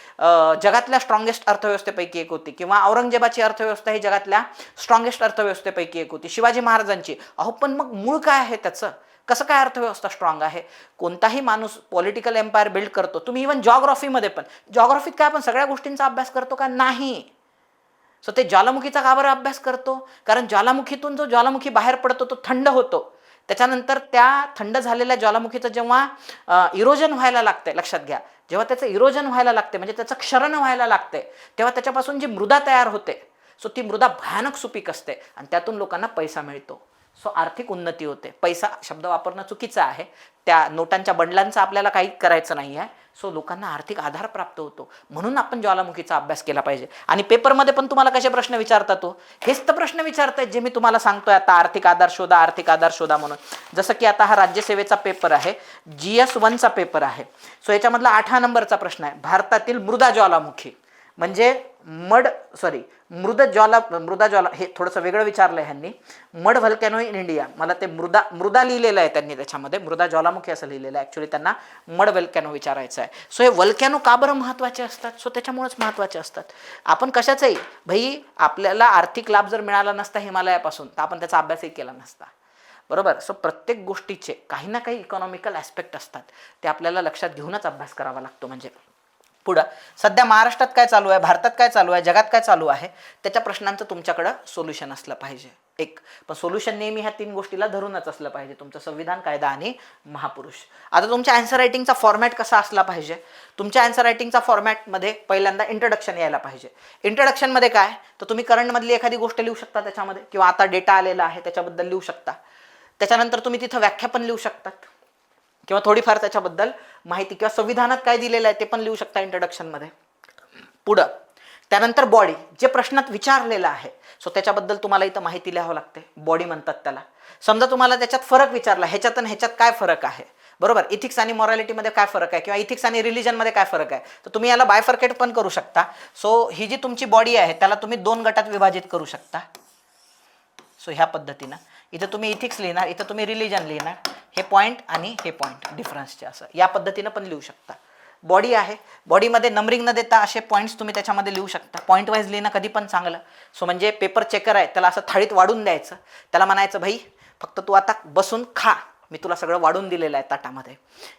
जगातल्या स्ट्रॉंगेस्ट अर्थव्यवस्थेपैकी एक होती, किंवा औरंगजेबाची अर्थव्यवस्था ही जगातल्या स्ट्रॉंगेस्ट अर्थव्यवस्थेपैकी एक होती, शिवाजी महाराजांची. अहो, पण मग मूळ काय आहे त्याचं, कसं काय अर्थव्यवस्था स्ट्रॉंग आहे. कोणताही माणूस पॉलिटिकल एम्पायर बिल्ड करतो. तुम्ही इव्हन जॉग्राफीमध्ये पण, जॉग्राफीत काय आपण सगळ्या गोष्टींचा अभ्यास करतो का? नाही. सो ते ज्वालामुखीचा का बरं अभ्यास करतो? कारण ज्वालामुखीतून जो ज्वालामुखी बाहेर पडतो तो थंड होतो, त्याच्यानंतर त्या थंड झालेल्या ज्वालामुखीचं जेव्हा इरोजन व्हायला लागतंय, लक्षात घ्या, जेव्हा त्याचं इरोजन व्हायला लागते म्हणजे त्याचं क्षरण व्हायला लागते, तेव्हा त्याच्यापासून जी मृदा तयार होते, सो ती मृदा भयानक सुपीक असते आणि त्यातून लोकांना पैसा मिळतो. सो आर्थिक उन्नती होते. पैसा शब्द वापरणं चुकीचं आहे, त्या नोटांच्या बंडलांचं आपल्याला काही करायचं नाही आहे. सो लोकांना आर्थिक आधार प्राप्त होतो. म्हणून आपण ज्वालामुखीचा अभ्यास केला पाहिजे. आणि पेपरमध्ये पण तुम्हाला कसे प्रश्न विचारतात, तो हेच तर प्रश्न विचारतायत जे मी तुम्हाला सांगतोय आता, आर्थिक आधार शोधा, आर्थिक आधार शोधा म्हणून. जसं की आता हा राज्यसेवेचा पेपर आहे, GS1चा पेपर आहे. सो याच्यामधला 8 नंबरचा प्रश्न आहे, भारतातील मृदा ज्वालामुखी म्हणजे मृदा ज्वाला, हे थोडंसं वेगळं विचारलंय ह्यांनी. मड व्हल्कॅनो इन इंडिया, मला ते मृदा लिहिलेलं आहे त्यांनी, त्याच्यामध्ये मृदा ज्वालामुखी असं लिहिलेलं आहे, ॲक्च्युली त्यांना मड व्हल्कॅनो विचारायचं आहे. सो हे व्हल्कॅनो का बरं महत्त्वाचे असतात? सो त्याच्यामुळेच महत्त्वाचे असतात. आपण कशाचंही भाई, आपल्याला आर्थिक लाभ जर मिळाला नसता हिमालयापासून तर आपण त्याचा अभ्यासही केला नसता, बरोबर. सो प्रत्येक गोष्टीचे काही ना काही इकॉनॉमिकल ॲस्पेक्ट असतात, ते आपल्याला लक्षात घेऊनच अभ्यास करावा लागतो. म्हणजे पुढं सध्या महाराष्ट्रात काय चालू आहे, भारतात काय चालू आहे, जगात काय चालू आहे, त्याच्या प्रश्नांचं तुमच्याकडं सोल्युशन असलं पाहिजे एक. पण सोल्युशन नेहमी ह्या 3 गोष्टीला धरूनच असलं पाहिजे, तुमचं संविधान, कायदा आणि महापुरुष. आता तुमच्या आन्सर रायटिंगचा फॉर्मॅट कसा असला पाहिजे? तुमच्या आन्सर रायटिंगचा फॉर्मॅटमध्ये पहिल्यांदा इंट्रोडक्शन यायला पाहिजे. इंट्रोडक्शनमध्ये काय, तर तुम्ही करंटमधली एखादी गोष्ट लिहू शकता त्याच्यामध्ये, किंवा आता डेटा आलेला आहे त्याच्याबद्दल लिहू शकता. त्याच्यानंतर तुम्ही तिथं व्याख्या पण लिहू शकतात, किंवा थोडीफार त्याच्याबद्दल माहिती, किंवा संविधानात काय दिलेलं आहे ते पण लिहू शकता इंट्रोडक्शनमध्ये. पुढं त्यानंतर बॉडी, जे प्रश्नात विचारलेलं आहे, सो त्याच्याबद्दल तुम्हाला इथं माहिती लिहावं लागते. बॉडी म्हणतात त्याला. समजा तुम्हाला त्याच्यात फरक विचारला, ह्याच्यात आणि ह्याच्यात काय फरक आहे, बरोबर, इथिक्स आणि मॉरॅलिटीमध्ये काय फरक आहे, किंवा इथिक्स आणि रिलिजनमध्ये काय फरक आहे, तर तुम्ही याला बायफर्केट पण करू शकता. सो ही जी तुमची बॉडी आहे त्याला तुम्ही 2 गटात विभाजित करू शकता. सो ह्या पद्धतीनं इथं तुम्ही इथिक्स लिहिणार, इथं तुम्ही रिलिजन लिहिणार, हे पॉईंट आणि हे पॉईंट डिफरन्सचे, असं या पद्धतीनं पण लिहू शकता. बॉडी आहे, बॉडीमध्ये नंबरिंग न देता असे पॉईंट्स तुम्ही त्याच्यामध्ये लिहू शकता. पॉईंट वाईज लिहिणं कधी पण चांगलं. सो म्हणजे पेपर चेकर आहे त्याला असं थाळीत वाढून द्यायचं, त्याला म्हणायचं भाई फक्त तू आता बसून खा, मी तुला सगळं वाढून दिलेलं आहे ताटामध्ये,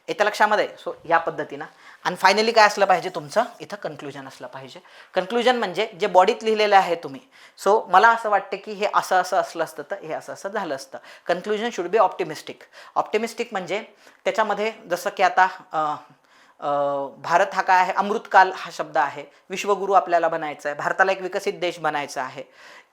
येत्या लक्षामध्ये. सो या पद्धतीनं. आणि फायनली काय असलं पाहिजे तुमचं इथं कन्क्लुजन असलं पाहिजे. कन्क्लुजन म्हणजे जे बॉडीत लिहिलेलं आहे तुम्ही. सो मला असं वाटतं की हे असं असं असलं असतं तर हे असं असं झालं असतं. Conclusion should be optimistic. Optimistic म्हणजे त्याच्यामध्ये जसं की आता भारत हा काय आहे, अमृतकाल हा शब्द आहे, विश्वगुरू आपल्याला बनायचं आहे, भारताला एक विकसित देश बनायचा आहे,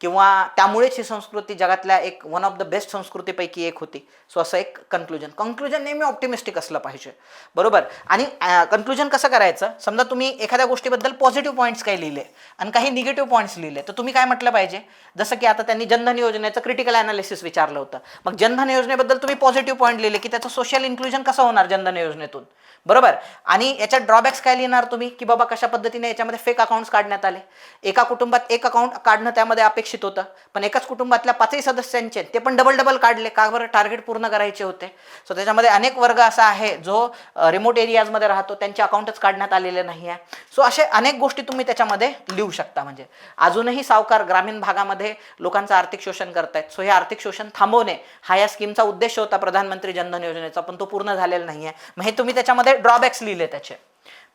किंवा त्यामुळेच ही संस्कृती जगातल्या एक वन ऑफ द बेस्ट संस्कृतीपैकी एक होती. सो असं एक कन्क्लुजन नेहमी ऑप्टिमिस्टिक असलं पाहिजे, बरोबर. आणि कन्क्लुजन कसं करायचं, समजा तुम्ही एखाद्या गोष्टीबद्दल पॉझिटिव्ह पॉईंट्स काही लिहिले आणि काही निगेटिव्ह पॉईंट्स लिहिले, तर तुम्ही काय म्हटलं पाहिजे, जसं की आता त्यांनी जनधन योजनेचं क्रिटिकल ॲनालिसिस विचारलं होतं. मग जनधन योजनेबद्दल तुम्ही पॉझिटिव्ह पॉईंट लिहिले की त्याचं सोशल इन्क्लुजन कसं होणार जनधन योजनेतून, बरोबर. आणि याच्यात ड्रॉबॅक्स काय लिहिणार तुम्ही, की बाबा कशा पद्धतीने याच्यामध्ये फेक अकाउंट्स काढण्यात आले. एका कुटुंबात एक अकाउंट काढणं त्यामध्ये अपेक्षित होतं, पण एकाच कुटुंबातल्या 5ही सदस्यांचे ते पण डबल काढले का बरं, टार्गेट पूर्ण करायचे होते. सो त्याच्यामध्ये अनेक वर्ग असा आहे जो रिमोट एरियाजमध्ये राहतो, त्यांचे अकाउंटच काढण्यात आलेले नाही आहे. सो असे अनेक गोष्टी तुम्ही त्याच्यामध्ये लिहू शकता. म्हणजे अजूनही सावकार ग्रामीण भागामध्ये लोकांचं आर्थिक शोषण करतायत. सो हे आर्थिक शोषण थांबवणे हा या स्कीमचा उद्देश होता प्रधानमंत्री जनधन योजनेचा, पण तो पूर्ण झालेला नाही आहे. मग हे तुम्ही त्याच्यामध्ये ड्रॉबॅक्स लिहिले त्याचे.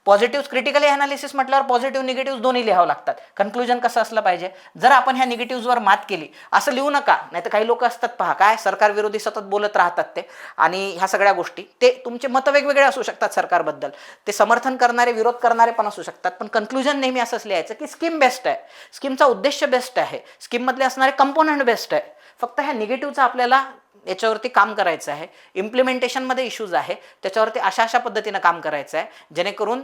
पॉझिटिव्ह क्रिटिकली अनालिसिस म्हटल्यावर पॉझिटिव्ह निगेटिव्ह दोन्ही लिहावं लागतात. कन्क्लुजन कसं असलं पाहिजे, जर आपण ह्या निगेटिव्हवर मात केली, असं लिहू नका, नाही तर काही लोक असतात पहा काय सरकार विरोधी सतत बोलत राहतात ते, आणि ह्या सगळ्या गोष्टी ते तुमचे मत वेगवेगळे असू शकतात सरकारबद्दल, ते समर्थन करणारे विरोध करणारे पण असू शकतात, पण कन्क्लुजन नेहमी असंच लिहायचं की स्कीम बेस्ट आहे, स्कीमचा उद्देश बेस्ट आहे, स्कीममधले असणारे कंपोनंट बेस्ट आहे. फक्त ह्या निगेटिव्हचा आपल्याला याच्यावरती काम करायचं आहे. इम्प्लिमेंटेशनमध्ये इश्यूज आहे, त्याच्यावरती अशा पद्धतीनं काम करायचं आहे जेणेकरून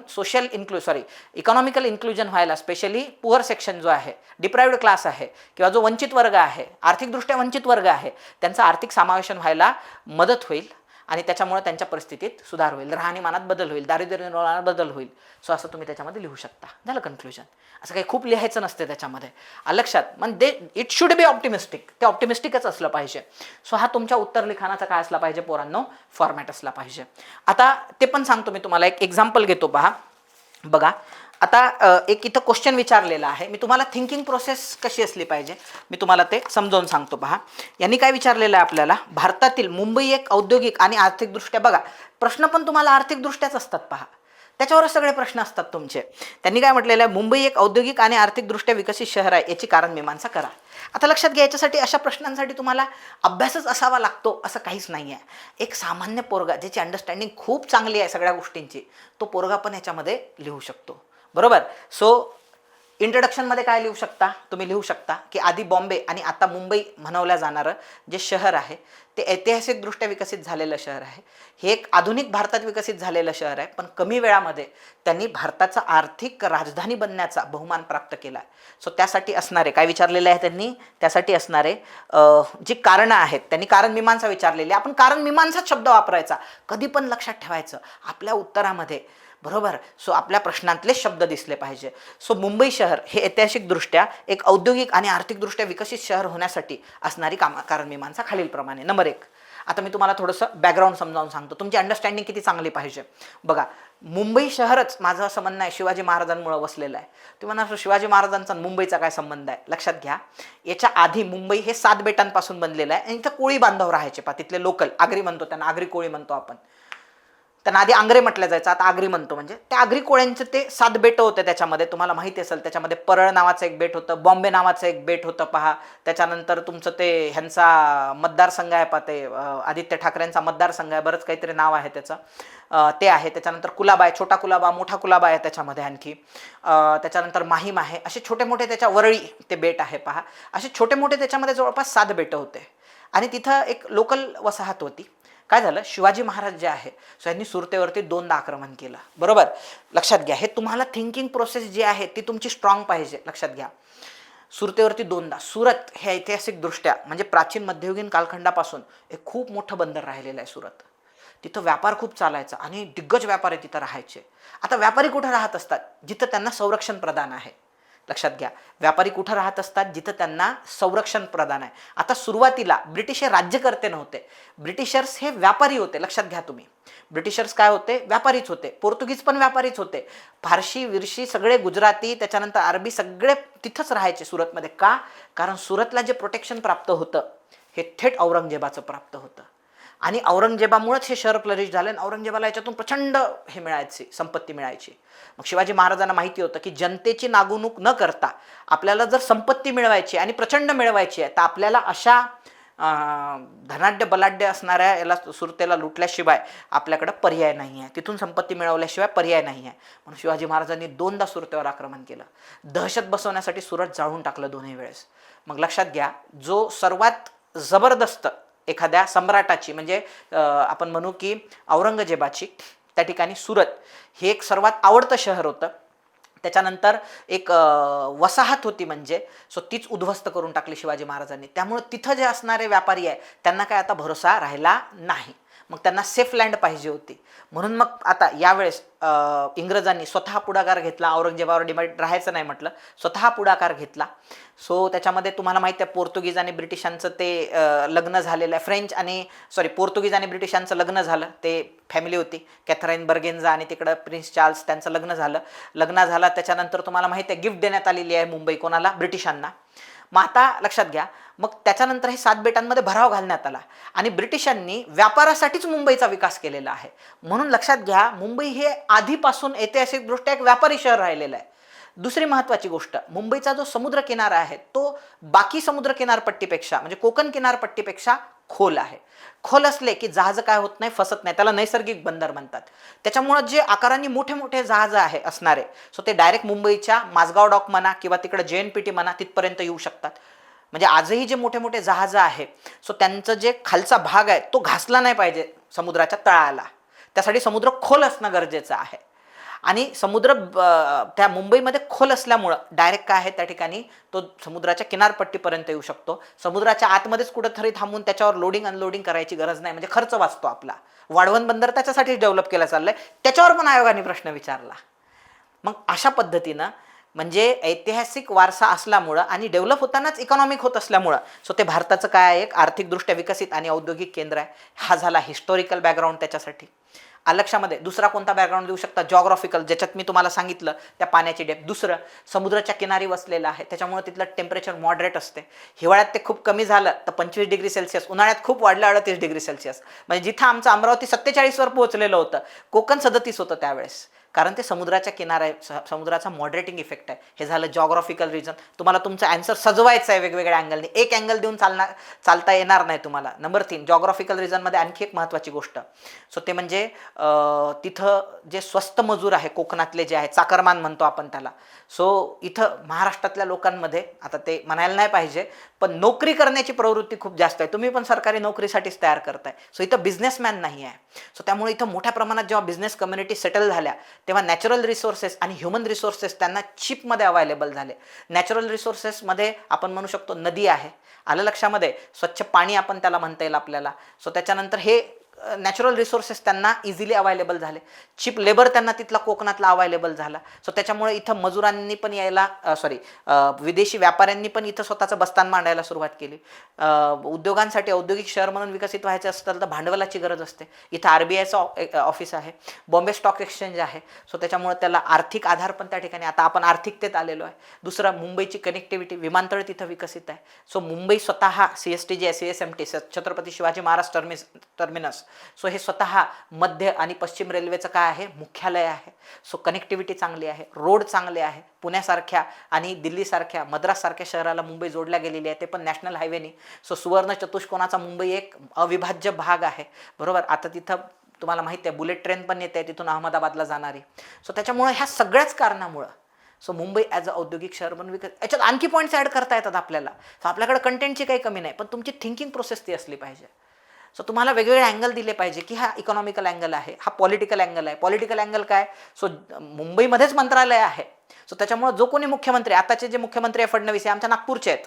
इकॉनॉमिकल इन्क्लुजन व्हायला, स्पेशली पुअर सेक्शन जो आहे, डिप्राइव्ड क्लास आहे, किंवा जो वंचित वर्ग आहे, आर्थिकदृष्ट्या वंचित वर्ग आहे, त्यांचं आर्थिक समावेशन व्हायला मदत होईल आणि त्याच्यामुळे त्यांच्या परिस्थितीत सुधार होईल, राहणीमानात बदल होईल, दारिद्र्य निर्मूलनात बदल होईल. सो असं तुम्ही त्याच्यामध्ये लिहू शकता. झालं कन्क्लुजन. असं काही खूप लिहायचं नसते त्याच्यामध्ये, लक्षात. म्हणजे इट शुड बी ऑप्टिमिस्टिक, ते ऑप्टिमिस्टिकच असलं पाहिजे. सो हा तुमच्या उत्तर लिखाणाचा काय असला पाहिजे पोरांनो, फॉर्मॅट असला पाहिजे. आता ते पण सांगतो मी तुम्हाला, एक एक्झाम्पल घेतो पहा. बघा आता एक इथं क्वेश्चन विचारलेला आहे, मी तुम्हाला थिंकिंग प्रोसेस कशी असली पाहिजे मी तुम्हाला ते समजावून सांगतो. पहा यांनी काय विचारलेलं आहे आपल्याला, भारतातील मुंबई एक औद्योगिक आणि आर्थिकदृष्ट्या, बघा प्रश्न पण तुम्हाला आर्थिकदृष्ट्याच असतात पहा, त्याच्यावरच सगळे प्रश्न असतात तुमचे. त्यांनी काय म्हटलेलं आहे, मुंबई एक औद्योगिक आणि आर्थिकदृष्ट्या विकसित शहर आहे, याची कारण मीमांसा करा. आता लक्षात घ्या, याच्यासाठी अशा प्रश्नांसाठी तुम्हाला अभ्यासच असावा लागतो असं काहीच नाही आहे. एक सामान्य पोरगा ज्याची अंडरस्टँडिंग खूप चांगली आहे सगळ्या गोष्टींची, तो पोरगा पण याच्यामध्ये लिहू शकतो, बरोबर. सो इंट्रोडक्शनमध्ये काय लिहू शकता तुम्ही, लिहू शकता की आधी बॉम्बे आणि आता मुंबई म्हणवल्या जाणारं जे शहर आहे ते ऐतिहासिकदृष्ट्या विकसित झालेलं शहर आहे. हे एक आधुनिक भारतात विकसित झालेलं शहर आहे, पण कमी वेळामध्ये त्यांनी भारताचा आर्थिक राजधानी बनण्याचा बहुमान प्राप्त केला आहे. सो त्यासाठी असणारे काय विचारलेले आहे त्यांनी, त्यासाठी असणारे जी कारणं आहेत, त्यांनी कारण मीमांसा विचारलेली. आपण कारण मीमांसाच शब्द वापरायचा, कधी पण लक्षात ठेवायचं आपल्या उत्तरामध्ये, बरोबर. सो आपल्या प्रश्नांतले शब्द दिसले पाहिजे. सो मुंबई शहर हे ऐतिहासिकदृष्ट्या एक औद्योगिक आणि आर्थिकदृष्ट्या विकसित शहर होण्यासाठी असणारी कारण मीमांसा खालीलप्रमाणे. नंबर 1, आता मी तुम्हाला थोडंसं बॅकग्राऊंड समजावून सांगतो, तुमची अंडरस्टँडिंग किती चांगली पाहिजे. बघा मुंबई शहरच माझं असं म्हणणं आहे शिवाजी महाराजांमुळे वसलेलं आहे. तुम्ही म्हणा शिवाजी महाराजांचा मुंबईचा काय संबंध आहे, लक्षात घ्या. याच्या आधी मुंबई हे 7 बेटांपासून बनलेलं आहे आणि इथं कोळी बांधव राहायचे पहा, तिथले लोकल, आगरी म्हणतो त्यांना, आगरी कोळी म्हणतो आपण त्यांना, आधी आंग्रे म्हटलं जायचं, आता आगरी म्हणतो. म्हणजे त्या आगरी कोळ्यांचे ते 7 बेटं होते. त्याच्यामध्ये तुम्हाला माहिती असेल, त्याच्यामध्ये परळ नावाचं एक बेट होतं, बॉम्बे नावाचं एक बेट होतं पहा. त्याच्यानंतर तुमचं ते ह्यांचा मतदारसंघ आहे पहा, ते आदित्य ठाकरेंचा मतदारसंघ आहे, बरंच काहीतरी नाव आहे त्याचं, ते आहे. त्याच्यानंतर कुलाबा आहे, छोटा कुलाबा, मोठा कुलाबा आहे त्याच्यामध्ये आणखी. त्याच्यानंतर माहीम आहे, असे छोटे मोठे, त्याच्या वरळी ते बेट आहे पहा. असे छोटे मोठे त्याच्यामध्ये जवळपास 7 बेटं होते आणि तिथं एक लोकल वसाहत होती. काय झालं, शिवाजी महाराज जे आहे सो यांनी सुरतेवरती 2दा आक्रमण केलं, बरोबर. लक्षात घ्या, हे तुम्हाला थिंकिंग प्रोसेस जी आहे ती तुमची स्ट्रॉंग पाहिजे. लक्षात घ्या, सुरतेवरती 2दा. सुरत हे ऐतिहासिकदृष्ट्या म्हणजे प्राचीन मध्ययुगीन कालखंडापासून एक खूप मोठं बंदर राहिलेलं आहे सुरत. तिथं व्यापार खूप चालायचा आणि दिग्गज व्यापारी तिथं राहायचे. आता व्यापारी कुठं राहत असतात, जिथं त्यांना संरक्षण प्रदान आहे, लक्षात घ्या, व्यापारी कुठं राहत असतात, जिथं त्यांना संरक्षण प्रदान आहे. आता सुरुवातीला ब्रिटिश हे राज्यकर्ते नव्हते, ब्रिटिशर्स हे व्यापारी होते. लक्षात घ्या तुम्ही, ब्रिटिशर्स काय होते, व्यापारीच होते. पोर्तुगीज पण व्यापारीच होते. फारशी विरशी सगळे, गुजराती, त्याच्यानंतर अरबी, सगळे तिथंच राहायचे सुरतमध्ये. का? कारण सुरतला जे प्रोटेक्शन प्राप्त होतं हे थेट औरंगजेबाचं प्राप्त होतं आणि औरंगजेबामुळेच हे शहर फ्लरिश झालं आणि औरंगजेबाला याच्यातून प्रचंड हे मिळायची, संपत्ती मिळायची. मग शिवाजी महाराजांना माहिती होतं की जनतेची नागवणूक न करता आपल्याला जर संपत्ती मिळवायची आणि प्रचंड मिळवायची आहे तर आपल्याला अशा धनाढ्य बलाढ्य असणाऱ्या याला सुरतेला लुटल्याशिवाय आपल्याकडे पर्याय नाही आहे, तिथून संपत्ती मिळवल्याशिवाय पर्याय नाही आहे. म्हणून शिवाजी महाराजांनी 2दा सुरतेवर आक्रमण केलं, दहशत बसवण्यासाठी सुरत जाळून टाकलं दोन्ही वेळेस. मग लक्षात घ्या, जो सर्वात जबरदस्त एखाद्या सम्राटाची म्हणजे आपण म्हणू की औरंगजेबाची त्या ठिकाणी सुरत हे एक सर्वात आवडतं शहर होतं. त्याच्यानंतर एक वसाहत होती म्हणजे, सो तीच उद्ध्वस्त करून टाकली शिवाजी महाराजांनी. त्यामुळे तिथं जे असणारे व्यापारी आहे त्यांना काय आता भरोसा राहिला नाही. मग त्यांना सेफ लँड पाहिजे होती. म्हणून मग आता यावेळेस इंग्रजांनी स्वतः पुढाकार घेतला, औरंगजेबावर डिपेंड राहायचं नाही म्हटलं, स्वतः पुढाकार घेतला. सो त्याच्यामध्ये तुम्हाला माहिती आहे पोर्तुगीज आणि ब्रिटिशांचं ते लग्न झालेलं आहे, फ्रेंच आणि पोर्तुगीज आणि ब्रिटिशांचं लग्न झालं. ते फॅमिली होती कॅथराईन बर्गेन्झा आणि तिकडं प्रिन्स चार्ल्स, त्यांचं लग्न झालं. त्याच्यानंतर तुम्हाला माहिती आहे गिफ्ट देण्यात आलेली आहे मुंबई कोणाला, ब्रिटिशांना. मग आता लक्षात घ्या, मग त्याच्यानंतर हे 7 बेटांमध्ये भराव घालण्यात आला आणि ब्रिटिशांनी व्यापारासाठीच मुंबईचा विकास केलेला आहे. म्हणून लक्षात घ्या, मुंबई हे आधीपासून ऐतिहासिकदृष्ट्या एक व्यापारी शहर राहिलेलं आहे. दुसरी महत्त्वाची गोष्ट, मुंबईचा जो समुद्र किनारा आहे तो बाकी समुद्र किनारपट्टीपेक्षा म्हणजे कोकण किनारपट्टीपेक्षा खोल आहे. खोल असले की जहाज काय होत नाही, फसत नाही, त्याला नैसर्गिक बंदर म्हणतात. त्याच्यामुळे जे आकाराने मोठे मोठे जहाज आहे असणारे, सो ते डायरेक्ट मुंबईच्या माझगाव डॉक म्हणा किंवा तिकडे JNPT म्हणा तिथपर्यंत येऊ शकतात. म्हणजे आजही जे मोठे मोठे जहाजं आहे सो त्यांचं जे खालचा भाग आहे तो घासला नाही पाहिजे समुद्राच्या तळाला, त्यासाठी समुद्र खोल असणं गरजेचं आहे. आणि समुद्र त्या मुंबईमध्ये खोल असल्यामुळं डायरेक्ट काय आहे त्या ठिकाणी तो समुद्राच्या किनारपट्टीपर्यंत येऊ शकतो. समुद्राच्या आतमध्येच कुठेतरी थांबून त्याच्यावर लोडिंग अनलोडिंग करायची गरज नाही, म्हणजे खर्च वाचतो आपला. वाढवण बंदर त्याच्यासाठी डेव्हलप केलं चाललंय, त्याच्यावर पण आयोगाने प्रश्न विचारला. मग अशा पद्धतीनं म्हणजे ऐतिहासिक वारसा असल्यामुळं आणि डेव्हलप होतानाच इकॉनॉमिक होत असल्यामुळं सो ते भारताचं काय आहे, एक आर्थिकदृष्ट्या विकसित आणि औद्योगिक केंद्र आहे. हा झाला हिस्टॉरिकल बॅकग्राऊंड त्याच्यासाठी. लक्षामध्ये दुसरा कोणता बॅकग्राऊंड देऊ शकता, जॉग्राफिकल, ज्याच्यात मी तुम्हाला सांगितलं त्या पाण्याची डेप्थ. दुसरं, समुद्राच्या किनारी वसलेलं आहे त्याच्यामुळे तिथलं टेम्परेचर मॉडरेट असते. हिवाळ्यात ते खूप कमी झालं तर 25 डिग्री सेल्सिअस, उन्हाळ्यात खूप वाढलं 38 डिग्री सेल्सिअस. म्हणजे जिथं आमचं अमरावती 47वर पोहोचलेलं होतं, कोकण 37 होतं त्यावेळेस, कारण ते समुद्राच्या किनारा, समुद्राचा मॉडरेटिंग इफेक्ट आहे. हे झालं जॉग्राफिकल रिजन. तुम्हाला तुमचं अँसर सजवायचं आहे वेगवेगळ्या अँगलने, एक अँगल देऊन चालता येणार नाही तुम्हाला. नंबर 3, जॉग्राफिकल रिजनमध्ये आणखी एक महत्त्वाची गोष्ट, सो ते म्हणजे तिथं जे स्वस्त मजूर आहे कोकणातले जे आहे, चाकरमान म्हणतो आपण त्याला. सो इथं महाराष्ट्रातल्या लोकांमध्ये, आता ते म्हणायला नाही पाहिजे पण नोकरी करण्याची प्रवृत्ती खूप जास्त आहे. तुम्ही पण सरकारी नोकरीसाठीच तयार करताय. सो इथं बिझनेसमॅन नाही आहे. सो त्यामुळे इथं मोठ्या प्रमाणात जेव्हा बिझनेस कम्युनिटी सेटल झाल्या तेव्हा नॅचरल रिसोर्सेस आणि ह्युमन रिसोर्सेस त्यांना चीपमध्ये अवेलेबल झाले. नॅचरल रिसोर्सेसमध्ये आपण म्हणू शकतो नदी आहे, आलं लक्षामध्ये, स्वच्छ पाणी आपण त्याला म्हणता येईल आपल्याला. सो त्याच्यानंतर हे नॅचरल रिसोर्सेस त्यांना इझिली अवेलेबल झाले. चीप लेबर त्यांना तिथला कोकणातला अवेलेबल झाला. सो त्याच्यामुळे इथं मजुरांनी पण यायला विदेशी व्यापाऱ्यांनी पण इथं स्वतःचं बस्तान मांडायला सुरुवात केली. उद्योगांसाठी औद्योगिक शहर म्हणून विकसित व्हायचं असेल तर भांडवलाची गरज असते. इथं RBIचं ऑफिस आहे, बॉम्बे स्टॉक एक्सचेंज आहे. सो त्याच्यामुळे त्याला आर्थिक आधार पण त्या ठिकाणी, आता आपण आर्थिकतेत आलेलो आहे. दुसरं, मुंबईची कनेक्टिव्हिटी, विमानतळ तिथं विकसित आहे. सो मुंबई स्वतः CST जे CSMT Chhatrapati Shivaji Maharaj terminus, so हे स्वतः मध्य आणि पश्चिम रेल्वेचं काय आहे, मुख्यालय आहे. सो कनेक्टिव्हिटी चांगली आहे, रोड चांगले आहे. पुण्यासारख्या आणि दिल्लीसारख्या, मद्राससारख्या शहराला मुंबई जोडल्या गेलेली आहे, ते पण नॅशनल हायवेनी. सो सुवर्ण चतुष्कोनाचा मुंबई एक अविभाज्य भाग आहे, बरोबर. आता तिथं तुम्हाला माहिती आहे बुलेट ट्रेन पण येते तिथून अहमदाबादला जाणारी. सो त्याच्यामुळे ह्या सगळ्याच कारणामुळं सो मुंबई ॲज अ औद्योगिक शहर म्हणून याच्यात आणखी पॉईंट्स ॲड करता येतात आपल्याला. सो आपल्याकडे कंटेंटची काही कमी नाही, पण तुमची थिंकिंग प्रोसेस ती असली पाहिजे. सो तुम्हाला वेगवेगळे अँगल दिले पाहिजे की हा इकॉनॉमिकल अँगल आहे, हा पॉलिटिकल अँगल आहे. पॉलिटिकल अँगल काय, सो मुंबईमध्येच मंत्रालय आहे. सो त्याच्यामुळे जो कोणी मुख्यमंत्री, आताचे जे मुख्यमंत्री आहे फडणवीस हे आमच्या नागपूरचे आहेत,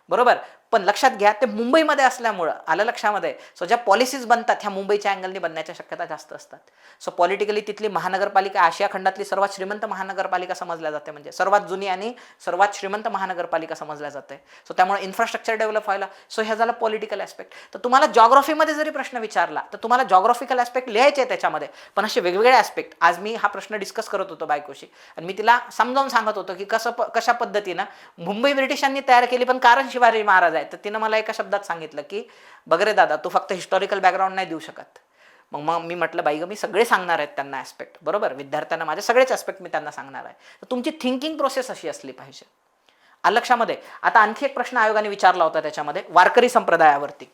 बरोबर. पण लक्षात घ्या ते मुंबईमध्ये असल्यामुळं आलं लक्षामध्ये. सो ज्या पॉलिसीज बनतात ह्या मुंबईच्या अँगलने बनण्याच्या शक्यता जास्त असतात. सो पॉलिटिकली तिथली महानगरपालिका आशिया खंडातली सर्वात श्रीमंत महानगरपालिका समजल्या जाते, म्हणजे सर्वात जुनी आणि सर्वात श्रीमंत महानगरपालिका समजल्या जाते. सो त्यामुळे इन्फ्रास्ट्रक्चर डेव्हलप व्हायला. सो ह्या झाला पॉलिटिकल ॲस्पेक्ट. तर तुम्हाला जॉग्राफीमध्ये जरी प्रश्न विचारला तर तुम्हाला जॉग्राफिकल ॲस्पेक्ट लिहायचे आहे त्याच्यामध्ये, पण असे वेगवेगळे ॲस्पेक्ट. आज मी हा प्रश्न डिस्कस करत होतो बायकोशी आणि मी तिला समजावून सांगत होतो की कशा पद्धतीनं मुंबई ब्रिटिशांनी तयार केली, पण कारण शिवाजी महाराज आहे. तर तिनं मला एका शब्दात सांगितलं की बघ रे दादा, तू फक्त हिस्टॉरिकल बॅकग्राऊंड नाही देऊ शकत. मग मी म्हटलं बाई ग, मी सगळे सांगणार आहेत त्यांना ॲस्पेक्ट, बरोबर. विद्यार्थ्यांना माझे सगळेच ॲस्पेक्ट मी त्यांना सांगणार आहे. तर तुमची थिंकिंग प्रोसेस अशी असली पाहिजे. लक्षामध्ये. आता आणखी एक प्रश्न आयोगाने विचारला होता त्याच्यामध्ये वारकरी संप्रदायावरती.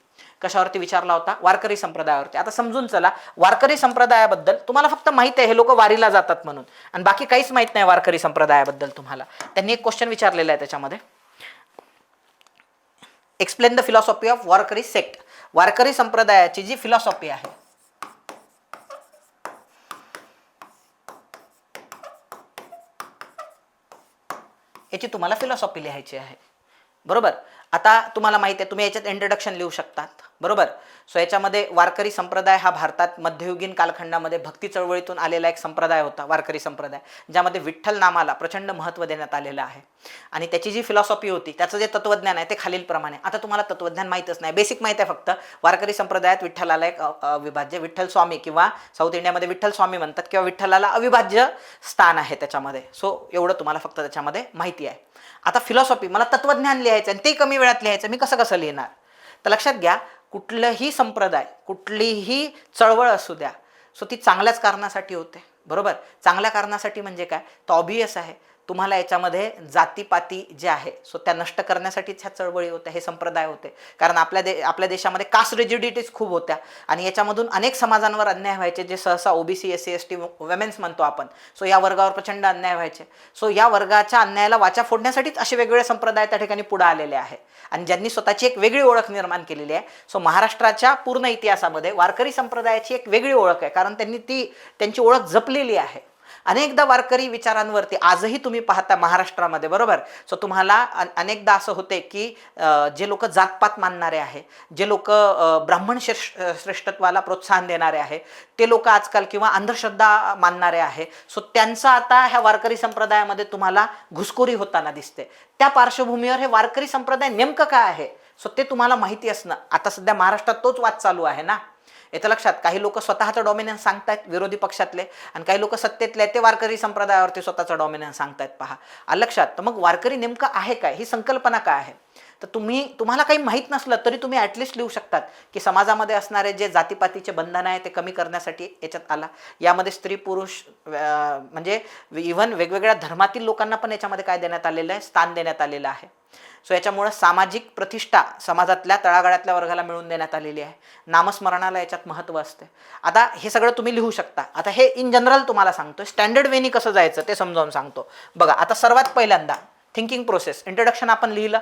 कशावरती विचारला होता? वारकरी संप्रदायावरती. आता समजून चला, वारकरी संप्रदायाबद्दल तुम्हाला फक्त माहित आहे हे लोक वारीला जातात म्हणून, आणि बाकी काहीच माहित नाही वारकरी संप्रदायाबद्दल तुम्हाला. त्यांनी एक क्वेश्चन विचारलेला आहे त्याच्यामध्ये, explain the philosophy of Warkari sect. वारकरी संप्रदायाची जी फिलॉसॉफी आहे, याची तुम्हाला फिलॉसॉफी लिहायची आहे, बरोबर. आता तुम्हाला माहिती आहे, तुम्ही याच्यात इंट्रोडक्शन लिहू शकतात, बरोबर. सो याच्यामध्ये वारकरी संप्रदाय हा भारतात मध्ययुगीन कालखंडामध्ये भक्ती चळवळीतून आलेला एक संप्रदाय होता, वारकरी संप्रदाय, ज्यामध्ये विठ्ठल नामाला प्रचंड महत्त्व देण्यात आलेलं आहे. आणि त्याची जी फिलॉसॉफी होती, त्याचं जे तत्वज्ञान आहे ते खालीलप्रमाणे. आता तुम्हाला तत्वज्ञान माहीतच नाही, बेसिक माहिती आहे फक्त. वारकरी संप्रदायात विठ्ठलाला एक अविभाज्य, विठ्ठल स्वामी किंवा साऊथ इंडियामध्ये विठ्ठल स्वामी म्हणतात, किंवा विठ्ठलाला अविभाज्य स्थान आहे त्याच्यामध्ये. सो एवढं तुम्हाला फक्त त्याच्यामध्ये माहिती आहे. आता फिलॉसॉफी, मला तत्वज्ञान लिहायचं आणि ते कमी वेळात लिहायचं, मी कसं लिहिणार? तर लक्षात घ्या, कुठलंही संप्रदाय, कुठलीही चळवळ असू द्या, सो ती चांगल्याच कारणासाठी होते, बरोबर. चांगल्या कारणासाठी म्हणजे काय? तर ऑब्वियस आहे, तुम्हाला याच्यामध्ये जातीपाती जे आहे सो त्या नष्ट करण्यासाठीच ह्या चळवळी होत्या, हे संप्रदाय होते. कारण आपल्या देशामध्ये कास्ट रिजिडिटीज खूप होत्या आणि याच्यामधून अनेक समाजांवर अन्याय व्हायचे, जे सहसा ओबीसी, SC ST वुमेन्स म्हणतो आपण. सो या वर्गावर प्रचंड अन्याय व्हायचे. सो या वर्गाच्या अन्यायाला वाचा फोडण्यासाठीच असे वेगवेगळे संप्रदाय त्या ठिकाणी पुढे आलेले आहे आणि ज्यांनी स्वतःची एक वेगळी ओळख निर्माण केलेली आहे. सो महाराष्ट्राच्या पूर्ण इतिहासामध्ये वारकरी संप्रदायाची एक वेगळी ओळख आहे, कारण त्यांनी त्यांची ओळख जपलेली आहे. अनेकदा वारकरी विचारांवरती आजही तुम्ही पाहता महाराष्ट्रामध्ये, बरोबर. सो तुम्हाला अनेकदा असं होते की जे लोक जातपात मानणारे आहे, जे लोक ब्राह्मण श्रेष्ठत्वाला प्रोत्साहन देणारे आहे, ते लोक आजकाल किंवा अंधश्रद्धा मानणारे आहे, सो त्यांचा आता ह्या वारकरी संप्रदायामध्ये तुम्हाला घुसखोरी होताना दिसते. त्या पार्श्वभूमीवर हे वारकरी संप्रदाय नेमकं काय आहे सो ते तुम्हाला माहिती असणं. आता सध्या महाराष्ट्रात तोच वाद चालू आहे ना. येतं लक्षात. काही लोक स्वतःचा डॉमिनन्स सांगतायत, विरोधी पक्षातले, आणि काही लोक सत्तेतले ते वारकरी संप्रदायावरती स्वतःचा डॉमिनन्स सांगतायत. पहा, लक्षात. तर मग वारकरी नेमकं आहे काय, ही संकल्पना काय आहे? तर तुम्हाला काही माहीत नसलं तरी तुम्ही ॲटलिस्ट लिहू शकतात की समाजामध्ये असणारे जे जातीपातीचे बंधन आहे ते कमी करण्यासाठी याच्यात आला. यामध्ये स्त्री पुरुष म्हणजे इव्हन वेगवेगळ्या धर्मातील लोकांना पण याच्यामध्ये काय देण्यात आलेलं आहे? स्थान देण्यात आलेलं आहे. सो याच्यामुळे सामाजिक प्रतिष्ठा समाजातल्या तळागाळातल्या वर्गाला मिळवून देण्यात आलेली आहे. नामस्मरणाला याच्यात महत्त्व असते. आता हे सगळं तुम्ही लिहू शकता. आता हे इन जनरल तुम्हाला सांगतो, स्टँडर्ड वेनी कसं जायचं ते समजावून सांगतो. बघा, आता सर्वात पहिल्यांदा थिंकिंग प्रोसेस, इंट्रोडक्शन आपण लिहिलं.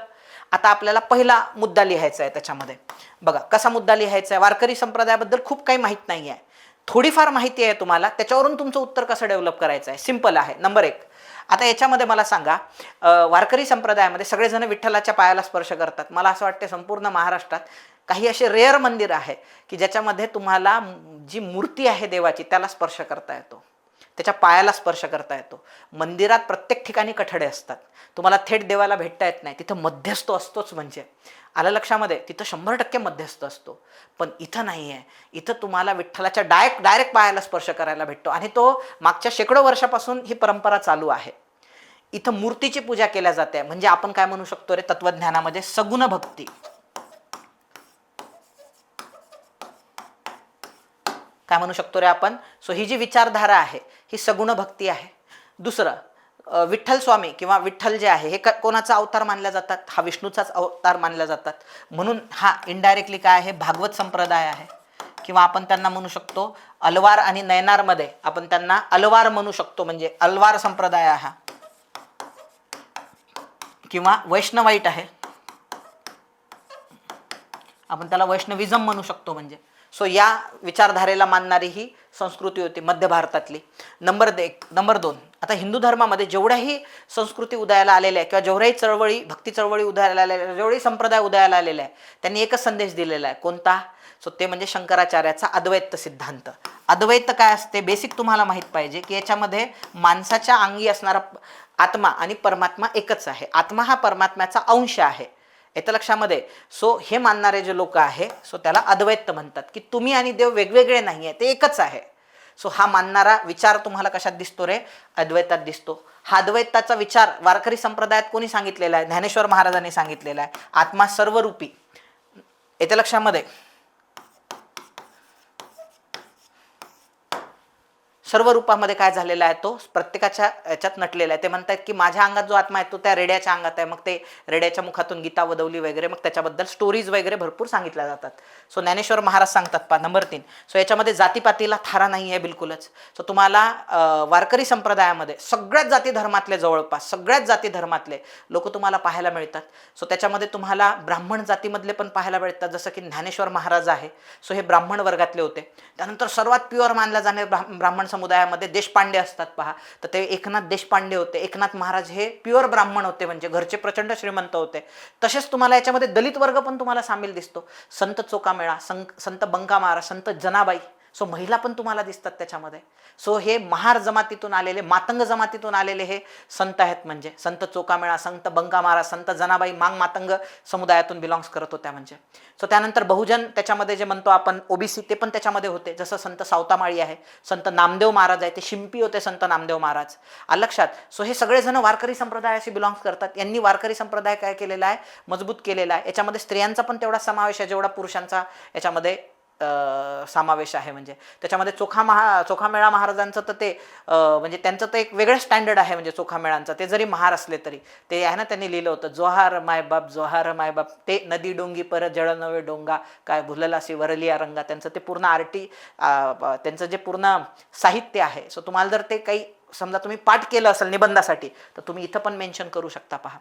आता आपल्याला पहिला मुद्दा लिहायचा आहे त्याच्यामध्ये. बघा कसा मुद्दा लिहायचा आहे. वारकरी संप्रदायाबद्दल खूप काही माहीत नाही आहे, थोडीफार माहिती आहे तुम्हाला, त्याच्यावरून तुमचं उत्तर कसं डेव्हलप करायचं आहे. सिंपल आहे. नंबर 1, आता याच्यामध्ये मला सांगा, वारकरी संप्रदायामध्ये सगळेजण विठ्ठलाच्या पायाला स्पर्श करतात. मला असं वाटतं संपूर्ण महाराष्ट्रात काही असे रेअर मंदिर आहे की ज्याच्यामध्ये तुम्हाला जी मूर्ती आहे देवाची त्याला स्पर्श करता येतो, त्याच्या पायाला स्पर्श करता येतो. मंदिरात प्रत्येक ठिकाणी कठडे असतात, तुम्हाला थेट देवाला भेटता येत नाही. तिथं मध्यस्थ असतोच, म्हणजे आलं लक्षामध्ये, तिथं 100% मध्यस्थ असतो. पण इथं नाही आहे. इथं तुम्हाला विठ्ठलाच्या डायरेक्ट पायाला स्पर्श करायला भेटतो आणि तो मागच्या शेकडो वर्षापासून ही परंपरा चालू आहे. इथं मूर्तीची पूजा केल्या जाते, म्हणजे आपण काय म्हणू शकतो रे तत्वज्ञानामध्ये? सगुण भक्ती. काय म्हणू शकतो रे आपण? सो ही जी विचारधारा आहे ही सगुण भक्ती आहे. दुसरं, विठ्ठल स्वामी किंवा विठ्ठल जे आहे हे कोणाचा अवतार मानल्या जातात? हा विष्णूचाच अवतार मानल्या जातात. म्हणून हा इनडायरेक्टली काय आहे? भागवत संप्रदाय आहे, किंवा आपण त्यांना म्हणू शकतो अलवार आणि नयनारमध्ये आपण त्यांना अलवार म्हणू शकतो, म्हणजे अलवार संप्रदाय हा, किंवा वैष्णवाईट आहे, आपण त्याला वैष्णविझम म्हणू शकतो. म्हणजे सो या विचारधारेला मानणारी ही संस्कृती होती मध्य भारतातली. नंबर 2, आता हिंदू धर्मामध्ये जेवढ्याही संस्कृती उदयाला आलेल्या आहे किंवा जेवढ्याही चळवळी, भक्ती चळवळी उदयाला आलेल्या, जेवढे संप्रदाय उदयाला आलेले आहे, त्यांनी एकच संदेश दिलेला आहे. कोणता? सो ते म्हणजे शंकराचार्याचा अद्वैत सिद्धांत. अद्वैत काय असते बेसिक तुम्हाला माहीत पाहिजे, की याच्यामध्ये माणसाच्या अंगी असणारा आत्मा आणि परमात्मा एकच आहे. आत्मा हा परमात्म्याचा अंश आहे, येतं लक्षामध्ये. सो हे मानणारे जे लोक आहे, सो त्याला अद्वैत म्हणतात, की तुम्ही आणि देव वेगवेगळे नाही आहे, ते एकच आहे. सो हा मानणारा विचार तुम्हाला कशात दिसतो रे? अद्वैतात दिसतो. हा अद्वैताचा विचार वारकरी संप्रदायात कोणी सांगितलेला आहे? ज्ञानेश्वर महाराजांनी सांगितलेला आहे. आत्मा सर्वरूपी, येतं लक्षामध्ये. सर्व रूपामध्ये काय झालेला आहे, तो प्रत्येकाच्या याच्यात नटलेला आहे. ते म्हणतात की माझ्या अंगात जो आत्मा आहे तो त्या रेड्याच्या अंगात आहे. मग ते रेड्याच्या मुखातून गीता वदवली वगैरे, मग त्याच्याबद्दल स्टोरीज वगैरे भरपूर सांगितल्या जातात. सो ज्ञानेश्वर महाराज सांगतात नंबर 3, सो याच्यामध्ये जातीपातीला थारा नाही आहे बिलकुलच. सो तुम्हाला वारकरी संप्रदायामध्ये सगळ्याच जाती धर्मातले, जवळपास सगळ्याच जाती धर्मातले लोक तुम्हाला पाहायला मिळतात. सो त्याच्यामध्ये तुम्हाला ब्राह्मण जातीमधले पण पाहायला मिळतात, जसं की ज्ञानेश्वर महाराज आहे. सो हे ब्राह्मण वर्गातले होते. त्यानंतर सर्वात प्युअर मानला जाणारे ब्राह्मण समुदायामध्ये देशपांडे असतात पहा, तर ते एकनाथ देशपांडे होते. एकनाथ महाराज हे प्युअर ब्राह्मण होते, म्हणजे घरचे प्रचंड श्रीमंत होते. तसेच तुम्हाला याच्यामध्ये दलित वर्ग पण तुम्हाला सामील दिसतो. संत चोकामेळा, संत बंकामारा, संत जनाबाई, सो महिला पण तुम्हाला दिसतात त्याच्यामध्ये. सो हे महार जमातीतून आलेले, मातंग जमातीतून आलेले हे संत आहेत. म्हणजे संत चोकामेळा, संत बंकामारा, संत जनाबाई मातंग समुदायातून बिलॉंग्स करत होत्या. म्हणजे सो त्यानंतर बहुजन, त्याच्यामध्ये जे म्हणतो आपण ओबीसी, ते पण त्याच्यामध्ये होते. जसं संत सावतामाळी आहे, संत नामदेव महाराज आहे, ते शिंपी होते संत नामदेव महाराज, लक्षात. सो हे सगळेजण वारकरी संप्रदायाशी बिलॉंग्स करतात. यांनी वारकरी संप्रदाय काय केलेला आहे? मजबूत केलेला आहे. याच्यामध्ये स्त्रियांचा पण तेवढा समावेश आहे जेवढा पुरुषांचा याच्यामध्ये समावेश आहे. म्हणजे त्याच्यामध्ये चोखामेळा महाराजांचं तर ते म्हणजे त्यांचं तर एक वेगळं स्टँडर्ड आहे. म्हणजे चोखामेळांचं ते जरी महार असले तरी ते आहे ना, त्यांनी लिहिलं होतं, जोहार मायबाप, जोहार मायबाप, ते नदी डोंगी पर जळ नवे डोंगा, काय भुललासी वरलिया रंगा. त्यांचं ते पूर्ण आरटी, त्यांचं जे पूर्ण साहित्य आहे. सो तुम्हाला जर ते काही समजा तुम्ही पाठ केलं असेल निबंधासाठी, तर तुम्ही इथं पण मेन्शन करू शकता पहा.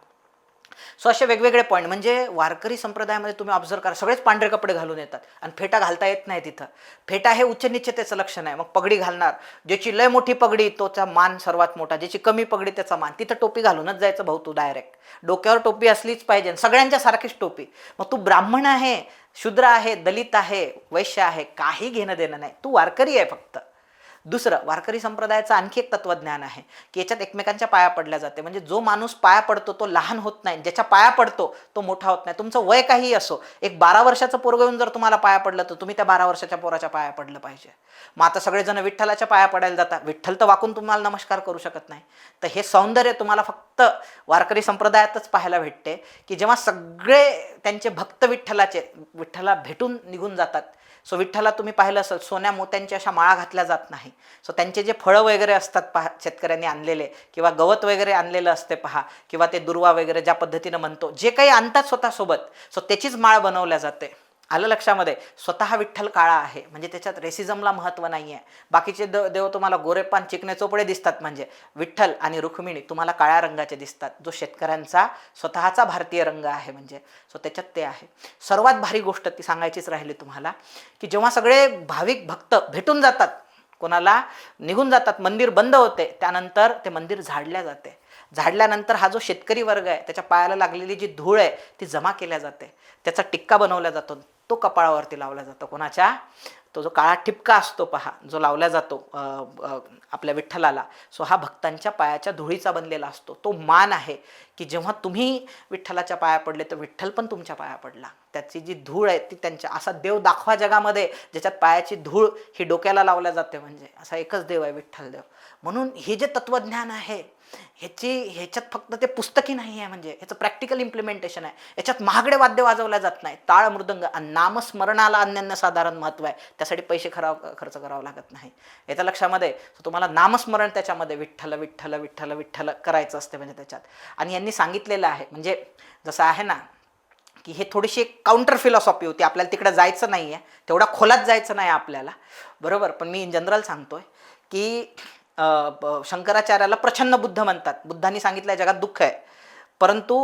सो असे वेगवेगळे पॉईंट. म्हणजे वारकरी संप्रदायामध्ये तुम्ही ऑब्झर्व करा, सगळेच पांढरे कपडे घालून येतात आणि फेटा घालता येत नाही तिथं. फेटा हे उच्च निश्चितेचं लक्षण आहे. मग पगडी घालणार, ज्याची लय मोठी पगडी तोचा मान सर्वात मोठा, ज्याची कमी पगडी त्याचा मान. तिथं टोपी घालूनच जायचं भाऊ तू डायरेक्ट. डोक्यावर टोपी असलीच पाहिजे, सगळ्यांच्या सारखीच टोपी. मग तू ब्राह्मण आहे, शूद्र आहे, दलित आहे, वैश्य आहे, काही घेणं देणं नाही, तू वारकरी आहे फक्त. दुसरं, वारकरी संप्रदायाचं आणखी एक तत्वज्ञान आहे की याच्यात एकमेकांच्या पाया पडल्या जाते. म्हणजे जो माणूस पाया पडतो तो लहान होत नाही, ज्याच्या पाया पडतो तो मोठा होत नाही. तुमचं वय काही असो, एक 12 वर्षाचं पोरगं येऊन जर तुम्हाला पाया पडलं तर तुम्ही त्या 12 वर्षाच्या पोराच्या पाया पडलं पाहिजे. मग आता सगळेजण विठ्ठलाच्या पाया पडायला जातात, विठ्ठल तर वाकून तुम्हाला नमस्कार करू शकत नाही. तर हे सौंदर्य तुम्हाला फक्त वारकरी संप्रदायातच पाहायला भेटते, की जेव्हा सगळे त्यांचे भक्त विठ्ठला भेटून निघून जातात. सो विठ्ठला तुम्ही पाहिलं असेल, सोन्या मोत्यांच्या अशा माळा घातल्या जात नाही. सो त्यांचे जे फळं वगैरे असतात पहा, शेतकऱ्यांनी आणलेले, किंवा गवत वगैरे आणलेलं असते पहा, किंवा ते दुर्वा वगैरे ज्या पद्धतीनं म्हणतो, जे काही आणतात स्वतःसोबत, सो त्याचीच माळ बनवल्या जाते. आलं लक्षामध्ये. स्वतः विठ्ठल काळा आहे, म्हणजे त्याच्यात रेसिझमला महत्त्व नाही आहे. बाकीचे देव तुम्हाला गोरेपान चिकणे चोपडे दिसतात, म्हणजे विठ्ठल आणि रुक्मिणी तुम्हाला काळ्या रंगाचे दिसतात, जो शेतकऱ्यांचा स्वतःचा भारतीय रंग आहे. म्हणजे सो त्याच्यात ते आहे. सर्वात भारी गोष्ट ती सांगायचीच राहिली तुम्हाला, की जेव्हा सगळे भाविक भक्त भेटून जातात, कोणाला निघून जातात, मंदिर बंद होते, त्यानंतर ते मंदिर झाडल्या जाते. झाडल्यानंतर हा जो शेतकरी वर्ग आहे त्याच्या पायाला लागलेली जी धूळ आहे ती जमा केल्या जाते, त्याचा टिक्का बनवला जातो, तो कपाळावरती लावला जातो. कोणाच्या? तो जो काळा ठिपका असतो पहा, जो लावला जातो आपल्या विठ्ठलाला, सो हा भक्तांच्या पायाच्या धुळीचा बनलेला असतो. तो मान आहे की जेव्हा तुम्ही विठ्ठलाच्या पाया पडले तर विठ्ठल पण तुमच्या पाया पडला. त्याची जी धूळ आहे ती त्यांच्या, असा देव दाखवा जगामध्ये ज्याच्यात पायाची धूळ ही डोक्याला लावल्या जाते. म्हणजे असा एकच देव आहे विठ्ठल देव. म्हणून हे जे तत्वज्ञान आहे ह्याच्यात फक्त ते पुस्तकी नाही आहे, म्हणजे ह्याचं प्रॅक्टिकल इम्प्लिमेंटेशन आहे. याच्यात महागडे वाद्य वाजवल्या जात नाही, टाळ मृदंग आणि नामस्मरणाला अनन्यसाधारण महत्त्व आहे. त्यासाठी पैसे खर्च करावं लागत नाही. याच्या लक्षामध्ये तुम्हाला नामस्मरण त्याच्यामध्ये विठ्ठल विठ्ठल विठ्ठल विठ्ठल करायचं असते. म्हणजे त्याच्यात आणि यांनी सांगितलेलं आहे, म्हणजे जसं आहे ना की हे थोडीशी एक काउंटर फिलॉसॉफी होती. आपल्याला तिकडे जायचं नाही आहे, तेवढा खोलात जायचं नाही आपल्याला, बरोबर. पण मी इन जनरल सांगतोय की शंकराचार्याला प्रच्छन्न बुद्ध म्हणतात. बुद्धांनी सांगितलं जगात दुःख आहे, परंतु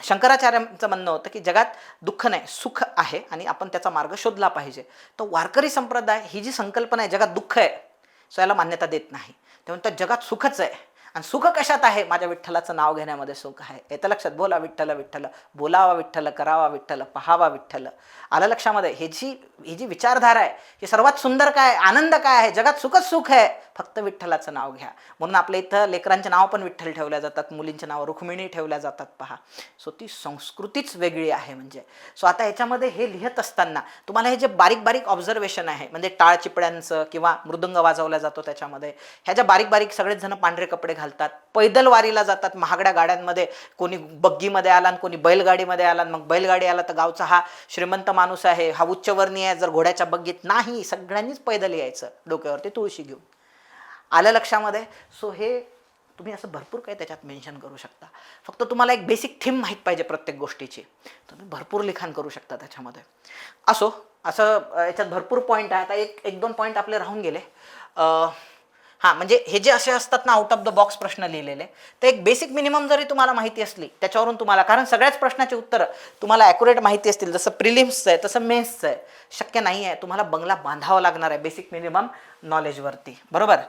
शंकराचार्यांचं म्हणणं होतं की जगात दुःख नाही, सुख आहे आणि आपण त्याचा मार्ग शोधला पाहिजे. तर वारकरी संप्रदाय ही जी संकल्पना आहे जगात दुःख आहे, सो याला मान्यता देत नाही. ते म्हणतात जगात सुखच आहे आणि सुख कशात आहे? माझ्या विठ्ठलाचं नाव घेण्यामध्ये सुख आहे. येतं लक्षात? बोला विठ्ठल विठ्ठल, बोलावा विठ्ठल, करावा विठ्ठल, पहावा विठ्ठल. आलं लक्षामध्ये? ही जी विचारधारा आहे ही सर्वात सुंदर काय? आनंद काय आहे? जगात सुखच सुख आहे, फक्त विठ्ठलाचं नाव घ्या. म्हणून आपल्या इथं लेकरांचे नाव पण विठ्ठल ठेवल्या जातात, मुलींचे नाव रुक्मिणी ठेवल्या जातात. पहा, सो ती संस्कृतीच वेगळी आहे. म्हणजे सो आता याच्यामध्ये हे लिहित असताना तुम्हाला हे जे बारीक बारीक ऑब्झर्वेशन आहे, म्हणजे टाळ चिपड्यांचं किंवा मृदंग वाजवला जातो त्याच्यामध्ये, ह्या ज्या बारीक बारीक सगळेच जण पांढरे कपडे घालतात, पैदल वारीला जातात महागड्या गाड्यांमध्ये, कोणी बग्गीमध्ये आला आणि कोणी बैलगाडीमध्ये आला. मग बैलगाडी आला तर गावचा हा श्रीमंत माणूस आहे, हा उच्चवर्णीय आहे, जर घोड्याच्या बग्गीत नाही, सगळ्यांनीच पैदल यायचं डोक्यावरती तुळशी घेऊन. आलं लक्षामध्ये? सो हे तुम्ही असं भरपूर काही त्याच्यात मेन्शन करू शकता. फक्त तुम्हाला एक बेसिक थीम माहीत पाहिजे प्रत्येक गोष्टीची, तुम्ही भरपूर लिखाण करू शकता त्याच्यामध्ये. असो, असं याच्यात भरपूर पॉईंट आहे. आता एक दोन पॉईंट आपले राहून गेले. हां, म्हणजे हे जे असे असतात ना आउट ऑफ द बॉक्स प्रश्न लिहिलेले, ते एक बेसिक मिनिमम जरी तुम्हाला माहिती असली त्याच्यावरून तुम्हाला, कारण सगळ्याच प्रश्नाची उत्तरं तुम्हाला ॲक्युरेट माहिती असतील, जसं प्रिलिम्सचं आहे तसं मेन्सचं आहे, शक्य नाही आहे. तुम्हाला बंगला बांधावा लागणार आहे बेसिक मिनिमम नॉलेजवरती, बरोबर?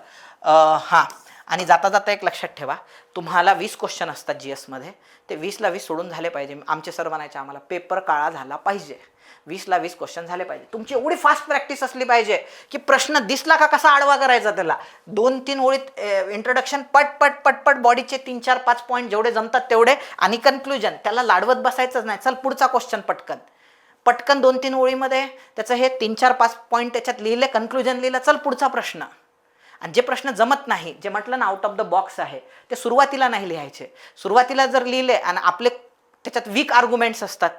हां, आणि जाता जाता एक लक्षात ठेवा, तुम्हाला 20 क्वेश्चन असतात GSमध्ये, ते 20ला 20 सोडून झाले पाहिजे. आमचे सर म्हणायचे आम्हाला पेपर काळा झाला पाहिजे, 20ला 20 क्वेश्चन झाले पाहिजे. तुमची एवढी फास्ट प्रॅक्टिस असली पाहिजे की प्रश्न दिसला का कसा आडवा करायचा त्याला, 2-3 ओळीत इंट्रोडक्शन, पट पट पटपट बॉडीचे 3-4-5 पॉईंट जेवढे जमतात तेवढे, आणि कन्क्लुजन. त्याला लाडवत बसायचंच नाही, चल पुढचा क्वेश्चन पटकन पटकन 2-3 ओळीमध्ये त्याचं हे 3-4-5 पॉईंट त्याच्यात लिहिले, कन्क्लुजन लिहिलं, चल पुढचा प्रश्न. आणि जे प्रश्न जमत नाही, जे म्हटलं ना आउट ऑफ द बॉक्स आहे, ते सुरुवातीला नाही लिहायचे. सुरुवातीला जर लिहिले आणि आपले त्याच्यात वीक आर्ग्युमेंट्स असतात,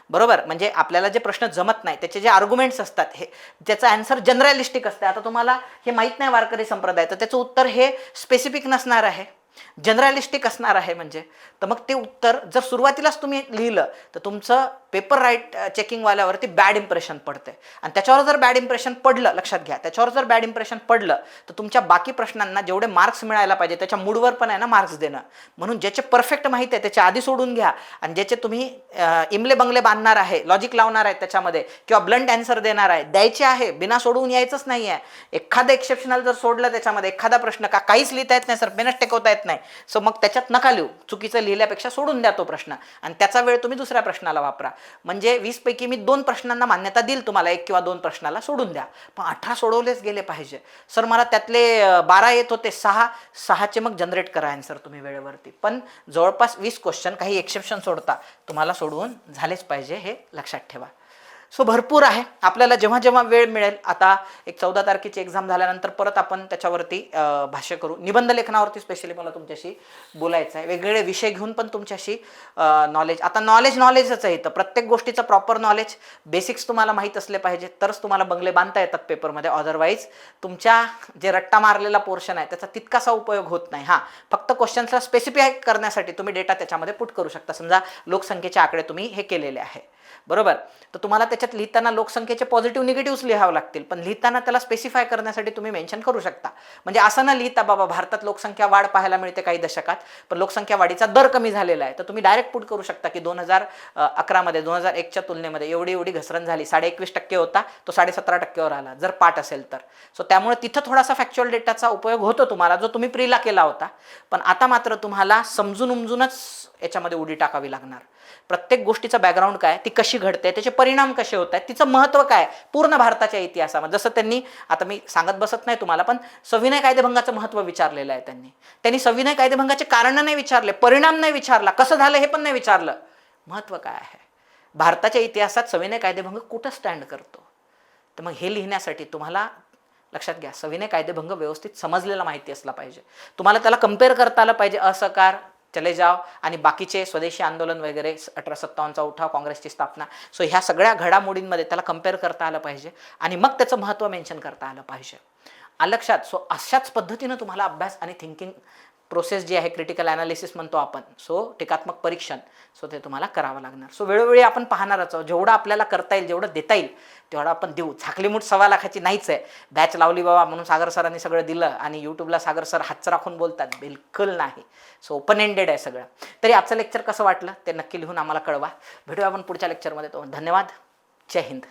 बरोबर, म्हणजे आपल्याला जे प्रश्न जमत नाही त्याचे जे आर्ग्युमेंट्स असतात, हे त्याचं आन्सर जनरलिस्टिक असते. आता तुम्हाला हे माहीत नाही वारकरी संप्रदाय, तर त्याचं उत्तर हे स्पेसिफिक नसणार आहे, जनरलिस्टिक असणार आहे. म्हणजे तर मग ते उत्तर जर सुरुवातीलाच तुम्ही लिहिलं तर तुमचं पेपर राईट चेकिंगवाल्यावरती बॅड इम्प्रेशन पडते. आणि त्याच्यावर जर बॅड इम्प्रेशन पडलं, लक्षात घ्या, त्याच्यावर जर बॅड इम्प्रेशन पडलं तर तुमच्या बाकी प्रश्नांना जेवढे मार्क्स मिळायला पाहिजे त्याच्या मूडवर पण आहे ना मार्क्स देणं. म्हणून ज्याचे परफेक्ट माहिती आहे त्याचे आधी सोडून घ्या, आणि ज्याचे तुम्ही इमले बंगले बांधणार आहे, लॉजिक लावणार आहे त्याच्यामध्ये, किंवा ब्लंट ॲन्सर देणार आहे, द्यायचे आहे, बिना सोडवून यायचंच नाही आहे. एखादं एक्सेप्शनल जर सोडलं त्याच्यामध्ये, एखादा प्रश्न का काहीच लिहिता येत नाही सर, पेनच टेकवता येत नाही, सो मग त्याच्यात नका लिहू, चुकीचं लिहिल्यापेक्षा सोडून द्या तो प्रश्न, आणि त्याचा वेळ तुम्ही दुसऱ्या प्रश्नाला वापरा. म्हणजे 20 पैकी मी 2 प्रश्नांना मान्यता देईल तुम्हाला, 1 किंवा 2 प्रश्नाला सोडून द्या, पण 18 सोडवलेच गेले पाहिजे. सर मला त्यातले 12 येत होते, 6चे मग जनरेट करा आन्सर तुम्ही वेळेवरती. पण जवळपास 20 क्वेश्चन, काही एक्सेप्शन सोडता, तुम्हाला सोडवून झालेच पाहिजे, हे लक्षात ठेवा. सो भरपूर आहे आपल्याला, जेव्हा जेव्हा वेळ मिळेल. आता एक 14 तारखेची एक्झाम झाल्यानंतर परत आपण त्याच्यावरती भाष्य करू. निबंध लेखनावरती स्पेशली मला तुमच्याशी बोलायचं आहे, वेगवेगळे विषय घेऊन पण तुमच्याशी नॉलेज. आता नॉलेजच आहे इथं, प्रत्येक गोष्टीचं प्रॉपर नॉलेज, बेसिक्स तुम्हाला माहीत असले पाहिजे, तरच तुम्हाला बंगले बांधता येतात पेपरमध्ये. अदरवाईज तुमच्या जे रट्टा मारलेला पोर्शन आहे त्याचा तितकासा उपयोग होत नाही. हां, फक्त क्वेश्चन्सला स्पेसिफाय करण्यासाठी तुम्ही डेटा त्याच्यामध्ये पुट करू शकता. समजा लोकसंख्येचे आकडे तुम्ही हे केलेले आहे, बरोबर, तर तुम्हाला त्याच्यात लिहिताना लोकसंख्येचे पॉझिटिव्ह निगेटिव्ह लिहावं लागतील, पण लिहिताना त्याला स्पेसिफाय करण्यासाठी तुम्ही मेन्शन करू शकता. म्हणजे असं न लिहिता बाबा भारतात लोकसंख्या वाढ पाहायला मिळते काही दशकात, पण लोकसंख्या वाढीचा दर कमी झालेला आहे, तर तुम्ही डायरेक्ट पुट करू शकता की 2011मध्ये 2001च्या तुलनेमध्ये एवढी घसरण झाली, 21.5% होता तो 17.5%वर आला, जर पाठ असेल तर. सो त्यामुळे तिथं थोडासा फॅक्च्युअल डेटाचा उपयोग होतो तुम्हाला, जो तुम्ही प्रीला केला होता. पण आता मात्र तुम्हाला समजून उमजूनच याच्यामध्ये उडी टाकावी लागणार. प्रत्येक गोष्टीचं बॅकग्राऊंड काय, ती कशी घडते, त्याचे परिणाम कसे होत आहेत, तिचं महत्त्व काय पूर्ण भारताच्या इतिहासामध्ये. जसं त्यांनी, आता मी सांगत बसत नाही तुम्हाला, पण सविनय कायदेभंगाचं महत्त्व विचारलेलं आहे त्यांनी सविनय कायदेभंगाचे कारण नाही विचारले, परिणाम नाही विचारला, कसं झालं हे पण नाही विचारलं, महत्त्व काय आहे भारताच्या इतिहासात, सविनय कायदेभंग कुठं स्टँड करतो. तर मग हे लिहिण्यासाठी तुम्हाला लक्षात घ्या, सविनय कायदेभंग व्यवस्थित समजलेला माहिती असला पाहिजे. तुम्हाला त्याला कम्पेअर करता आलं पाहिजे, असहकार, चले जाव आणि बाकीचे स्वदेशी आंदोलन वगैरे, 1857चा उठाव, काँग्रेसची स्थापना. सो ह्या सगळ्या घडामोडींमध्ये त्याला कम्पेअर करता आलं पाहिजे, आणि मग त्याचं महत्त्व मेन्शन करता आलं पाहिजे. लक्षात. सो अशाच पद्धतीनं तुम्हाला अभ्यास आणि थिंकिंग प्रोसेस जी आहे, क्रिटिकल ॲनालिसिस म्हणतो आपण, सो टीकात्मक परीक्षण, सो ते तुम्हाला करावं लागणार. सो वेळोवेळी आपण पाहणारच आहोत, जेवढं आपल्याला करता येईल, जेवढं देता येईल तेवढं आपण देऊ. झाकलीमूठ 1.25 लाखाची नाहीच आहे. बॅच लावली बाबा म्हणून सागर सरांनी सगळं दिलं आणि यूट्यूबला सागर सर हातचं राखून बोलतात, बिलकुल नाही. सो ओपन एंडेड आहे सगळं. तरी आजचं लेक्चर कसं वाटलं ते नक्की लिहून आम्हाला कळवा. भेटूया आपण पुढच्या लेक्चरमध्ये. तो धन्यवाद. जय हिंद.